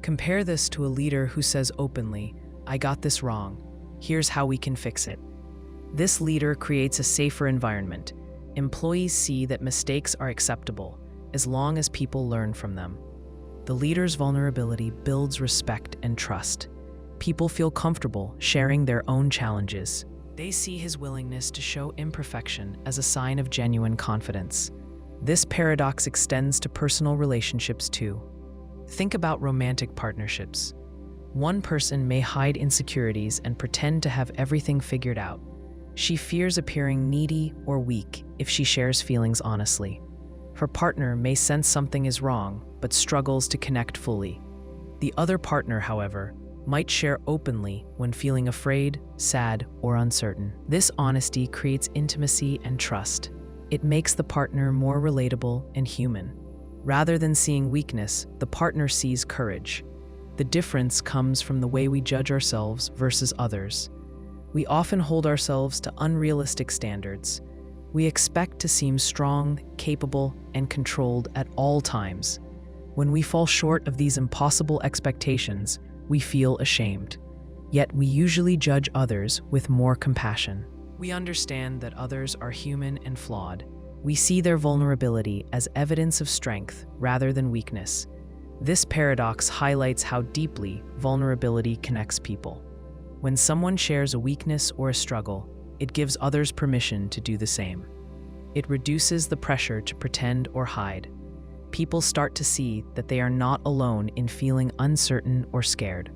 Compare this to a leader who says openly, "I got this wrong. Here's how we can fix it." This leader creates a safer environment. Employees see that mistakes are acceptable, as long as people learn from them. The leader's vulnerability builds respect and trust. People feel comfortable sharing their own challenges. They see his willingness to show imperfection as a sign of genuine confidence. This paradox extends to personal relationships too. Think about romantic partnerships. One person may hide insecurities and pretend to have everything figured out. She fears appearing needy or weak if she shares feelings honestly. Her partner may sense something is wrong, but struggles to connect fully. The other partner, however, might share openly when feeling afraid, sad, or uncertain. This honesty creates intimacy and trust. It makes the partner more relatable and human. Rather than seeing weakness, the partner sees courage. The difference comes from the way we judge ourselves versus others. We often hold ourselves to unrealistic standards. We expect to seem strong, capable, and controlled at all times. When we fall short of these impossible expectations, we feel ashamed. Yet we usually judge others with more compassion. We understand that others are human and flawed. We see their vulnerability as evidence of strength rather than weakness. This paradox highlights how deeply vulnerability connects people. When someone shares a weakness or a struggle, it gives others permission to do the same. It reduces the pressure to pretend or hide. People start to see that they are not alone in feeling uncertain or scared.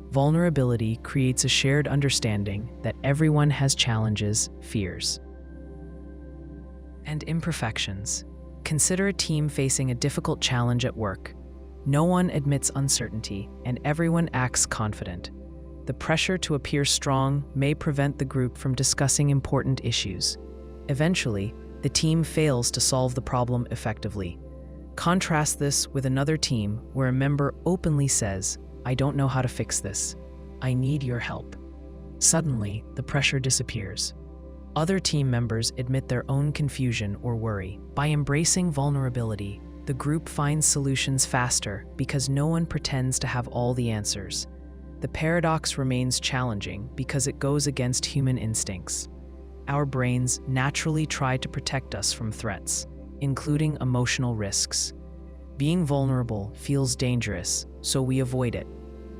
Vulnerability creates a shared understanding that everyone has challenges, fears, and imperfections. Consider a team facing a difficult challenge at work. No one admits uncertainty, and everyone acts confident. The pressure to appear strong may prevent the group from discussing important issues. Eventually, the team fails to solve the problem effectively. Contrast this with another team where a member openly says, "I don't know how to fix this. I need your help." Suddenly, the pressure disappears. Other team members admit their own confusion or worry. By embracing vulnerability, the group finds solutions faster because no one pretends to have all the answers. The paradox remains challenging because it goes against human instincts. Our brains naturally try to protect us from threats, including emotional risks. Being vulnerable feels dangerous, so we avoid it.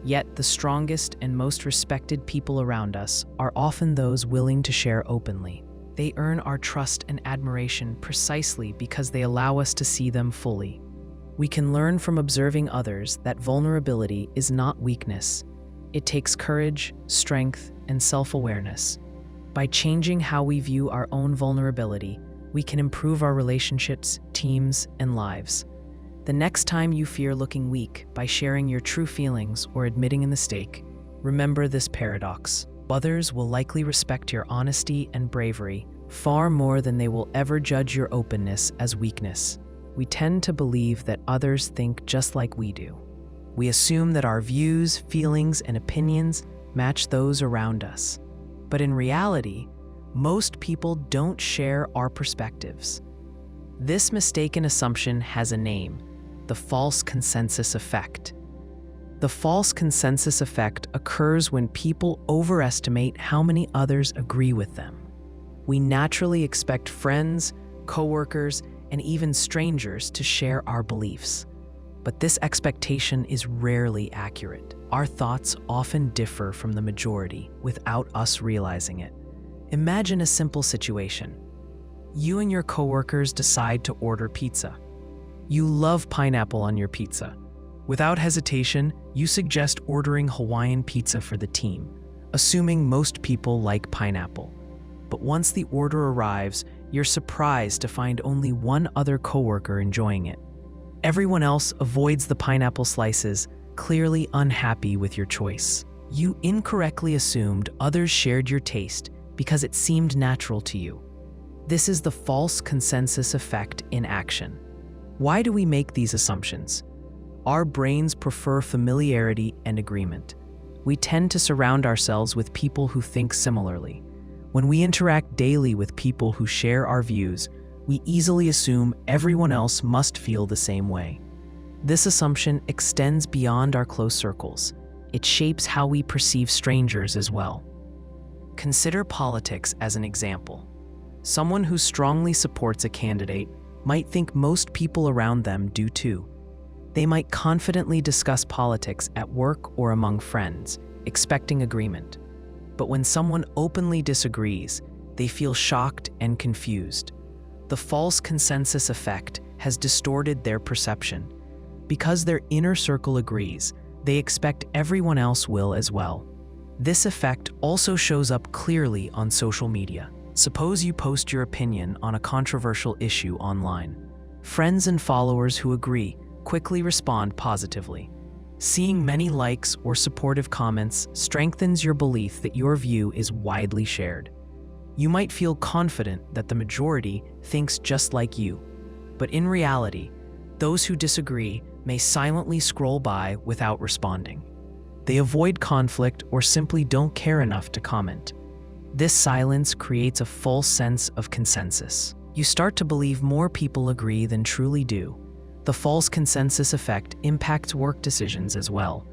Yet the strongest and most respected people around us are often those willing to share openly. They earn our trust and admiration precisely because they allow us to see them fully. We can learn from observing others that vulnerability is not weakness. It takes courage, strength, and self-awareness. By changing how we view our own vulnerability, we can improve our relationships, teams, and lives. The next time you fear looking weak by sharing your true feelings or admitting a mistake, remember this paradox. Others will likely respect your honesty and bravery far more than they will ever judge your openness as weakness. We tend to believe that others think just like we do. We assume that our views, feelings, and opinions match those around us. But in reality, most people don't share our perspectives. This mistaken assumption has a name: the false consensus effect. The false consensus effect occurs when people overestimate how many others agree with them. We naturally expect friends, coworkers, and even strangers to share our beliefs. But this expectation is rarely accurate. Our thoughts often differ from the majority without us realizing it. Imagine a simple situation. You and your coworkers decide to order pizza. You love pineapple on your pizza, Without hesitation, you suggest ordering Hawaiian pizza for the team, assuming most people like pineapple. But once the order arrives, you're surprised to find only one other coworker enjoying it. Everyone else avoids the pineapple slices, clearly unhappy with your choice. You incorrectly assumed others shared your taste because it seemed natural to you. This is the false consensus effect in action. Why do we make these assumptions? Our brains prefer familiarity and agreement. We tend to surround ourselves with people who think similarly. When we interact daily with people who share our views, we easily assume everyone else must feel the same way. This assumption extends beyond our close circles. It shapes how we perceive strangers as well. Consider politics as an example. Someone who strongly supports a candidate might think most people around them do too. They might confidently discuss politics at work or among friends, expecting agreement. But when someone openly disagrees, they feel shocked and confused. The false consensus effect has distorted their perception. Because their inner circle agrees, they expect everyone else will as well. This effect also shows up clearly on social media. Suppose you post your opinion on a controversial issue online. Friends and followers who agree quickly respond positively. Seeing many likes or supportive comments strengthens your belief that your view is widely shared. You might feel confident that the majority thinks just like you, but in reality, those who disagree may silently scroll by without responding. They avoid conflict or simply don't care enough to comment. This silence creates a false sense of consensus. You start to believe more people agree than truly do. The false consensus effect impacts work decisions as well.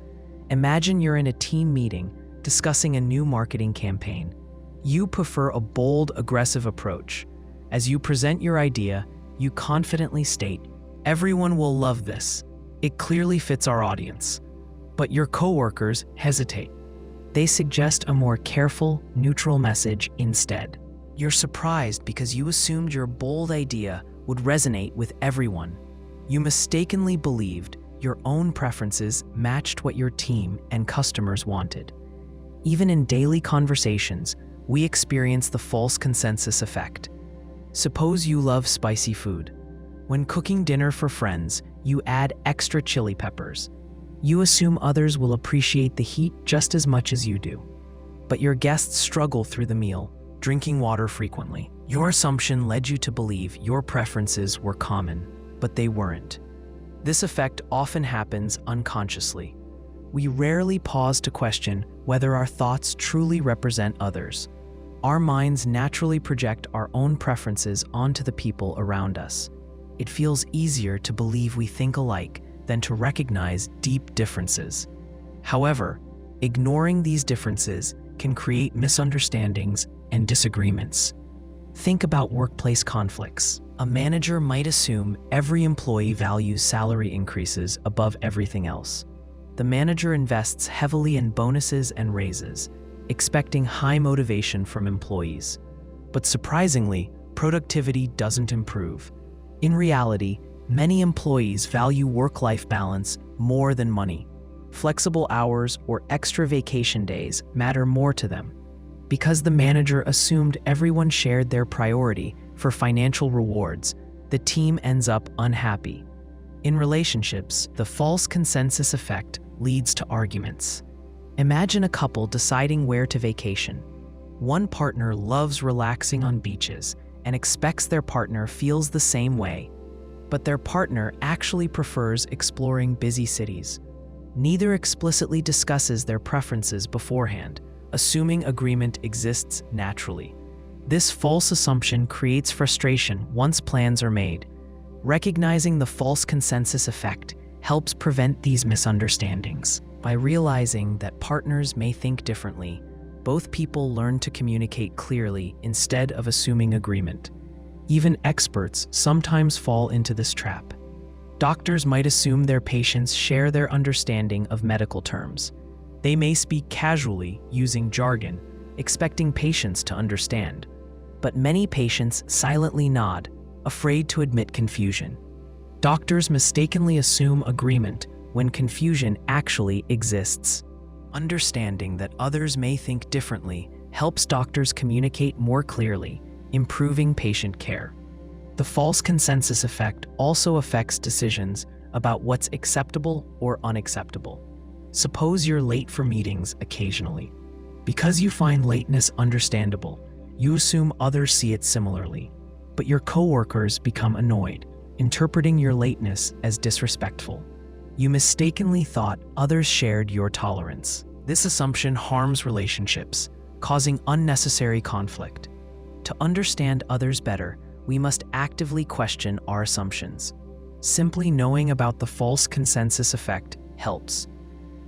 Imagine you're in a team meeting discussing a new marketing campaign. You prefer a bold, aggressive approach. As you present your idea, you confidently state, "Everyone will love this. It clearly fits our audience." But your coworkers hesitate. They suggest a more careful, neutral message instead. You're surprised because you assumed your bold idea would resonate with everyone. You mistakenly believed your own preferences matched what your team and customers wanted. Even in daily conversations, we experience the false consensus effect. Suppose you love spicy food. When cooking dinner for friends, you add extra chili peppers. You assume others will appreciate the heat just as much as you do. But your guests struggle through the meal, drinking water frequently. Your assumption led you to believe your preferences were common, but they weren't. This effect often happens unconsciously. We rarely pause to question whether our thoughts truly represent others. Our minds naturally project our own preferences onto the people around us. It feels easier to believe we think alike than to recognize deep differences. However, ignoring these differences can create misunderstandings and disagreements. Think about workplace conflicts. A manager might assume every employee values salary increases above everything else. The manager invests heavily in bonuses and raises, expecting high motivation from employees. But surprisingly, productivity doesn't improve. In reality, many employees value work-life balance more than money. Flexible hours or extra vacation days matter more to them. Because the manager assumed everyone shared their priority for financial rewards, the team ends up unhappy. In relationships, the false consensus effect leads to arguments. Imagine a couple deciding where to vacation. One partner loves relaxing on beaches and expects their partner feels the same way, but their partner actually prefers exploring busy cities. Neither explicitly discusses their preferences beforehand, assuming agreement exists naturally. This false assumption creates frustration once plans are made. Recognizing the false consensus effect helps prevent these misunderstandings. By realizing that partners may think differently, both people learn to communicate clearly instead of assuming agreement. Even experts sometimes fall into this trap. Doctors might assume their patients share their understanding of medical terms. They may speak casually, using jargon, expecting patients to understand. But many patients silently nod, afraid to admit confusion. Doctors mistakenly assume agreement when confusion actually exists. Understanding that others may think differently helps doctors communicate more clearly, improving patient care. The false consensus effect also affects decisions about what's acceptable or unacceptable. Suppose you're late for meetings occasionally. Because you find lateness understandable, you assume others see it similarly. But your coworkers become annoyed, interpreting your lateness as disrespectful. You mistakenly thought others shared your tolerance. This assumption harms relationships, causing unnecessary conflict. To understand others better, we must actively question our assumptions. Simply knowing about the false consensus effect helps.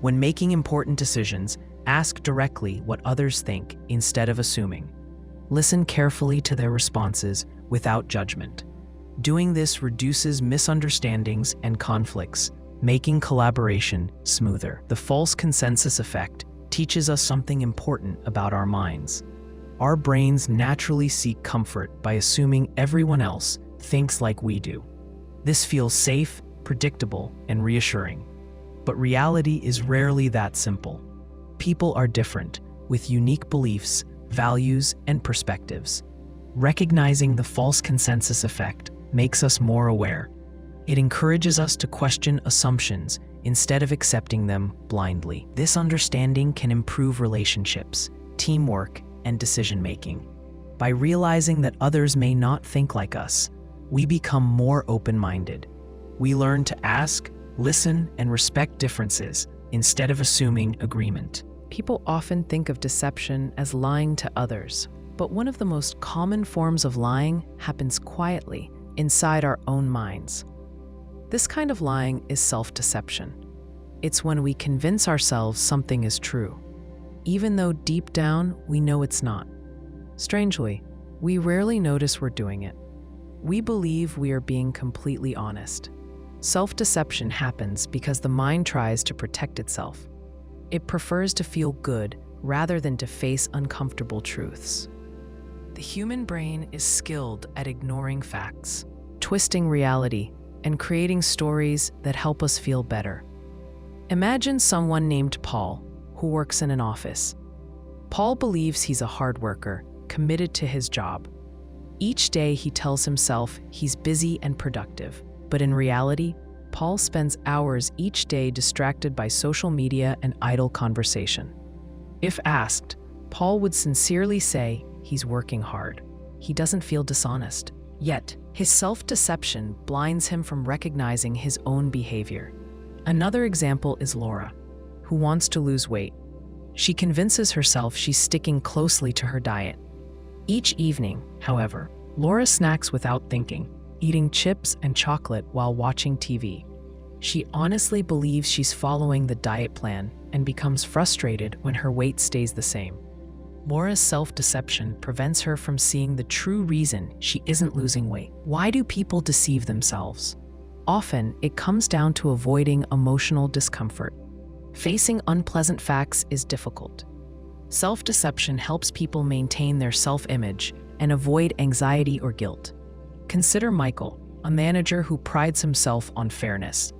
When making important decisions, ask directly what others think instead of assuming. Listen carefully to their responses without judgment. Doing this reduces misunderstandings and conflicts, making collaboration smoother. The false consensus effect teaches us something important about our minds. Our brains naturally seek comfort by assuming everyone else thinks like we do. This feels safe, predictable, and reassuring. But reality is rarely that simple. People are different, with unique beliefs, values, and perspectives. Recognizing the false consensus effect makes us more aware. It encourages us to question assumptions instead of accepting them blindly. This understanding can improve relationships, teamwork, and decision-making. By realizing that others may not think like us, we become more open-minded. We learn to ask, listen, and respect differences instead of assuming agreement. People often think of deception as lying to others, but one of the most common forms of lying happens quietly inside our own minds. This kind of lying is self-deception. It's when we convince ourselves something is true, even though deep down we know it's not. Strangely, we rarely notice we're doing it. We believe we are being completely honest. Self-deception happens because the mind tries to protect itself. It prefers to feel good rather than to face uncomfortable truths. The human brain is skilled at ignoring facts, twisting reality, and creating stories that help us feel better. Imagine someone named Paul, who works in an office. Paul believes he's a hard worker, committed to his job. Each day he tells himself he's busy and productive, but in reality, Paul spends hours each day distracted by social media and idle conversation. If asked, Paul would sincerely say he's working hard. He doesn't feel dishonest. Yet, his self-deception blinds him from recognizing his own behavior. Another example is Laura, who wants to lose weight. She convinces herself she's sticking closely to her diet. Each evening, however, Laura snacks without thinking, eating chips and chocolate while watching TV. She honestly believes she's following the diet plan and becomes frustrated when her weight stays the same. Laura's self-deception prevents her from seeing the true reason she isn't losing weight. Why do people deceive themselves? Often, it comes down to avoiding emotional discomfort. Facing unpleasant facts is difficult. Self-deception helps people maintain their self-image and avoid anxiety or guilt. Consider Michael, a manager who prides himself on fairness.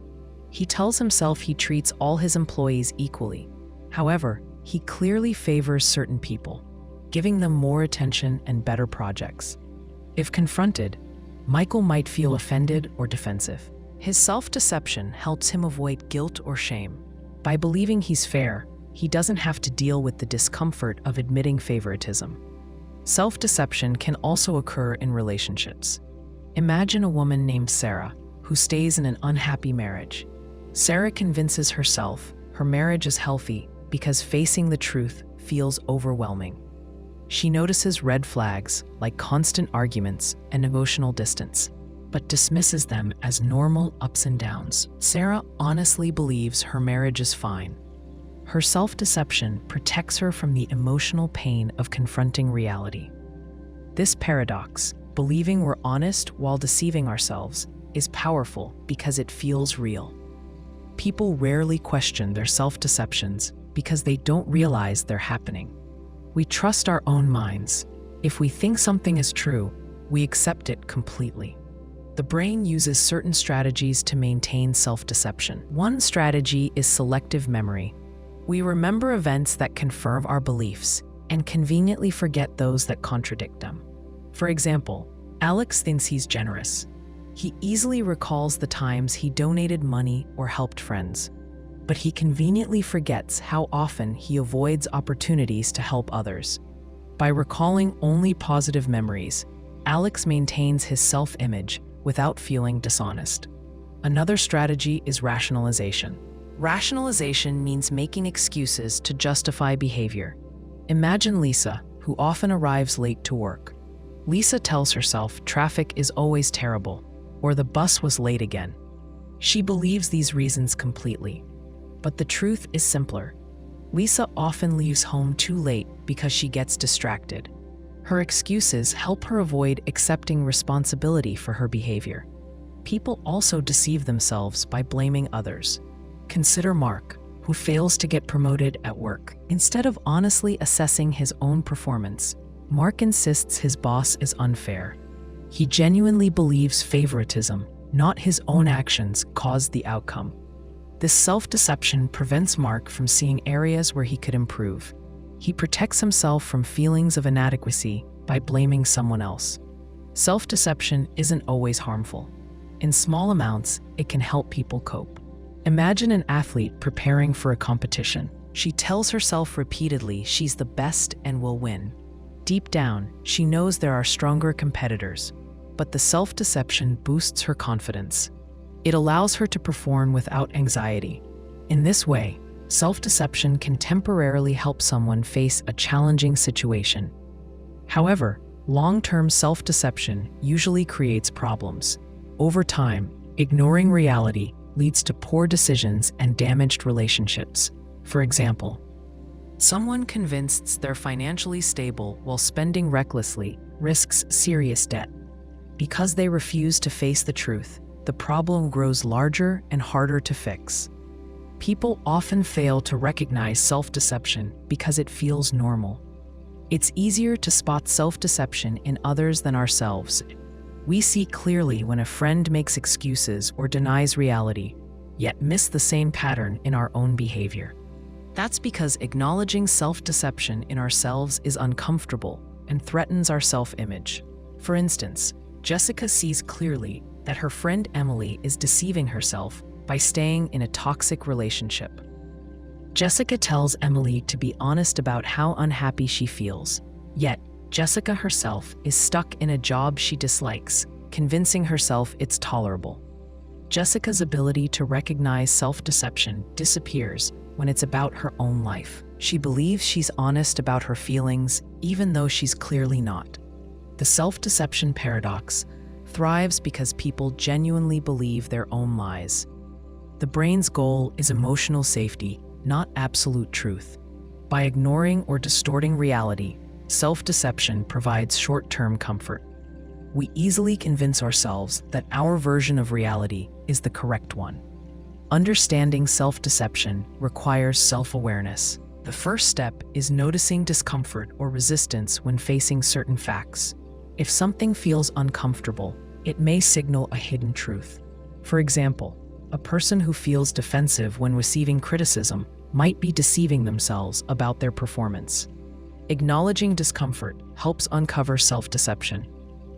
He tells himself he treats all his employees equally. However, he clearly favors certain people, giving them more attention and better projects. If confronted, Michael might feel offended or defensive. His self-deception helps him avoid guilt or shame. By believing he's fair, he doesn't have to deal with the discomfort of admitting favoritism. Self-deception can also occur in relationships. Imagine a woman named Sarah, who stays in an unhappy marriage. Sarah convinces herself her marriage is healthy because facing the truth feels overwhelming. She notices red flags like constant arguments and emotional distance, but dismisses them as normal ups and downs. Sarah honestly believes her marriage is fine. Her self-deception protects her from the emotional pain of confronting reality. This paradox, believing we're honest while deceiving ourselves, is powerful because it feels real. People rarely question their self-deceptions because they don't realize they're happening. We trust our own minds. If we think something is true, we accept it completely. The brain uses certain strategies to maintain self-deception. One strategy is selective memory. We remember events that confirm our beliefs and conveniently forget those that contradict them. For example, Alex thinks he's generous. He easily recalls the times he donated money or helped friends, but he conveniently forgets how often he avoids opportunities to help others. By recalling only positive memories, Alex maintains his self-image without feeling dishonest. Another strategy is rationalization. Rationalization means making excuses to justify behavior. Imagine Lisa, who often arrives late to work. Lisa tells herself traffic is always terrible, or the bus was late again. She believes these reasons completely. But the truth is simpler. Lisa often leaves home too late because she gets distracted. Her excuses help her avoid accepting responsibility for her behavior. People also deceive themselves by blaming others. Consider Mark, who fails to get promoted at work. Instead of honestly assessing his own performance, Mark insists his boss is unfair. He genuinely believes favoritism, not his own actions, caused the outcome. This self-deception prevents Mark from seeing areas where he could improve. He protects himself from feelings of inadequacy by blaming someone else. Self-deception isn't always harmful. In small amounts, it can help people cope. Imagine an athlete preparing for a competition. She tells herself repeatedly she's the best and will win. Deep down, she knows there are stronger competitors, but the self-deception boosts her confidence. It allows her to perform without anxiety. In this way, self-deception can temporarily help someone face a challenging situation. However, long-term self-deception usually creates problems. Over time, ignoring reality leads to poor decisions and damaged relationships. For example, someone convinced they're financially stable while spending recklessly risks serious debt. Because they refuse to face the truth, the problem grows larger and harder to fix. People often fail to recognize self-deception because it feels normal. It's easier to spot self-deception in others than ourselves. We see clearly when a friend makes excuses or denies reality, yet miss the same pattern in our own behavior. That's because acknowledging self-deception in ourselves is uncomfortable and threatens our self-image. For instance, Jessica sees clearly that her friend Emily is deceiving herself by staying in a toxic relationship. Jessica tells Emily to be honest about how unhappy she feels, yet Jessica herself is stuck in a job she dislikes, convincing herself it's tolerable. Jessica's ability to recognize self-deception disappears when it's about her own life. She believes she's honest about her feelings, even though she's clearly not. The self-deception paradox thrives because people genuinely believe their own lies. The brain's goal is emotional safety, not absolute truth. By ignoring or distorting reality, self-deception provides short-term comfort. We easily convince ourselves that our version of reality is the correct one. Understanding self-deception requires self-awareness. The first step is noticing discomfort or resistance when facing certain facts. If something feels uncomfortable, it may signal a hidden truth. For example, a person who feels defensive when receiving criticism might be deceiving themselves about their performance. Acknowledging discomfort helps uncover self-deception.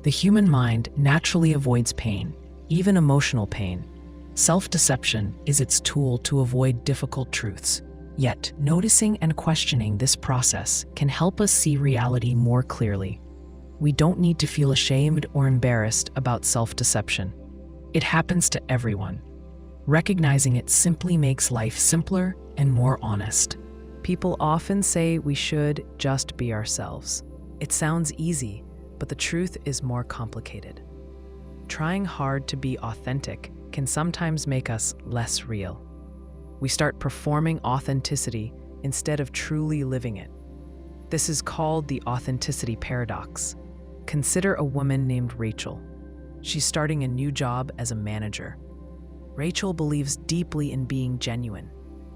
The human mind naturally avoids pain, even emotional pain. Self-deception is its tool to avoid difficult truths. Yet, noticing and questioning this process can help us see reality more clearly. We don't need to feel ashamed or embarrassed about self-deception. It happens to everyone. Recognizing it simply makes life simpler and more honest. People often say we should just be ourselves. It sounds easy, but the truth is more complicated. Trying hard to be authentic can sometimes make us less real. We start performing authenticity instead of truly living it. This is called the authenticity paradox. Consider a woman named Rachel. She's starting a new job as a manager. Rachel believes deeply in being genuine.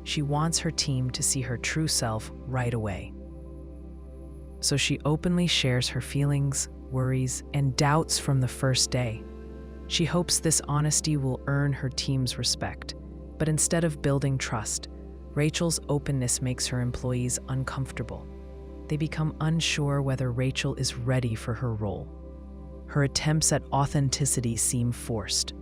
She wants her team to see her true self right away. So she openly shares her feelings, worries, and doubts from the first day. She hopes this honesty will earn her team's respect, but instead of building trust, Rachel's openness makes her employees uncomfortable. They become unsure whether Rachel is ready for her role. Her attempts at authenticity seem forced.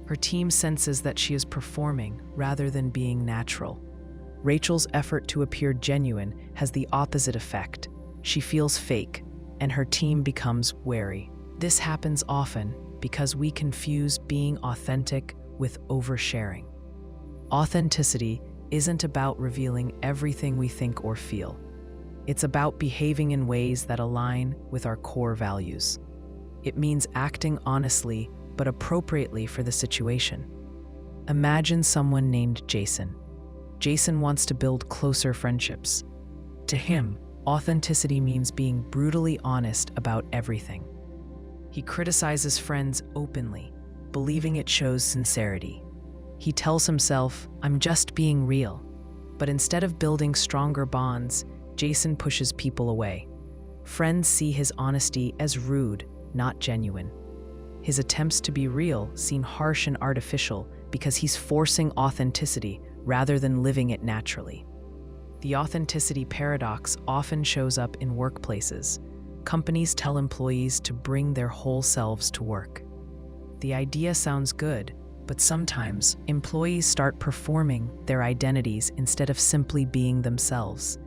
Her team senses that she is performing rather than being natural. Rachel's effort to appear genuine has the opposite effect. She feels fake, and her team becomes wary. This happens often because we confuse being authentic with oversharing. Authenticity isn't about revealing everything we think or feel. It's about behaving in ways that align with our core values. It means acting honestly but appropriately for the situation. Imagine someone named Jason. Jason wants to build closer friendships. To him, authenticity means being brutally honest about everything. He criticizes friends openly, believing it shows sincerity. He tells himself, "I'm just being real." But instead of building stronger bonds, Jason pushes people away. Friends see his honesty as rude, not genuine. His attempts to be real seem harsh and artificial because he's forcing authenticity rather than living it naturally. The authenticity paradox often shows up in workplaces. Companies tell employees to bring their whole selves to work. The idea sounds good, but sometimes employees start performing their identities instead of simply being themselves.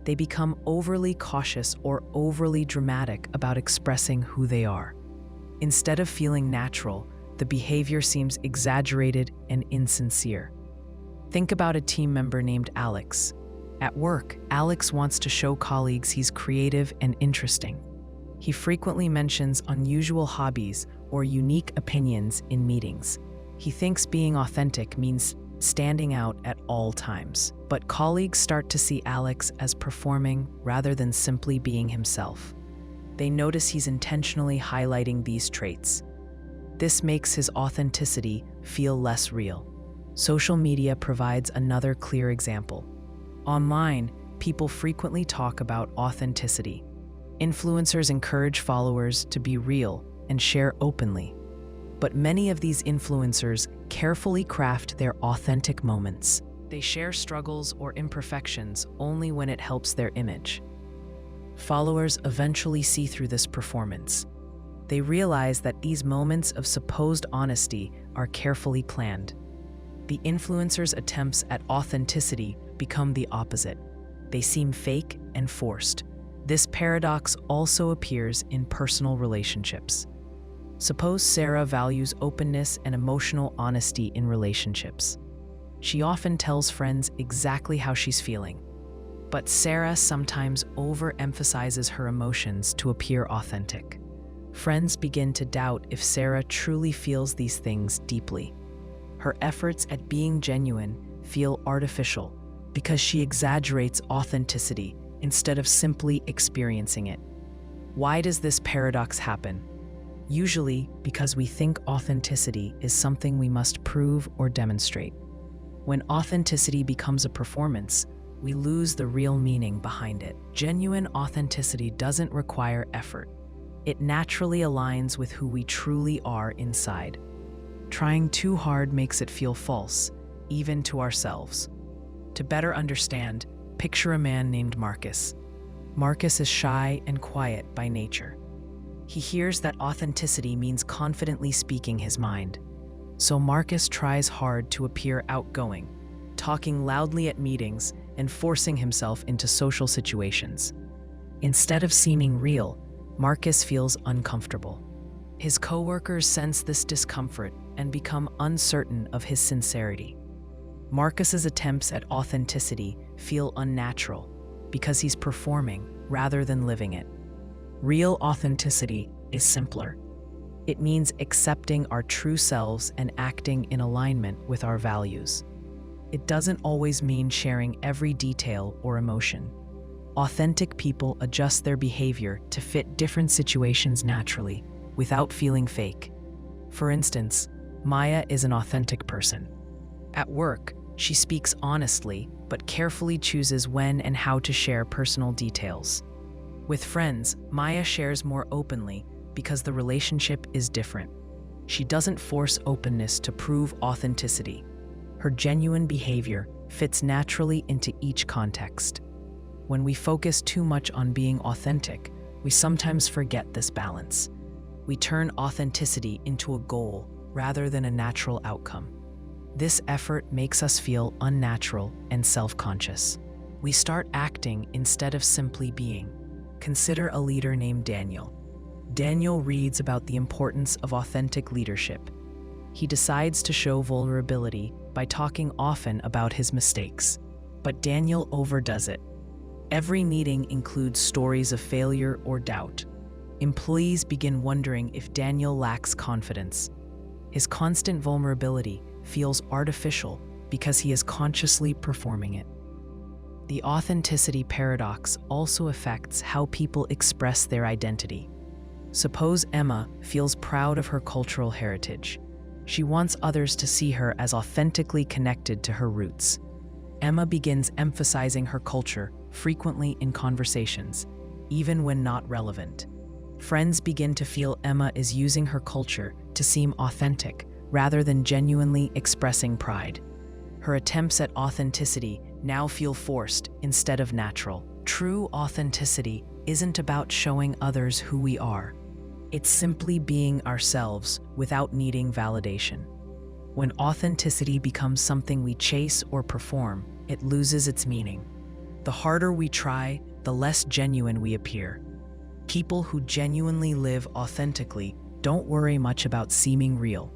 They become overly cautious or overly dramatic about expressing who they are. Instead of feeling natural, the behavior seems exaggerated and insincere. Think about a team member named Alex. At work, Alex wants to show colleagues he's creative and interesting. He frequently mentions unusual hobbies or unique opinions in meetings. He thinks being authentic means standing out at all times. But colleagues start to see Alex as performing rather than simply being himself. They notice he's intentionally highlighting these traits. This makes his authenticity feel less real. Social media provides another clear example. Online, people frequently talk about authenticity. Influencers encourage followers to be real and share openly. But many of these influencers carefully craft their authentic moments. They share struggles or imperfections only when it helps their image. Followers eventually see through this performance. They realize that these moments of supposed honesty are carefully planned. The influencer's attempts at authenticity become the opposite. They seem fake and forced. This paradox also appears in personal relationships. Suppose Sarah values openness and emotional honesty in relationships. She often tells friends exactly how she's feeling. But Sarah sometimes overemphasizes her emotions to appear authentic. Friends begin to doubt if Sarah truly feels these things deeply. Her efforts at being genuine feel artificial because she exaggerates authenticity instead of simply experiencing it. Why does this paradox happen? Usually because we think authenticity is something we must prove or demonstrate. When authenticity becomes a performance, we lose the real meaning behind it. Genuine authenticity doesn't require effort. It naturally aligns with who we truly are inside. Trying too hard makes it feel false, even to ourselves. To better understand, picture a man named Marcus. Marcus is shy and quiet by nature. He hears that authenticity means confidently speaking his mind. So Marcus tries hard to appear outgoing, talking loudly at meetings and forcing himself into social situations. Instead of seeming real, Marcus feels uncomfortable. His coworkers sense this discomfort and become uncertain of his sincerity. Marcus's attempts at authenticity feel unnatural because he's performing rather than living it. Real authenticity is simpler. It means accepting our true selves and acting in alignment with our values. It doesn't always mean sharing every detail or emotion. Authentic people adjust their behavior to fit different situations naturally, without feeling fake. For instance, Maya is an authentic person. At work, she speaks honestly, but carefully chooses when and how to share personal details. With friends, Maya shares more openly because the relationship is different. She doesn't force openness to prove authenticity. Her genuine behavior fits naturally into each context. When we focus too much on being authentic, we sometimes forget this balance. We turn authenticity into a goal rather than a natural outcome. This effort makes us feel unnatural and self-conscious. We start acting instead of simply being. Consider a leader named Daniel. Daniel reads about the importance of authentic leadership. He decides to show vulnerability by talking often about his mistakes. But Daniel overdoes it. Every meeting includes stories of failure or doubt. Employees begin wondering if Daniel lacks confidence. His constant vulnerability feels artificial because he is consciously performing it. The authenticity paradox also affects how people express their identity. Suppose Emma feels proud of her cultural heritage. She wants others to see her as authentically connected to her roots. Emma begins emphasizing her culture frequently in conversations, even when not relevant. Friends begin to feel Emma is using her culture to seem authentic rather than genuinely expressing pride. Her attempts at authenticity now feel forced instead of natural. True authenticity isn't about showing others who we are. It's simply being ourselves without needing validation. When authenticity becomes something we chase or perform, it loses its meaning. The harder we try, the less genuine we appear. People who genuinely live authentically don't worry much about seeming real.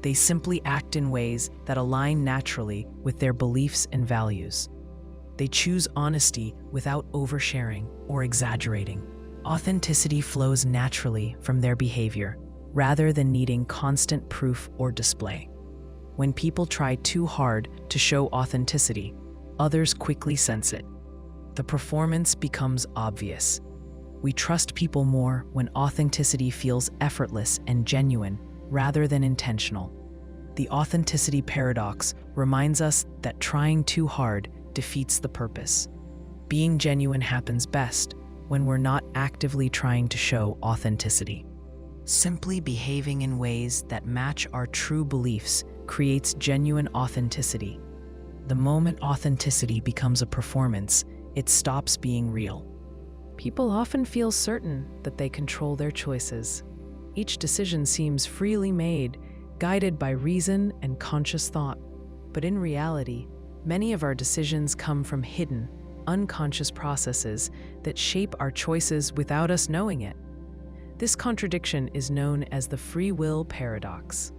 They simply act in ways that align naturally with their beliefs and values. They choose honesty without oversharing or exaggerating. Authenticity flows naturally from their behavior, rather than needing constant proof or display. When people try too hard to show authenticity, others quickly sense it. The performance becomes obvious. We trust people more when authenticity feels effortless and genuine, rather than intentional. The authenticity paradox reminds us that trying too hard defeats the purpose. Being genuine happens best when we're not actively trying to show authenticity. Simply behaving in ways that match our true beliefs creates genuine authenticity. The moment authenticity becomes a performance, it stops being real. People often feel certain that they control their choices. Each decision seems freely made, guided by reason and conscious thought. But in reality, many of our decisions come from hidden, unconscious processes that shape our choices without us knowing it. This contradiction is known as the free will paradox.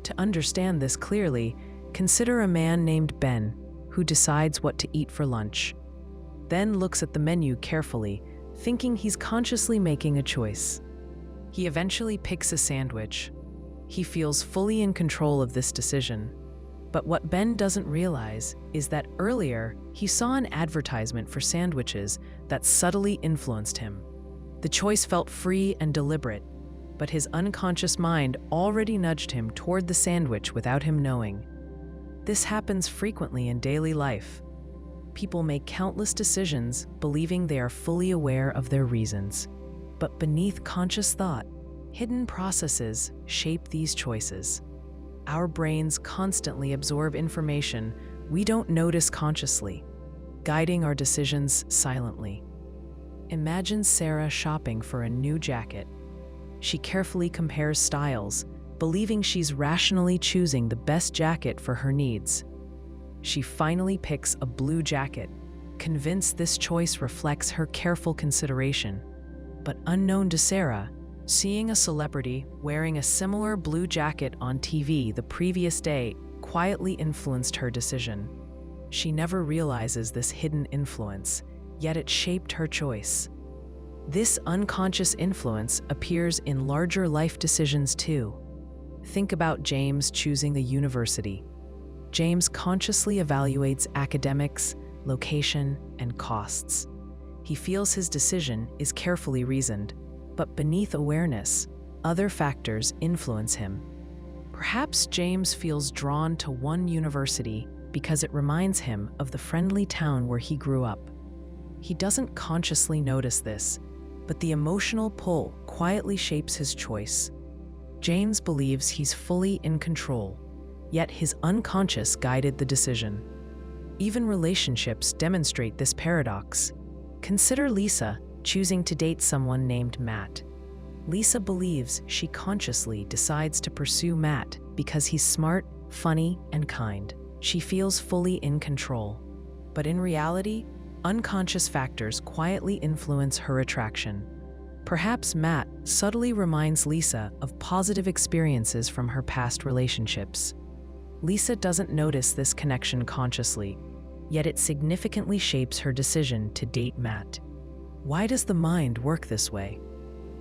To understand this clearly, consider a man named Ben who decides what to eat for lunch. Then looks at the menu carefully, thinking he's consciously making a choice. He eventually picks a sandwich. He feels fully in control of this decision. But what Ben doesn't realize is that earlier he saw an advertisement for sandwiches that subtly influenced him. The choice felt free and deliberate, but his unconscious mind already nudged him toward the sandwich without him knowing. This happens frequently in daily life. People make countless decisions believing they are fully aware of their reasons. But beneath conscious thought, hidden processes shape these choices. Our brains constantly absorb information we don't notice consciously, guiding our decisions silently. Imagine Sarah shopping for a new jacket. She carefully compares styles, believing she's rationally choosing the best jacket for her needs. She finally picks a blue jacket, convinced this choice reflects her careful consideration. But unknown to Sarah, seeing a celebrity wearing a similar blue jacket on TV the previous day quietly influenced her decision. She never realizes this hidden influence, yet it shaped her choice. This unconscious influence appears in larger life decisions too. Think about James choosing the university. James consciously evaluates academics, location, and costs. He feels his decision is carefully reasoned, but beneath awareness, other factors influence him. Perhaps James feels drawn to one university because it reminds him of the friendly town where he grew up. He doesn't consciously notice this, but the emotional pull quietly shapes his choice. James believes he's fully in control, yet his unconscious guided the decision. Even relationships demonstrate this paradox. Consider Lisa choosing to date someone named Matt. Lisa believes she consciously decides to pursue Matt because he's smart, funny, and kind. She feels fully in control. But in reality, unconscious factors quietly influence her attraction. Perhaps Matt subtly reminds Lisa of positive experiences from her past relationships. Lisa doesn't notice this connection consciously, yet it significantly shapes her decision to date Matt. Why does the mind work this way?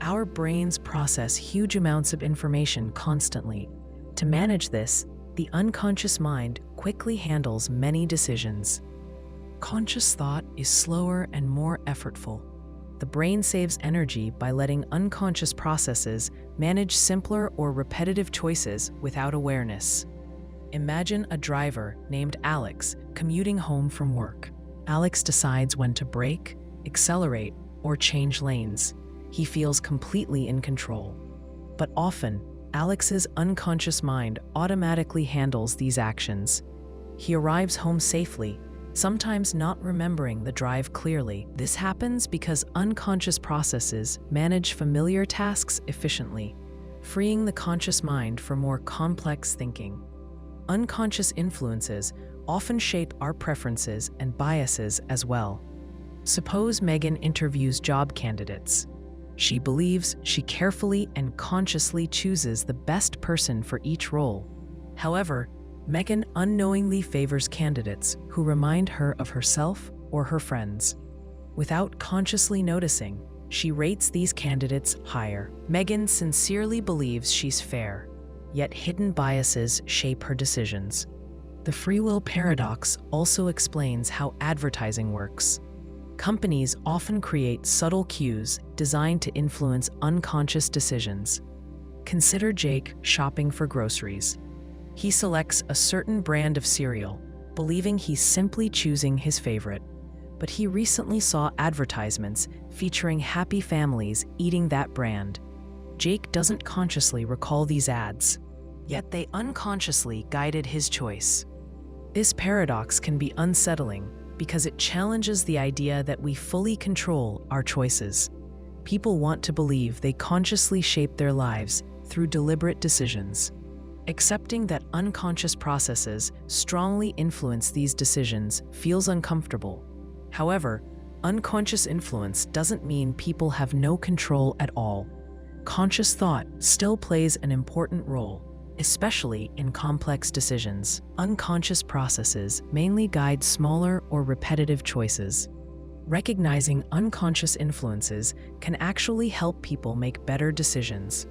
Our brains process huge amounts of information constantly. To manage this, the unconscious mind quickly handles many decisions. Conscious thought is slower and more effortful. The brain saves energy by letting unconscious processes manage simpler or repetitive choices without awareness. Imagine a driver named Alex commuting home from work. Alex decides when to brake, accelerate, or change lanes. He feels completely in control. But often, Alex's unconscious mind automatically handles these actions. He arrives home safely, sometimes not remembering the drive clearly. This happens because unconscious processes manage familiar tasks efficiently, freeing the conscious mind for more complex thinking. Unconscious influences often shape our preferences and biases as well. Suppose Megan interviews job candidates. She believes she carefully and consciously chooses the best person for each role. However, Megan unknowingly favors candidates who remind her of herself or her friends. Without consciously noticing, she rates these candidates higher. Megan sincerely believes she's fair, yet hidden biases shape her decisions. The free will paradox also explains how advertising works. Companies often create subtle cues designed to influence unconscious decisions. Consider Jake shopping for groceries. He selects a certain brand of cereal, believing he's simply choosing his favorite. But he recently saw advertisements featuring happy families eating that brand. Jake doesn't consciously recall these ads, yet they unconsciously guided his choice. This paradox can be unsettling because it challenges the idea that we fully control our choices. People want to believe they consciously shape their lives through deliberate decisions. Accepting that unconscious processes strongly influence these decisions feels uncomfortable. However, unconscious influence doesn't mean people have no control at all. Conscious thought still plays an important role, especially in complex decisions. Unconscious processes mainly guide smaller or repetitive choices. Recognizing unconscious influences can actually help people make better decisions.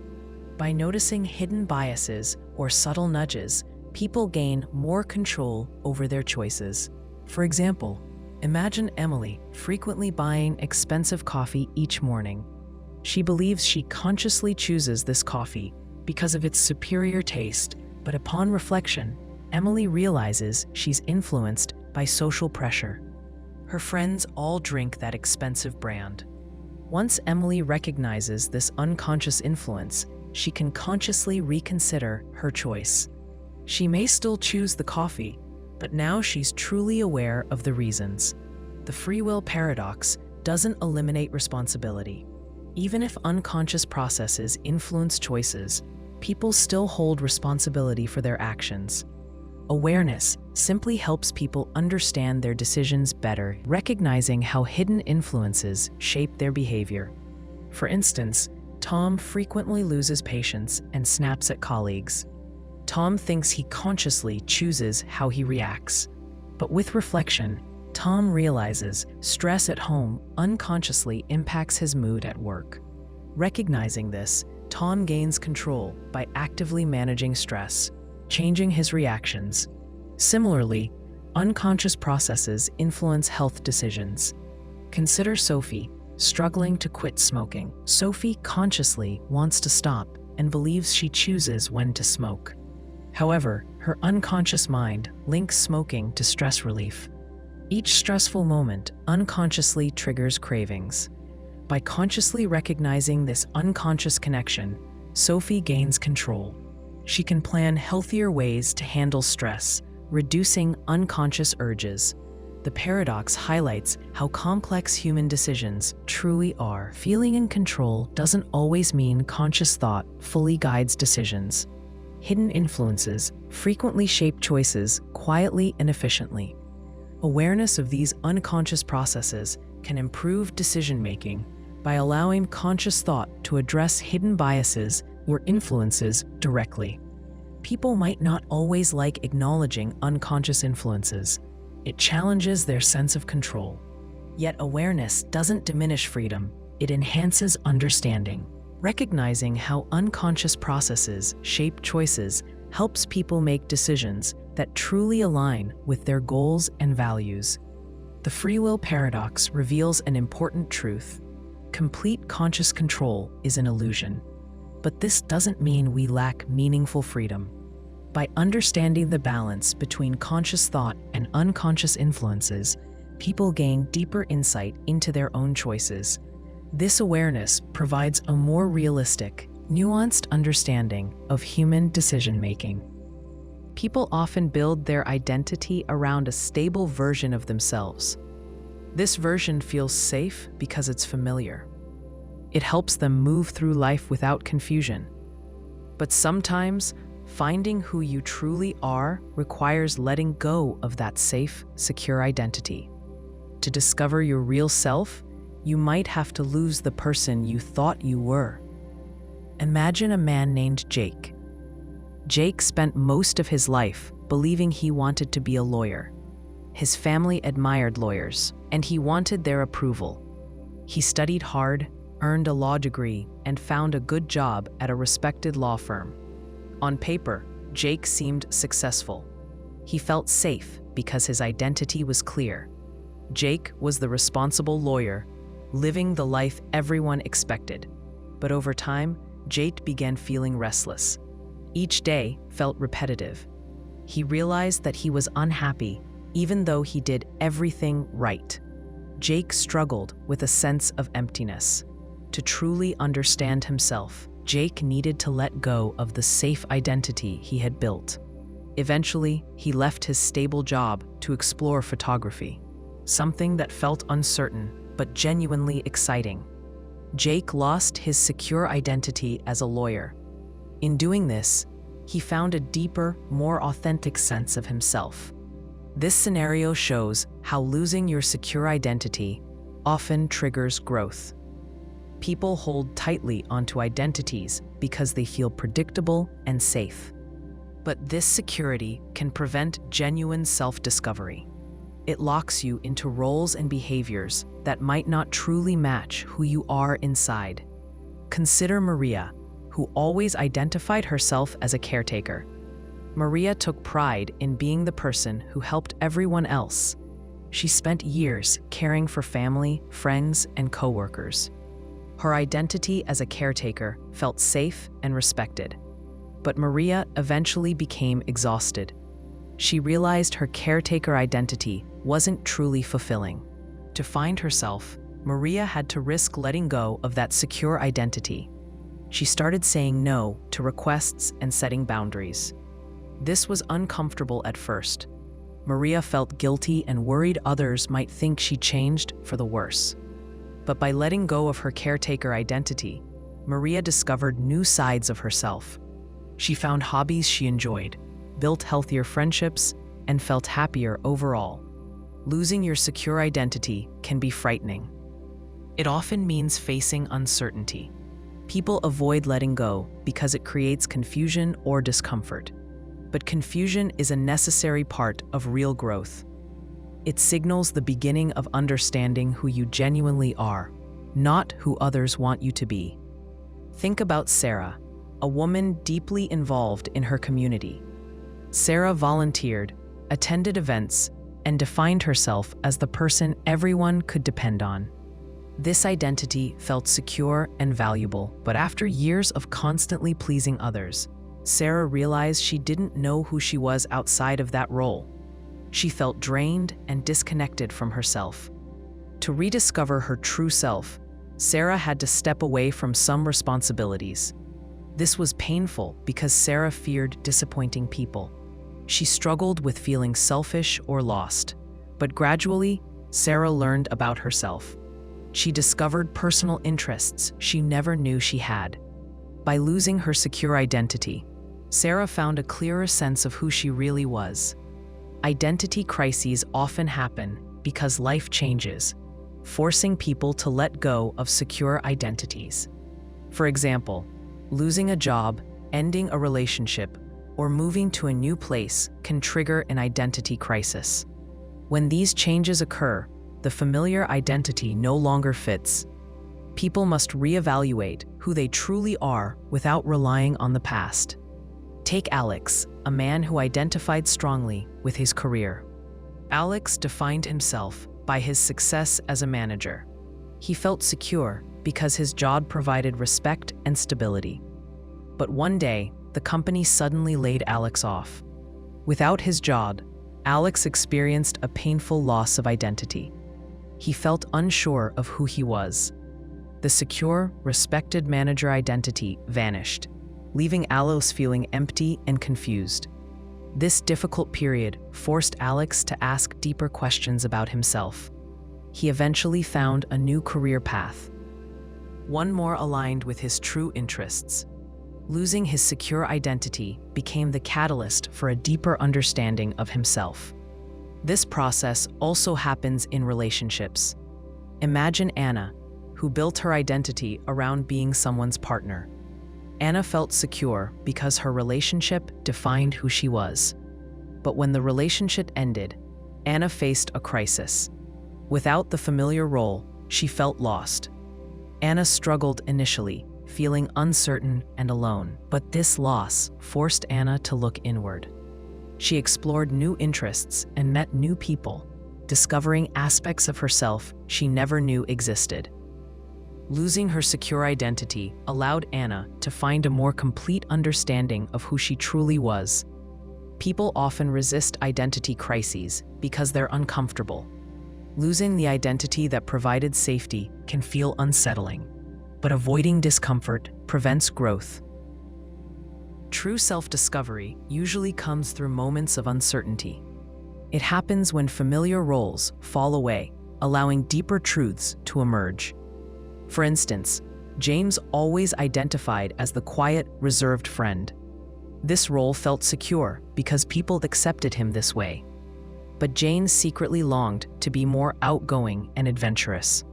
By noticing hidden biases or subtle nudges, people gain more control over their choices. For example, imagine Emily frequently buying expensive coffee each morning. She believes she consciously chooses this coffee because of its superior taste, but upon reflection, Emily realizes she's influenced by social pressure. Her friends all drink that expensive brand. Once Emily recognizes this unconscious influence, she can consciously reconsider her choice. She may still choose the coffee, but now she's truly aware of the reasons. The free will paradox doesn't eliminate responsibility. Even if unconscious processes influence choices, people still hold responsibility for their actions. Awareness simply helps people understand their decisions better, recognizing how hidden influences shape their behavior. For instance, Tom frequently loses patience and snaps at colleagues. Tom thinks he consciously chooses how he reacts. But with reflection, Tom realizes stress at home unconsciously impacts his mood at work. Recognizing this, Tom gains control by actively managing stress, changing his reactions. Similarly, unconscious processes influence health decisions. Consider Sophie, struggling to quit smoking. Sophie consciously wants to stop and believes she chooses when to smoke. However, her unconscious mind links smoking to stress relief. Each stressful moment unconsciously triggers cravings. By consciously recognizing this unconscious connection, Sophie gains control. She can plan healthier ways to handle stress, reducing unconscious urges. The paradox highlights how complex human decisions truly are. Feeling in control doesn't always mean conscious thought fully guides decisions. Hidden influences frequently shape choices quietly and efficiently. Awareness of these unconscious processes can improve decision-making by allowing conscious thought to address hidden biases or influences directly. People might not always like acknowledging unconscious influences. It challenges their sense of control. Yet awareness doesn't diminish freedom, it enhances understanding. Recognizing how unconscious processes shape choices helps people make decisions that truly align with their goals and values. The free will paradox reveals an important truth. Complete conscious control is an illusion. But this doesn't mean we lack meaningful freedom. By understanding the balance between conscious thought and unconscious influences, people gain deeper insight into their own choices. This awareness provides a more realistic, nuanced understanding of human decision-making. People often build their identity around a stable version of themselves. This version feels safe because it's familiar. It helps them move through life without confusion. But sometimes, finding who you truly are requires letting go of that safe, secure identity. To discover your real self, you might have to lose the person you thought you were. Imagine a man named Jake. Jake spent most of his life believing he wanted to be a lawyer. His family admired lawyers, and he wanted their approval. He studied hard, earned a law degree, and found a good job at a respected law firm. On paper, Jake seemed successful. He felt safe because his identity was clear. Jake was the responsible lawyer, living the life everyone expected. But over time, Jake began feeling restless. Each day felt repetitive. He realized that he was unhappy, even though he did everything right. Jake struggled with a sense of emptiness. To truly understand himself, Jake needed to let go of the safe identity he had built. Eventually, he left his stable job to explore photography, something that felt uncertain but genuinely exciting. Jake lost his secure identity as a lawyer. In doing this, he found a deeper, more authentic sense of himself. This scenario shows how losing your secure identity often triggers growth. People hold tightly onto identities because they feel predictable and safe. But this security can prevent genuine self-discovery. It locks you into roles and behaviors that might not truly match who you are inside. Consider Maria, who always identified herself as a caretaker. Maria took pride in being the person who helped everyone else. She spent years caring for family, friends, and coworkers. Her identity as a caretaker felt safe and respected. But Maria eventually became exhausted. She realized her caretaker identity wasn't truly fulfilling. To find herself, Maria had to risk letting go of that secure identity. She started saying no to requests and setting boundaries. This was uncomfortable at first. Maria felt guilty and worried others might think she changed for the worse. But by letting go of her caretaker identity, Maria discovered new sides of herself. She found hobbies she enjoyed, built healthier friendships, and felt happier overall. Losing your secure identity can be frightening. It often means facing uncertainty. People avoid letting go because it creates confusion or discomfort. But confusion is a necessary part of real growth. It signals the beginning of understanding who you genuinely are, not who others want you to be. Think about Sarah, a woman deeply involved in her community. Sarah volunteered, attended events, and defined herself as the person everyone could depend on. This identity felt secure and valuable, but after years of constantly pleasing others, Sarah realized she didn't know who she was outside of that role. She felt drained and disconnected from herself. To rediscover her true self, Sarah had to step away from some responsibilities. This was painful because Sarah feared disappointing people. She struggled with feeling selfish or lost. But gradually, Sarah learned about herself. She discovered personal interests she never knew she had. By losing her secure identity, Sarah found a clearer sense of who she really was. Identity crises often happen because life changes, forcing people to let go of secure identities. For example, losing a job, ending a relationship, or moving to a new place can trigger an identity crisis. When these changes occur, the familiar identity no longer fits. People must reevaluate who they truly are without relying on the past. Take Alex, a man who identified strongly with his career. Alex defined himself by his success as a manager. He felt secure because his job provided respect and stability. But one day, the company suddenly laid Alex off. Without his job, Alex experienced a painful loss of identity. He felt unsure of who he was. The secure, respected manager identity vanished, leaving Alex feeling empty and confused. This difficult period forced Alex to ask deeper questions about himself. He eventually found a new career path, one more aligned with his true interests. Losing his secure identity became the catalyst for a deeper understanding of himself. This process also happens in relationships. Imagine Anna, who built her identity around being someone's partner. Anna felt secure because her relationship defined who she was. But when the relationship ended, Anna faced a crisis. Without the familiar role, she felt lost. Anna struggled initially, feeling uncertain and alone. But this loss forced Anna to look inward. She explored new interests and met new people, discovering aspects of herself she never knew existed. Losing her secure identity allowed Anna to find a more complete understanding of who she truly was. People often resist identity crises because they're uncomfortable. Losing the identity that provided safety can feel unsettling, but avoiding discomfort prevents growth. True self-discovery usually comes through moments of uncertainty. It happens when familiar roles fall away, allowing deeper truths to emerge. For instance, James always identified as the quiet, reserved friend. This role felt secure because people accepted him this way. But James secretly longed to be more outgoing and adventurous.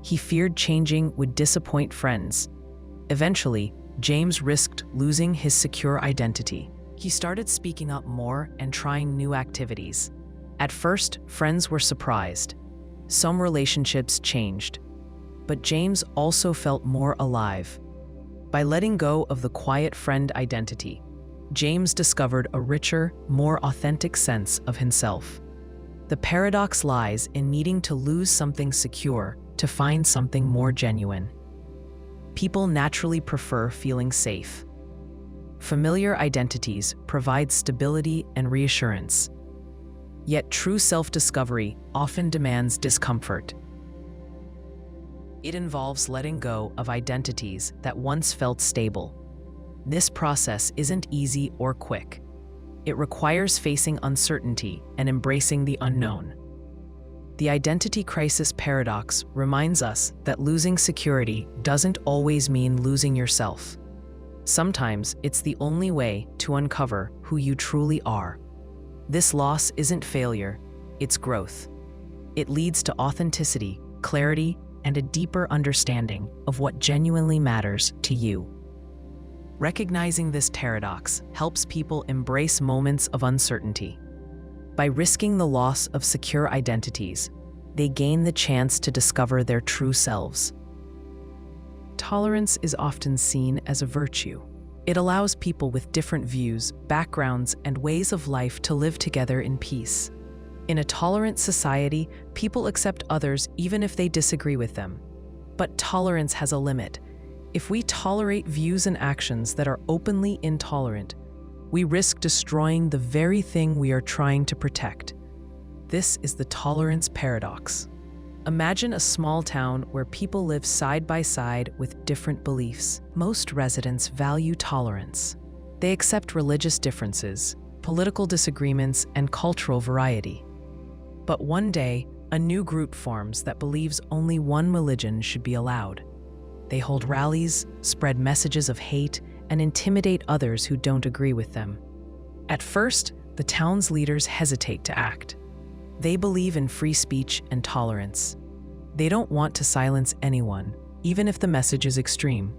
He feared changing would disappoint friends. Eventually, James risked losing his secure identity. He started speaking up more and trying new activities. At first, friends were surprised. Some relationships changed. But James also felt more alive. By letting go of the quiet friend identity, James discovered a richer, more authentic sense of himself. The paradox lies in needing to lose something secure to find something more genuine. People naturally prefer feeling safe. Familiar identities provide stability and reassurance. Yet true self-discovery often demands discomfort. It involves letting go of identities that once felt stable. This process isn't easy or quick. It requires facing uncertainty and embracing the unknown. The identity crisis paradox reminds us that losing security doesn't always mean losing yourself. Sometimes it's the only way to uncover who you truly are. This loss isn't failure, it's growth. It leads to authenticity, clarity, and a deeper understanding of what genuinely matters to you. Recognizing this paradox helps people embrace moments of uncertainty. By risking the loss of secure identities, they gain the chance to discover their true selves. Tolerance is often seen as a virtue. It allows people with different views, backgrounds, and ways of life to live together in peace. In a tolerant society, people accept others even if they disagree with them. But tolerance has a limit. If we tolerate views and actions that are openly intolerant, we risk destroying the very thing we are trying to protect. This is the tolerance paradox. Imagine a small town where people live side by side with different beliefs. Most residents value tolerance. They accept religious differences, political disagreements, and cultural variety. But one day, a new group forms that believes only one religion should be allowed. They hold rallies, spread messages of hate, and intimidate others who don't agree with them. At first, the town's leaders hesitate to act. They believe in free speech and tolerance. They don't want to silence anyone, even if the message is extreme.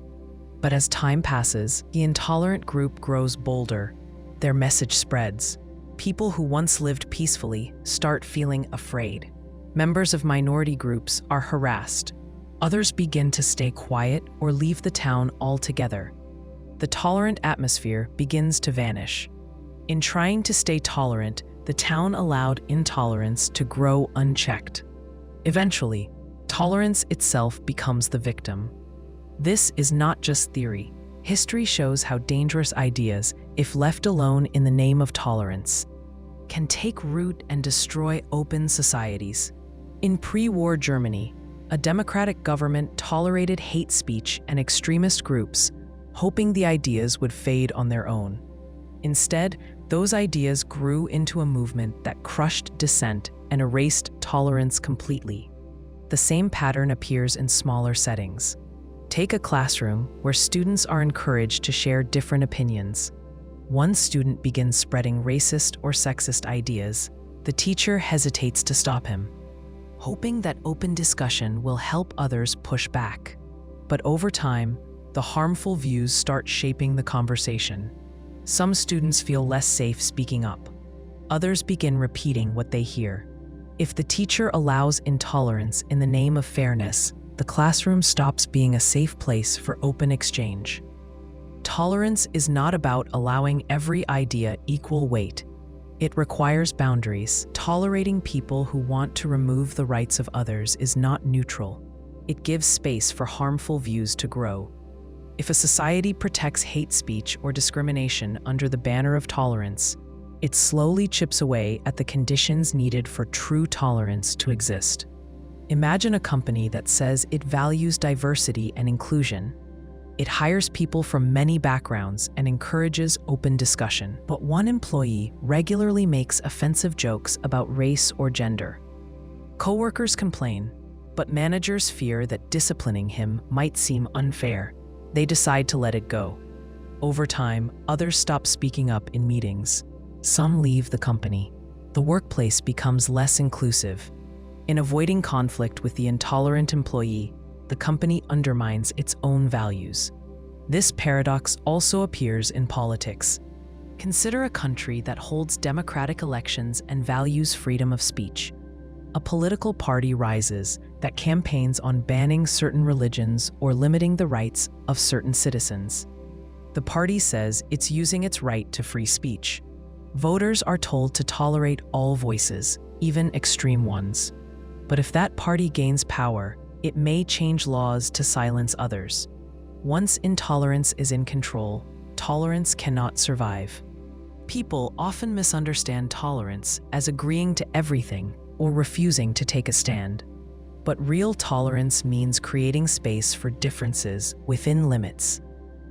But as time passes, the intolerant group grows bolder. Their message spreads. People who once lived peacefully start feeling afraid. Members of minority groups are harassed. Others begin to stay quiet or leave the town altogether. The tolerant atmosphere begins to vanish. In trying to stay tolerant, the town allowed intolerance to grow unchecked. Eventually, tolerance itself becomes the victim. This is not just theory. History shows how dangerous ideas, if left alone in the name of tolerance, can take root and destroy open societies. In pre-war Germany, a democratic government tolerated hate speech and extremist groups, hoping the ideas would fade on their own. Instead, those ideas grew into a movement that crushed dissent and erased tolerance completely. The same pattern appears in smaller settings. Take a classroom where students are encouraged to share different opinions. One student begins spreading racist or sexist ideas. The teacher hesitates to stop him, hoping that open discussion will help others push back. But over time, the harmful views start shaping the conversation. Some students feel less safe speaking up. Others begin repeating what they hear. If the teacher allows intolerance in the name of fairness, the classroom stops being a safe place for open exchange. Tolerance is not about allowing every idea equal weight. It requires boundaries. Tolerating people who want to remove the rights of others is not neutral. It gives space for harmful views to grow. If a society protects hate speech or discrimination under the banner of tolerance, it slowly chips away at the conditions needed for true tolerance to exist. Imagine a company that says it values diversity and inclusion. It hires people from many backgrounds and encourages open discussion. But one employee regularly makes offensive jokes about race or gender. Coworkers complain, but managers fear that disciplining him might seem unfair. They decide to let it go. Over time, others stop speaking up in meetings. Some leave the company. The workplace becomes less inclusive. In avoiding conflict with the intolerant employee, the company undermines its own values. This paradox also appears in politics. Consider a country that holds democratic elections and values freedom of speech. A political party rises that campaigns on banning certain religions or limiting the rights of certain citizens. The party says it's using its right to free speech. Voters are told to tolerate all voices, even extreme ones. But if that party gains power, it may change laws to silence others. Once intolerance is in control, tolerance cannot survive. People often misunderstand tolerance as agreeing to everything or refusing to take a stand. But real tolerance means creating space for differences within limits.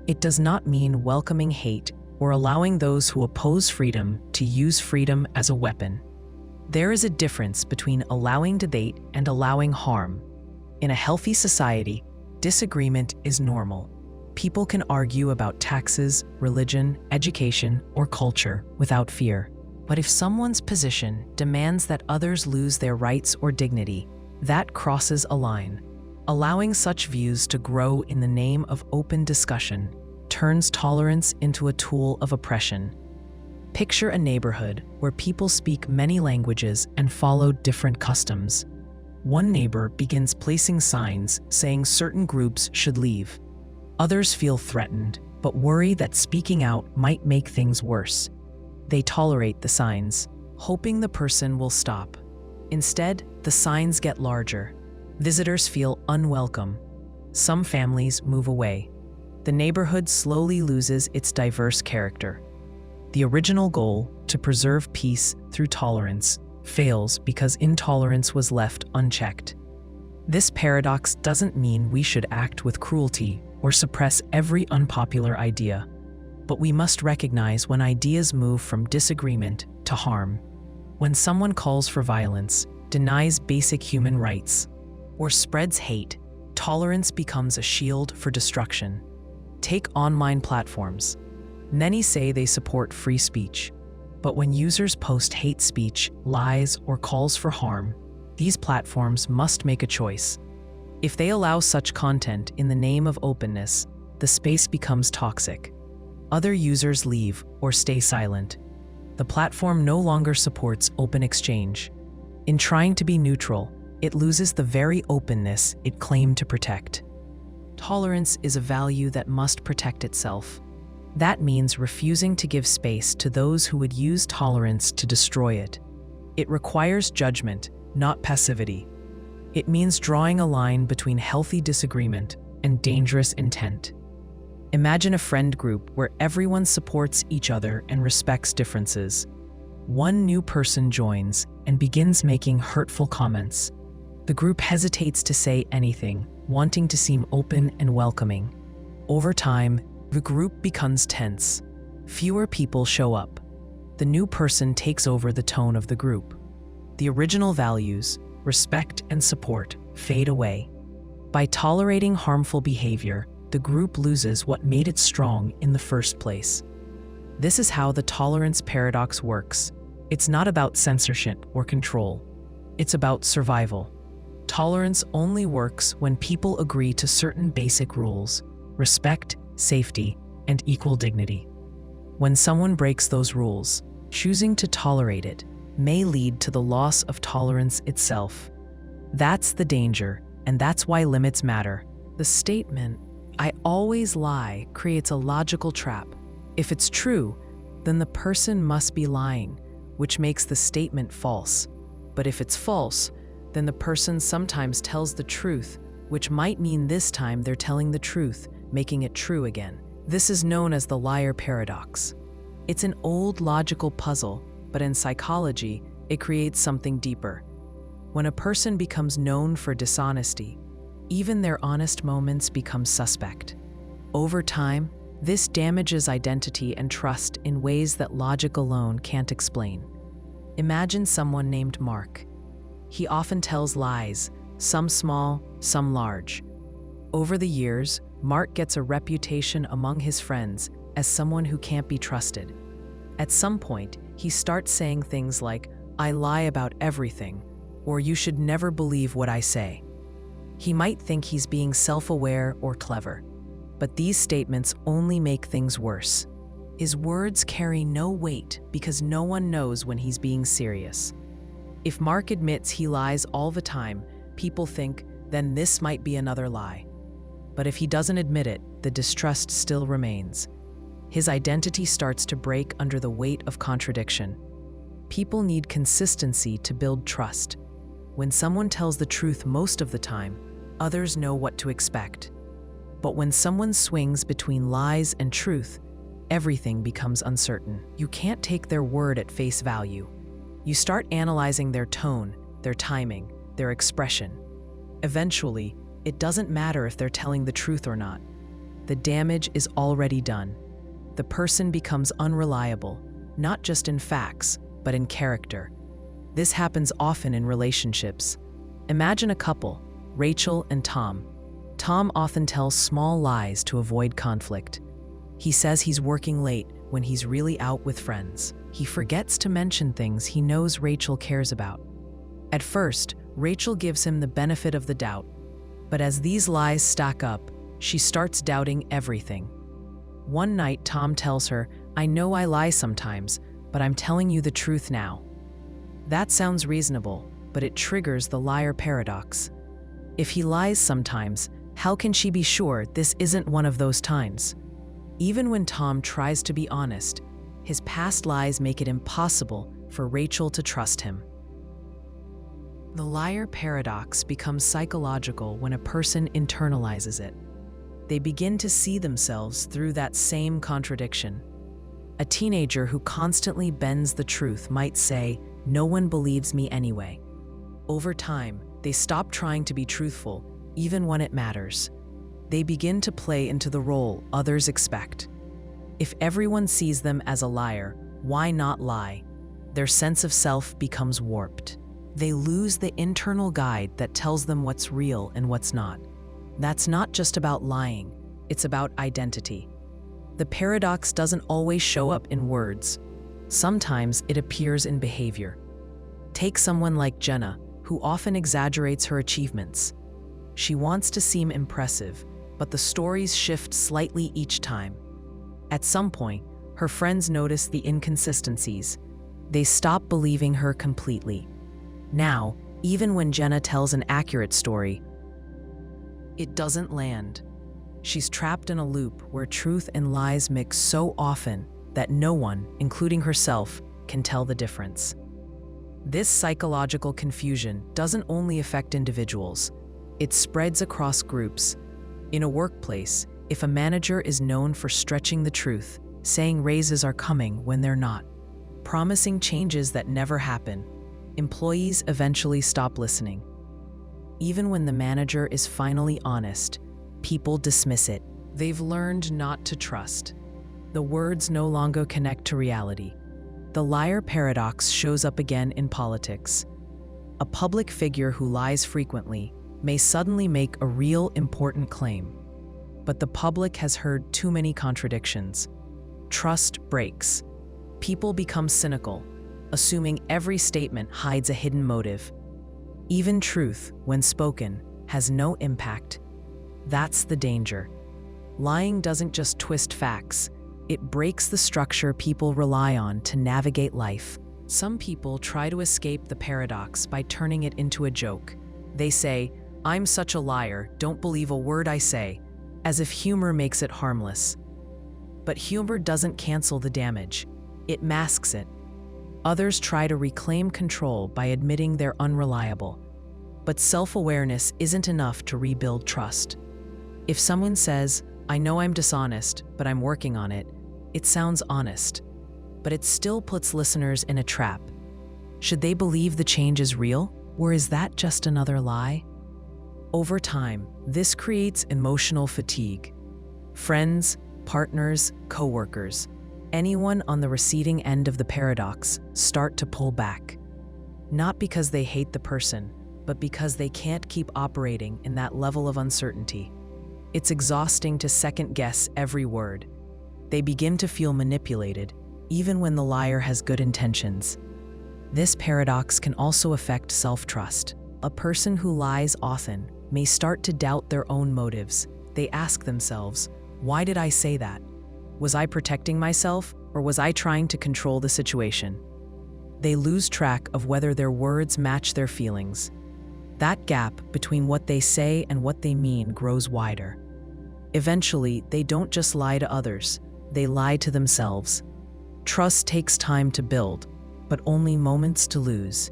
It does not mean welcoming hate or allowing those who oppose freedom to use freedom as a weapon. There is a difference between allowing debate and allowing harm. In a healthy society, disagreement is normal. People can argue about taxes, religion, education, or culture without fear. But if someone's position demands that others lose their rights or dignity, that crosses a line. Allowing such views to grow in the name of open discussion turns tolerance into a tool of oppression. Picture a neighborhood where people speak many languages and follow different customs. One neighbor begins placing signs saying certain groups should leave. Others feel threatened, but worry that speaking out might make things worse. They tolerate the signs, hoping the person will stop. Instead, the signs get larger. Visitors feel unwelcome. Some families move away. The neighborhood slowly loses its diverse character. The original goal, to preserve peace through tolerance, fails because intolerance was left unchecked. This paradox doesn't mean we should act with cruelty or suppress every unpopular idea, but we must recognize when ideas move from disagreement to harm. When someone calls for violence, denies basic human rights, or spreads hate, tolerance becomes a shield for destruction. Take online platforms. Many say they support free speech, but when users post hate speech, lies, or calls for harm, these platforms must make a choice. If they allow such content in the name of openness, the space becomes toxic. Other users leave or stay silent. The platform no longer supports open exchange. In trying to be neutral, it loses the very openness it claimed to protect. Tolerance is a value that must protect itself. That means refusing to give space to those who would use tolerance to destroy it. It requires judgment, not passivity. It means drawing a line between healthy disagreement and dangerous intent. Imagine a friend group where everyone supports each other and respects differences. One new person joins and begins making hurtful comments. The group hesitates to say anything, wanting to seem open and welcoming. Over time, the group becomes tense. Fewer people show up. The new person takes over the tone of the group. The original values, respect and support, fade away. By tolerating harmful behavior, the group loses what made it strong in the first place. This is how the tolerance paradox works. It's not about censorship or control. It's about survival. Tolerance only works when people agree to certain basic rules: respect, safety, and equal dignity. When someone breaks those rules, choosing to tolerate it may lead to the loss of tolerance itself. That's the danger, and that's why limits matter. The statement, "I always lie," creates a logical trap. If it's true, then the person must be lying, which makes the statement false. But if it's false, then the person sometimes tells the truth, which might mean this time they're telling the truth, making it true again. This is known as the liar paradox. It's an old logical puzzle, but in psychology, it creates something deeper. When a person becomes known for dishonesty, even their honest moments become suspect. Over time, this damages identity and trust in ways that logic alone can't explain. Imagine someone named Mark. He often tells lies, some small, some large. Over the years, Mark gets a reputation among his friends as someone who can't be trusted. At some point, he starts saying things like, "I lie about everything," or "You should never believe what I say." He might think he's being self-aware or clever, but these statements only make things worse. His words carry no weight because no one knows when he's being serious. If Mark admits he lies all the time, people think, then this might be another lie. But if he doesn't admit it, the distrust still remains. His identity starts to break under the weight of contradiction. People need consistency to build trust. When someone tells the truth most of the time, others know what to expect. But when someone swings between lies and truth, everything becomes uncertain. You can't take their word at face value. You start analyzing their tone, their timing, their expression. Eventually, it doesn't matter if they're telling the truth or not. The damage is already done. The person becomes unreliable, not just in facts, but in character. This happens often in relationships. Imagine a couple, Rachel and Tom. Tom often tells small lies to avoid conflict. He says he's working late when he's really out with friends. He forgets to mention things he knows Rachel cares about. At first, Rachel gives him the benefit of the doubt, but as these lies stack up, she starts doubting everything. One night, Tom tells her, "I know I lie sometimes, but I'm telling you the truth now." That sounds reasonable, but it triggers the liar paradox. If he lies sometimes, how can she be sure this isn't one of those times? Even when Tom tries to be honest, his past lies make it impossible for Rachel to trust him. The liar paradox becomes psychological when a person internalizes it. They begin to see themselves through that same contradiction. A teenager who constantly bends the truth might say, "No one believes me anyway." Over time, They stop trying to be truthful, even when it matters. They begin to play into the role others expect. If everyone sees them as a liar, why not lie? Their sense of self becomes warped. They lose the internal guide that tells them what's real and what's not. That's not just about lying, it's about identity. The paradox doesn't always show up in words. Sometimes it appears in behavior. Take someone like Jenna, who often exaggerates her achievements. She wants to seem impressive, but the stories shift slightly each time. At some point, her friends notice the inconsistencies. They stop believing her completely. Now, even when Jenna tells an accurate story, it doesn't land. She's trapped in a loop where truth and lies mix so often that no one, including herself, can tell the difference. This psychological confusion doesn't only affect individuals, it spreads across groups. In a workplace, if a manager is known for stretching the truth, saying raises are coming when they're not, promising changes that never happen, employees eventually stop listening. Even when the manager is finally honest, people dismiss it. They've learned not to trust. The words no longer connect to reality. The liar paradox shows up again in politics. A public figure who lies frequently may suddenly make a real important claim. But the public has heard too many contradictions. Trust breaks. People become cynical, assuming every statement hides a hidden motive. Even truth, when spoken, has no impact. That's the danger. Lying doesn't just twist facts, it breaks the structure people rely on to navigate life. Some people try to escape the paradox by turning it into a joke. They say, "I'm such a liar, don't believe a word I say," as if humor makes it harmless. But humor doesn't cancel the damage, it masks it. Others try to reclaim control by admitting they're unreliable. But self-awareness isn't enough to rebuild trust. If someone says, "I know I'm dishonest, but I'm working on it," it sounds honest, but it still puts listeners in a trap. Should they believe the change is real, or is that just another lie? Over time, this creates emotional fatigue. Friends, partners, coworkers, anyone on the receiving end of the paradox start to pull back. Not because they hate the person, but because they can't keep operating in that level of uncertainty. It's exhausting to second-guess every word. They begin to feel manipulated, even when the liar has good intentions. This paradox can also affect self-trust. A person who lies often may start to doubt their own motives. They ask themselves, "Why did I say that? Was I protecting myself, or was I trying to control the situation?" They lose track of whether their words match their feelings. That gap between what they say and what they mean grows wider. Eventually, they don't just lie to others, they lie to themselves. Trust takes time to build, but only moments to lose.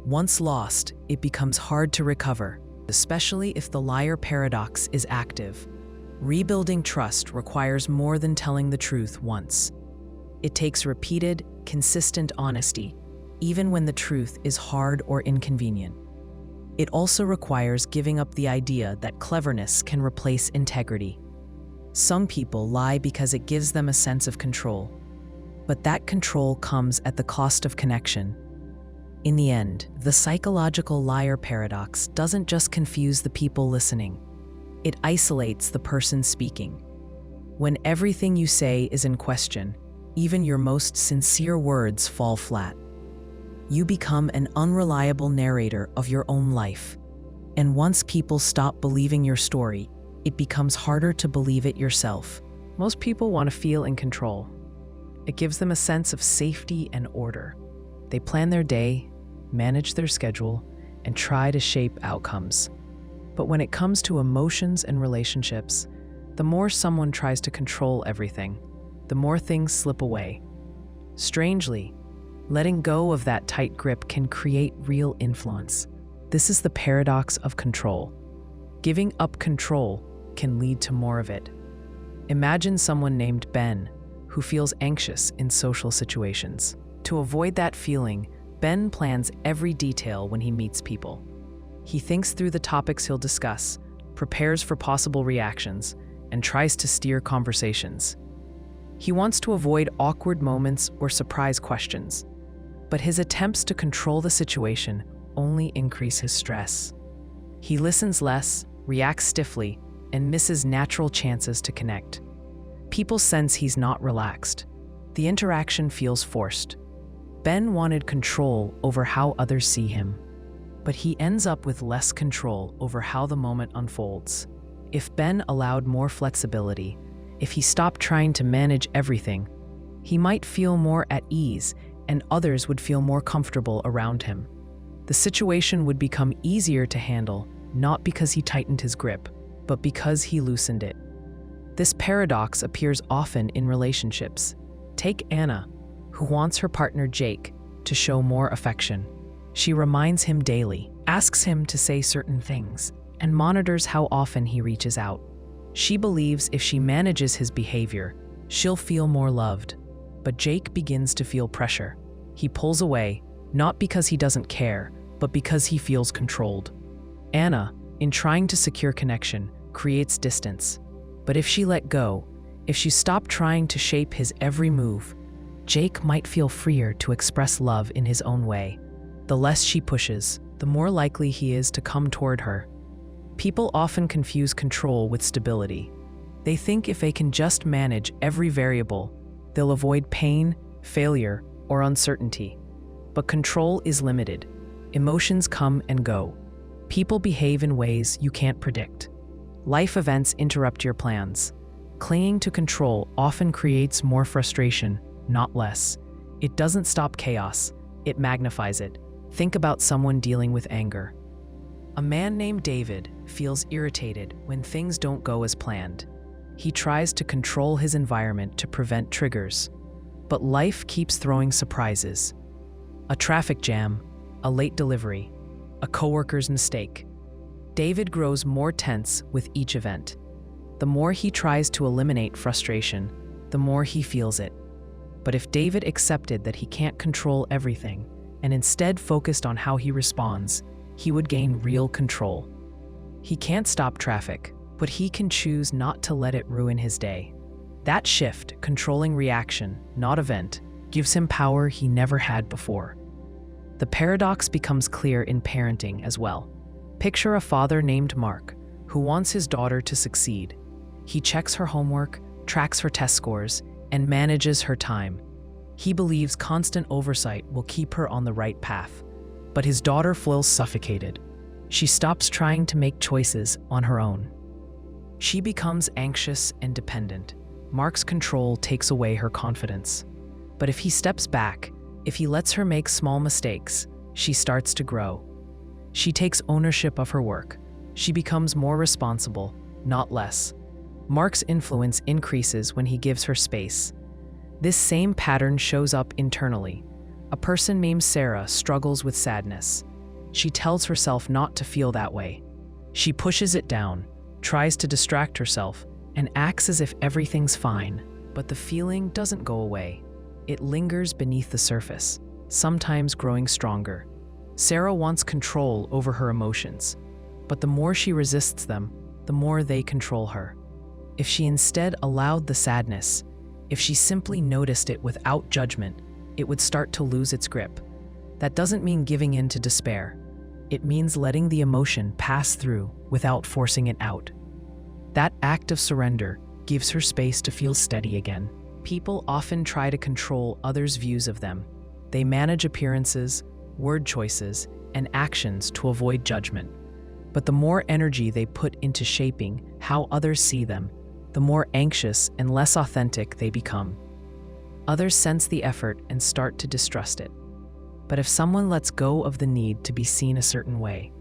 Once lost, it becomes hard to recover, especially if the liar paradox is active. Rebuilding trust requires more than telling the truth once. It takes repeated, consistent honesty, even when the truth is hard or inconvenient. It also requires giving up the idea that cleverness can replace integrity. Some people lie because it gives them a sense of control, but that control comes at the cost of connection. In the end, the psychological liar paradox doesn't just confuse the people listening. It isolates the person speaking. When everything you say is in question, even your most sincere words fall flat. You become an unreliable narrator of your own life. And once people stop believing your story, it becomes harder to believe it yourself. Most people want to feel in control. It gives them a sense of safety and order. They plan their day, manage their schedule, and try to shape outcomes. But when it comes to emotions and relationships, the more someone tries to control everything, the more things slip away. Strangely, letting go of that tight grip can create real influence. This is the paradox of control. Giving up control can lead to more of it. Imagine someone named Ben, who feels anxious in social situations. To avoid that feeling, Ben plans every detail when he meets people. He thinks through the topics he'll discuss, prepares for possible reactions, and tries to steer conversations. He wants to avoid awkward moments or surprise questions, but his attempts to control the situation only increase his stress. He listens less, reacts stiffly, and misses natural chances to connect. People sense he's not relaxed. The interaction feels forced. Ben wanted control over how others see him, but he ends up with less control over how the moment unfolds. If Ben allowed more flexibility, if he stopped trying to manage everything, he might feel more at ease and others would feel more comfortable around him. The situation would become easier to handle, not because he tightened his grip, but because he loosened it. This paradox appears often in relationships. Take Anna, who wants her partner Jake to show more affection. She reminds him daily, asks him to say certain things, and monitors how often he reaches out. She believes if she manages his behavior, she'll feel more loved. But Jake begins to feel pressure. He pulls away, not because he doesn't care, but because he feels controlled. Anna, in trying to secure connection, creates distance. But if she let go, if she stopped trying to shape his every move, Jake might feel freer to express love in his own way. The less she pushes, the more likely he is to come toward her. People often confuse control with stability. They think if they can just manage every variable, they'll avoid pain, failure, or uncertainty. But control is limited. Emotions come and go. People behave in ways you can't predict. Life events interrupt your plans. Clinging to control often creates more frustration, not less. It doesn't stop chaos, it magnifies it. Think about someone dealing with anger. A man named David feels irritated when things don't go as planned. He tries to control his environment to prevent triggers. But life keeps throwing surprises. A traffic jam, a late delivery, a coworker's mistake. David grows more tense with each event. The more he tries to eliminate frustration, the more he feels it. But if David accepted that he can't control everything and instead focused on how he responds, he would gain real control. He can't stop traffic, but he can choose not to let it ruin his day. That shift, controlling reaction, not event, gives him power he never had before. The paradox becomes clear in parenting as well. Picture a father named Mark, who wants his daughter to succeed. He checks her homework, tracks her test scores, and manages her time. He believes constant oversight will keep her on the right path. But his daughter feels suffocated. She stops trying to make choices on her own. She becomes anxious and dependent. Mark's control takes away her confidence. But if he steps back, if he lets her make small mistakes, she starts to grow. She takes ownership of her work. She becomes more responsible, not less. Mark's influence increases when he gives her space. This same pattern shows up internally. A person named Sarah struggles with sadness. She tells herself not to feel that way. She pushes it down, tries to distract herself, and acts as if everything's fine. But the feeling doesn't go away. It lingers beneath the surface, sometimes growing stronger. Sarah wants control over her emotions, but the more she resists them, the more they control her. If she instead allowed the sadness, if she simply noticed it without judgment, it would start to lose its grip. That doesn't mean giving in to despair. It means letting the emotion pass through without forcing it out. That act of surrender gives her space to feel steady again. People often try to control others' views of them. They manage appearances, word choices, and actions to avoid judgment. But the more energy they put into shaping how others see them, the more anxious and less authentic they become. Others sense the effort and start to distrust it. But if someone lets go of the need to be seen a certain way,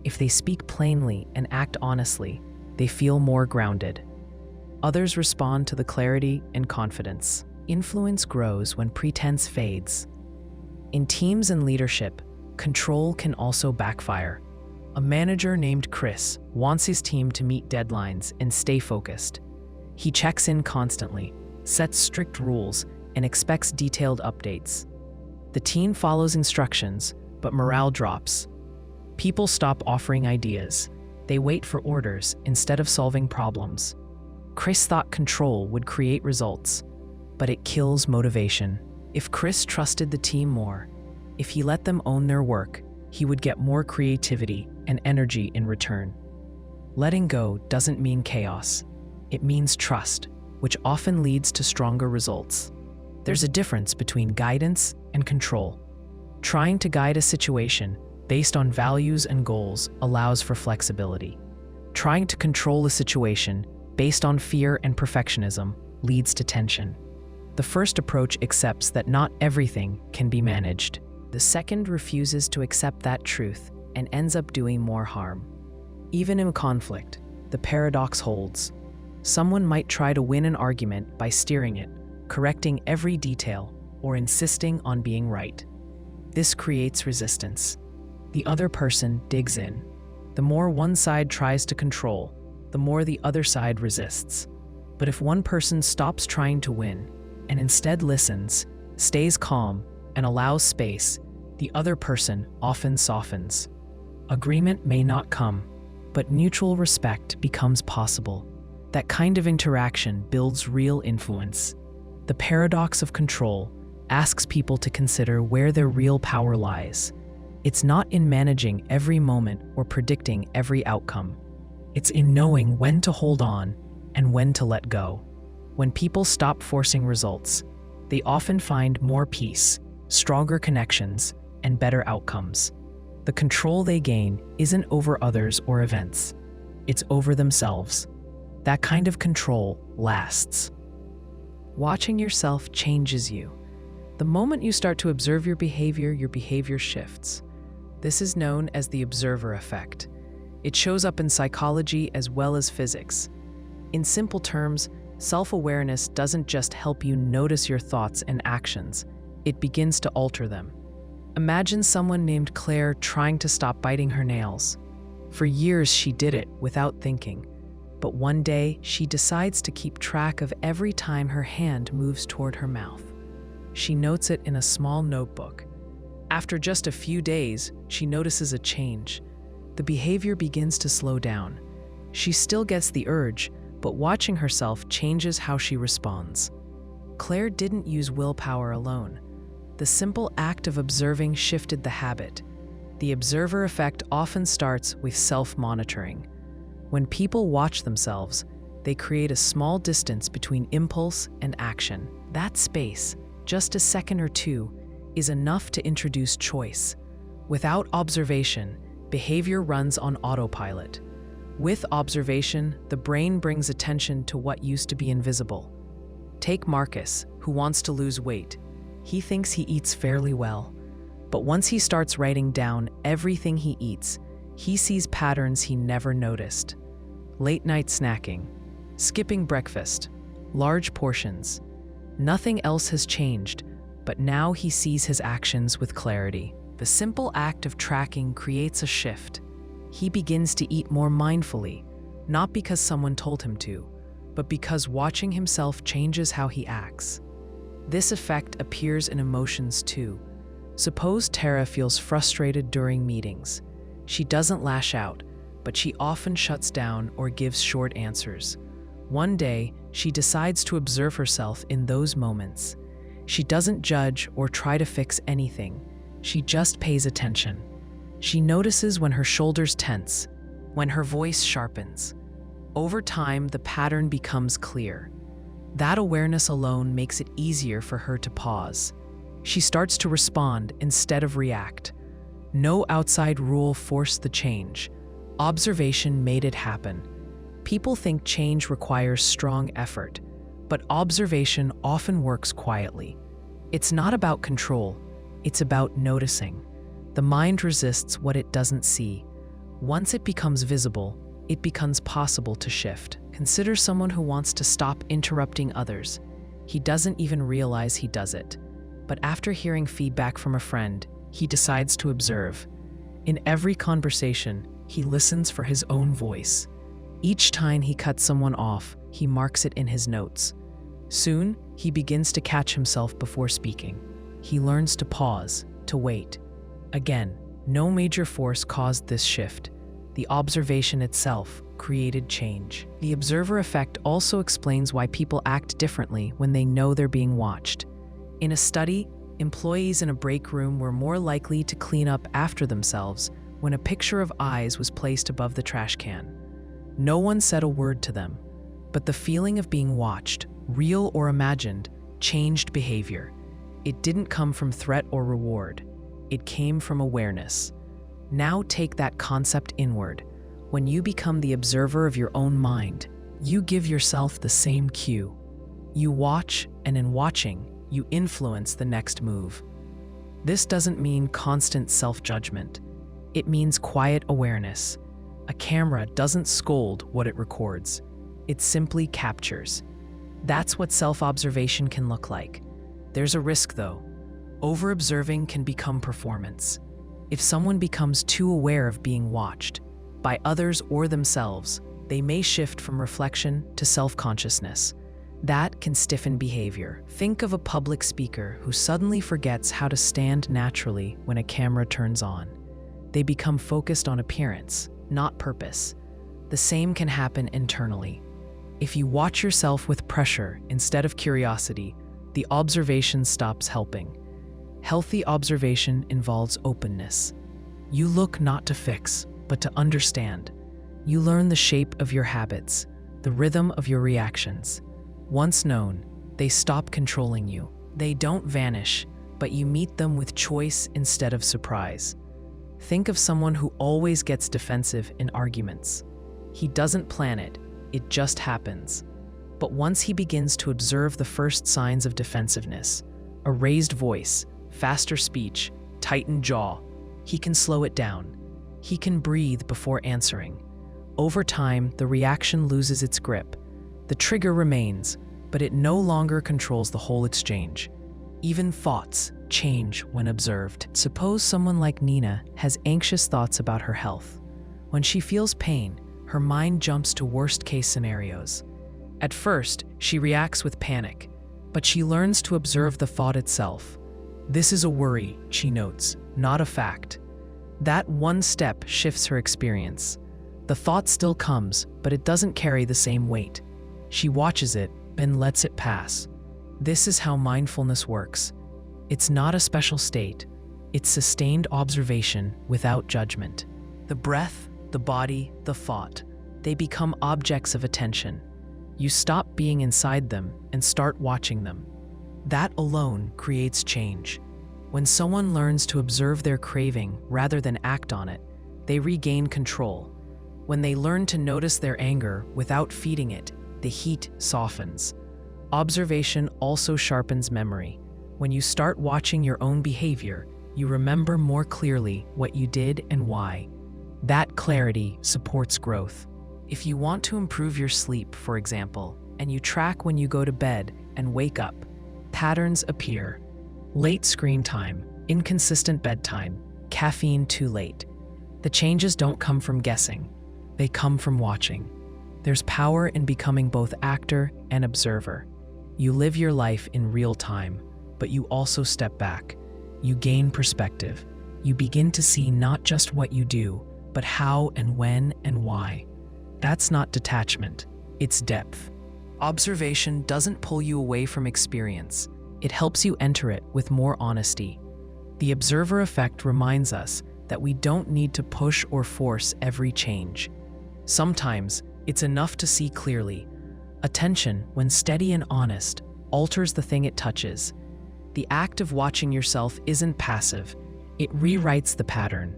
if they speak plainly and act honestly, they feel more grounded. Others respond to the clarity and confidence. Influence grows when pretense fades. In teams and leadership, control can also backfire. A manager named Chris wants his team to meet deadlines and stay focused. He checks in constantly, sets strict rules, and expects detailed updates. The team follows instructions, but morale drops. People stop offering ideas. They wait for orders instead of solving problems. Chris thought control would create results, but it kills motivation. If Chris trusted the team more, if he let them own their work, he would get more creativity and energy in return. Letting go doesn't mean chaos. It means trust, which often leads to stronger results. There's a difference between guidance and control. Trying to guide a situation based on values and goals allows for flexibility. Trying to control a situation based on fear and perfectionism leads to tension. The first approach accepts that not everything can be managed. The second refuses to accept that truth and ends up doing more harm. Even in conflict, the paradox holds. Someone might try to win an argument by steering it, correcting every detail, or insisting on being right. This creates resistance. The other person digs in. The more one side tries to control, the more the other side resists. But if one person stops trying to win and instead listens, stays calm, and allows space, the other person often softens. Agreement may not come, but mutual respect becomes possible. That kind of interaction builds real influence. The paradox of control asks people to consider where their real power lies. It's not in managing every moment or predicting every outcome. It's in knowing when to hold on and when to let go. When people stop forcing results, they often find more peace, stronger connections, and better outcomes. The control they gain isn't over others or events. It's over themselves. That kind of control lasts. Watching yourself changes you. The moment you start to observe your behavior shifts. This is known as the observer effect. It shows up in psychology as well as physics. In simple terms, self-awareness doesn't just help you notice your thoughts and actions, it begins to alter them. Imagine someone named Claire trying to stop biting her nails. For years she did it without thinking, but one day she decides to keep track of every time her hand moves toward her mouth. She notes it in a small notebook. After just a few days, she notices a change. The behavior begins to slow down. She still gets the urge, but watching herself changes how she responds. Claire didn't use willpower alone. The simple act of observing shifted the habit. The observer effect often starts with self-monitoring. When people watch themselves, they create a small distance between impulse and action. That space, just a second or two, is enough to introduce choice. Without observation, behavior runs on autopilot. With observation, the brain brings attention to what used to be invisible. Take Marcus, who wants to lose weight. He thinks he eats fairly well. But once he starts writing down everything he eats, he sees patterns he never noticed. Late-night snacking, skipping breakfast, large portions. Nothing else has changed, but now he sees his actions with clarity. The simple act of tracking creates a shift. He begins to eat more mindfully, not because someone told him to, but because watching himself changes how he acts. This effect appears in emotions too. Suppose Tara feels frustrated during meetings. She doesn't lash out, but she often shuts down or gives short answers. One day, she decides to observe herself in those moments. She doesn't judge or try to fix anything. She just pays attention. She notices when her shoulders tense, when her voice sharpens. Over time, the pattern becomes clear. That awareness alone makes it easier for her to pause. She starts to respond instead of react. No outside rule forced the change. Observation made it happen. People think change requires strong effort, but observation often works quietly. It's not about control, it's about noticing. The mind resists what it doesn't see. Once it becomes visible, it becomes possible to shift. Consider someone who wants to stop interrupting others. He doesn't even realize he does it. But after hearing feedback from a friend, he decides to observe. In every conversation, he listens for his own voice. Each time he cuts someone off, he marks it in his notes. Soon, he begins to catch himself before speaking. He learns to pause, to wait. Again, No major force caused this shift. The observation itself created change. The observer effect also explains why people act differently when they know they're being watched. In a study, employees in a break room were more likely to clean up after themselves when a picture of eyes was placed above the trash can. No one said a word to them, but the feeling of being watched, real or imagined, changed behavior. It didn't come from threat or reward. It came from awareness. Now take that concept inward. When you become the observer of your own mind, you give yourself the same cue. You watch, and in watching, you influence the next move. This doesn't mean constant self-judgment. It means quiet awareness. A camera doesn't scold what it records. It simply captures. That's what self-observation can look like. There's a risk, though. Over-observing can become performance. If someone becomes too aware of being watched, by others or themselves, they may shift from reflection to self-consciousness. That can stiffen behavior. Think of a public speaker who suddenly forgets how to stand naturally when a camera turns on. They become focused on appearance, not purpose. The same can happen internally. If you watch yourself with pressure instead of curiosity, the observation stops helping. Healthy observation involves openness. You look not to fix, but to understand. You learn the shape of your habits, the rhythm of your reactions. Once known, they stop controlling you. They don't vanish, but you meet them with choice instead of surprise. Think of someone who always gets defensive in arguments. He doesn't plan it, it just happens. But once he begins to observe the first signs of defensiveness, a raised voice, faster speech, tightened jaw, he can slow it down. He can breathe before answering. Over time, the reaction loses its grip. The trigger remains, but it no longer controls the whole exchange. Even thoughts change when observed. Suppose someone like Nina has anxious thoughts about her health. When she feels pain, her mind jumps to worst-case scenarios. At first, she reacts with panic, but she learns to observe the thought itself. This is a worry, she notes, not a fact. That one step shifts her experience. The thought still comes, but it doesn't carry the same weight. She watches it, then lets it pass. This is how mindfulness works. It's not a special state. It's sustained observation without judgment. The breath, the body, the thought, they become objects of attention. You stop being inside them and start watching them. That alone creates change. When someone learns to observe their craving rather than act on it, they regain control. When they learn to notice their anger without feeding it, the heat softens. Observation also sharpens memory. When you start watching your own behavior, you remember more clearly what you did and why. That clarity supports growth. If you want to improve your sleep, for example, and you track when you go to bed and wake up, patterns appear. Late screen time, inconsistent bedtime, caffeine too late. The changes don't come from guessing. They come from watching. There's power in becoming both actor and observer. You live your life in real time, but you also step back. You gain perspective. You begin to see not just what you do, but how and when and why. That's not detachment, it's depth. Observation doesn't pull you away from experience. It helps you enter it with more honesty. The observer effect reminds us that we don't need to push or force every change. Sometimes, it's enough to see clearly. Attention, when steady and honest, alters the thing it touches. The act of watching yourself isn't passive. It rewrites the pattern.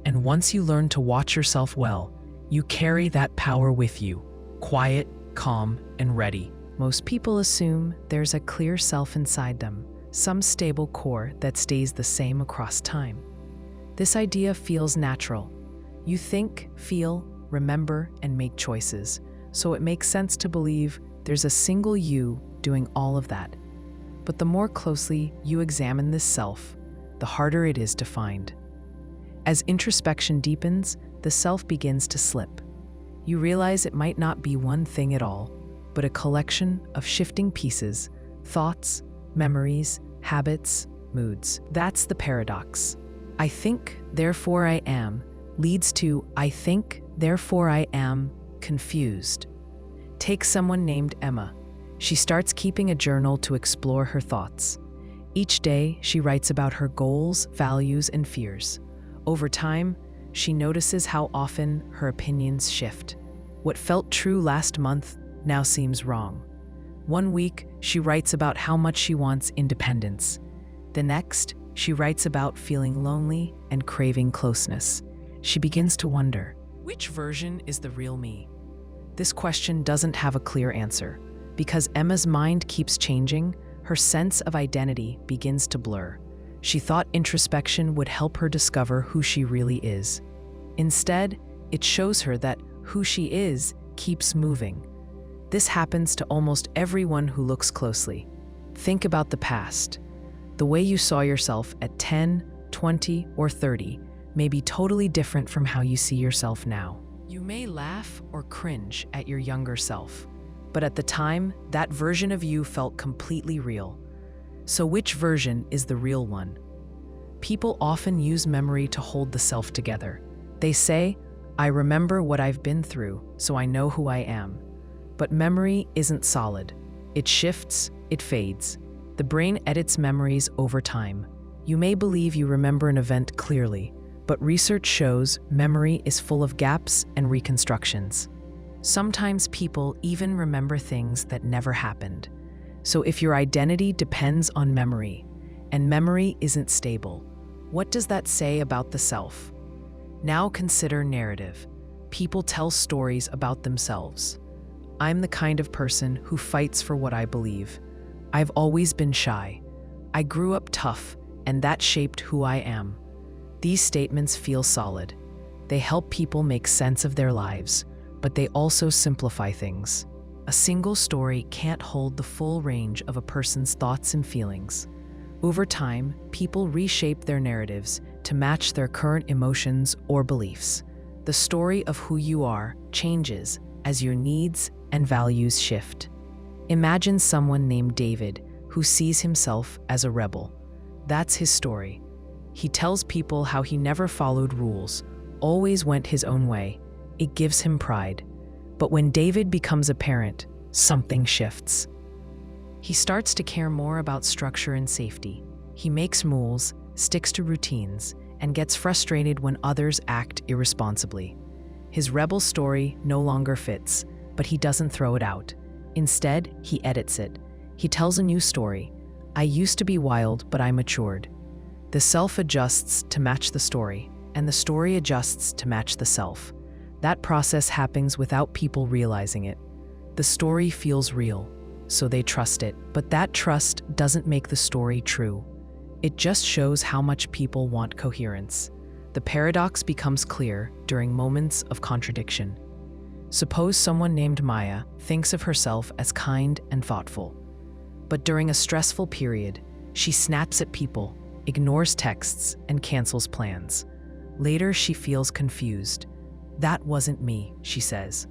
And once you learn to watch yourself well, you carry that power with you, quiet, calm, and ready. Most people assume there's a clear self inside them, some stable core that stays the same across time. This idea feels natural. You think, feel, remember, and make choices, so it makes sense to believe there's a single you doing all of that. But the more closely you examine this self, the harder it is to find. As introspection deepens, the self begins to slip. You realize it might not be one thing at all, but a collection of shifting pieces, thoughts, memories, habits, moods. That's the paradox. I think, therefore I am, leads to I think, therefore I am confused. Take someone named Emma. She starts keeping a journal to explore her thoughts. Each day, she writes about her goals, values, and fears. Over time, she notices how often her opinions shift. What felt true last month now seems wrong. One week, she writes about how much she wants independence. The next, she writes about feeling lonely and craving closeness. She begins to wonder, which version is the real me? This question doesn't have a clear answer. Because Emma's mind keeps changing, her sense of identity begins to blur. She thought introspection would help her discover who she really is. Instead, it shows her that who she is keeps moving. This happens to almost everyone who looks closely. Think about the past. The way you saw yourself at 10, 20, or 30 may be totally different from how you see yourself now. You may laugh or cringe at your younger self, but at the time, that version of you felt completely real. So which version is the real one? People often use memory to hold the self together. They say, I remember what I've been through, so I know who I am. But memory isn't solid. It shifts, it fades. The brain edits memories over time. You may believe you remember an event clearly, but research shows memory is full of gaps and reconstructions. Sometimes people even remember things that never happened. So if your identity depends on memory, and memory isn't stable, what does that say about the self? Now consider narrative. People tell stories about themselves. I'm the kind of person who fights for what I believe. I've always been shy. I grew up tough, and that shaped who I am. These statements feel solid. They help people make sense of their lives, but they also simplify things. A single story can't hold the full range of a person's thoughts and feelings. Over time, people reshape their narratives to match their current emotions or beliefs. The story of who you are changes as your needs and values shift. Imagine someone named David who sees himself as a rebel. That's his story. He tells people how he never followed rules, always went his own way. It gives him pride. But when David becomes a parent, something shifts. He starts to care more about structure and safety. He makes rules, sticks to routines, and gets frustrated when others act irresponsibly. His rebel story no longer fits, but he doesn't throw it out. Instead, he edits it. He tells a new story. I used to be wild, but I matured. The self adjusts to match the story, and the story adjusts to match the self. That process happens without people realizing it. The story feels real, so they trust it, but that trust doesn't make the story true. It just shows how much people want coherence. The paradox becomes clear during moments of contradiction. Suppose someone named Maya thinks of herself as kind and thoughtful. But during a stressful period, she snaps at people, ignores texts, and cancels plans. Later, she feels confused. That wasn't me, she says.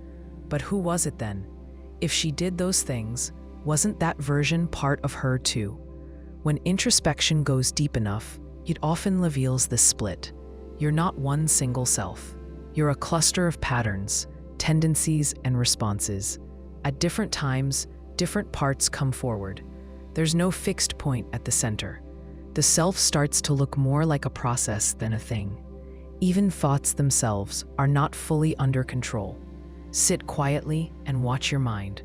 But who was it then? If she did those things, wasn't that version part of her too? When introspection goes deep enough, it often reveals this split. You're not one single self. You're a cluster of patterns, tendencies, and responses. At different times, different parts come forward. There's no fixed point at the center. The self starts to look more like a process than a thing. Even thoughts themselves are not fully under control. Sit quietly and watch your mind.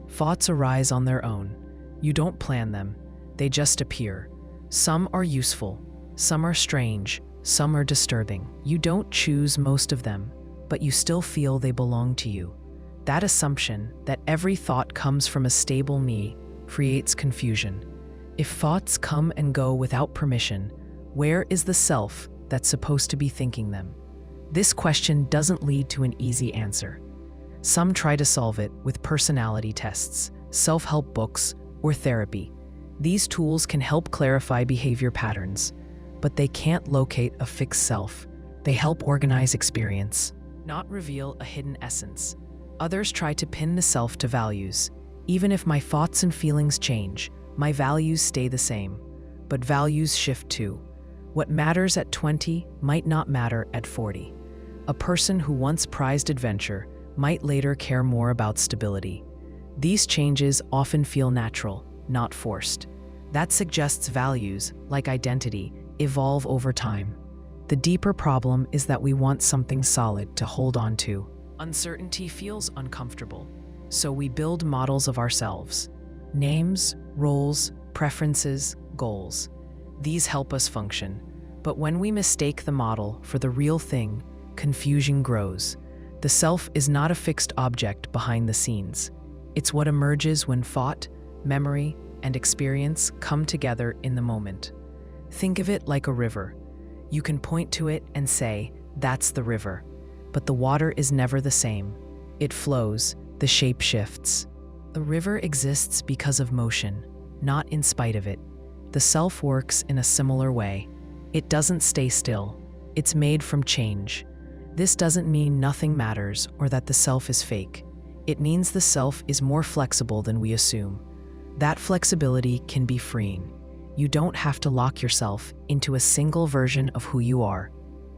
Thoughts arise on their own. You don't plan them. They just appear. Some are useful, some are strange, some are disturbing. You don't choose most of them, but you still feel they belong to you. That assumption that every thought comes from a stable me creates confusion. If thoughts come and go without permission, where is the self that's supposed to be thinking them? This question doesn't lead to an easy answer. Some try to solve it with personality tests, self-help books, or therapy. These tools can help clarify behavior patterns, but they can't locate a fixed self. They help organize experience, not reveal a hidden essence. Others try to pin the self to values. Even if my thoughts and feelings change, my values stay the same. But values shift too. What matters at 20 might not matter at 40. A person who once prized adventure might later care more about stability. These changes often feel natural, not forced. That suggests values, like identity, evolve over time. The deeper problem is that we want something solid to hold on to. Uncertainty feels uncomfortable, so we build models of ourselves. Names, roles, preferences, goals. These help us function. But when we mistake the model for the real thing, confusion grows. The self is not a fixed object behind the scenes. It's what emerges when thought, memory, and experience come together in the moment. Think of it like a river. You can point to it and say, "That's the river." But the water is never the same. It flows, the shape shifts. The river exists because of motion, not in spite of it. The self works in a similar way. It doesn't stay still. It's made from change. This doesn't mean nothing matters or that the self is fake. It means the self is more flexible than we assume. That flexibility can be freeing. You don't have to lock yourself into a single version of who you are.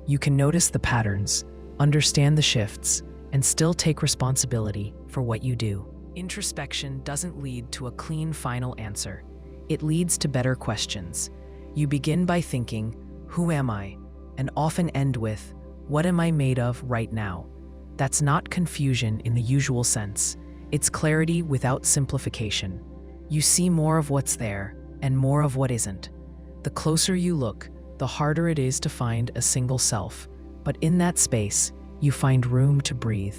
You can notice the patterns, understand the shifts, and still take responsibility for what you do. Introspection doesn't lead to a clean final answer. It leads to better questions. You begin by thinking, "Who am I?" and often end with, "What am I made of right now?" That's not confusion in the usual sense. It's clarity without simplification. You see more of what's there and more of what isn't. The closer you look, the harder it is to find a single self. But in that space, you find room to breathe.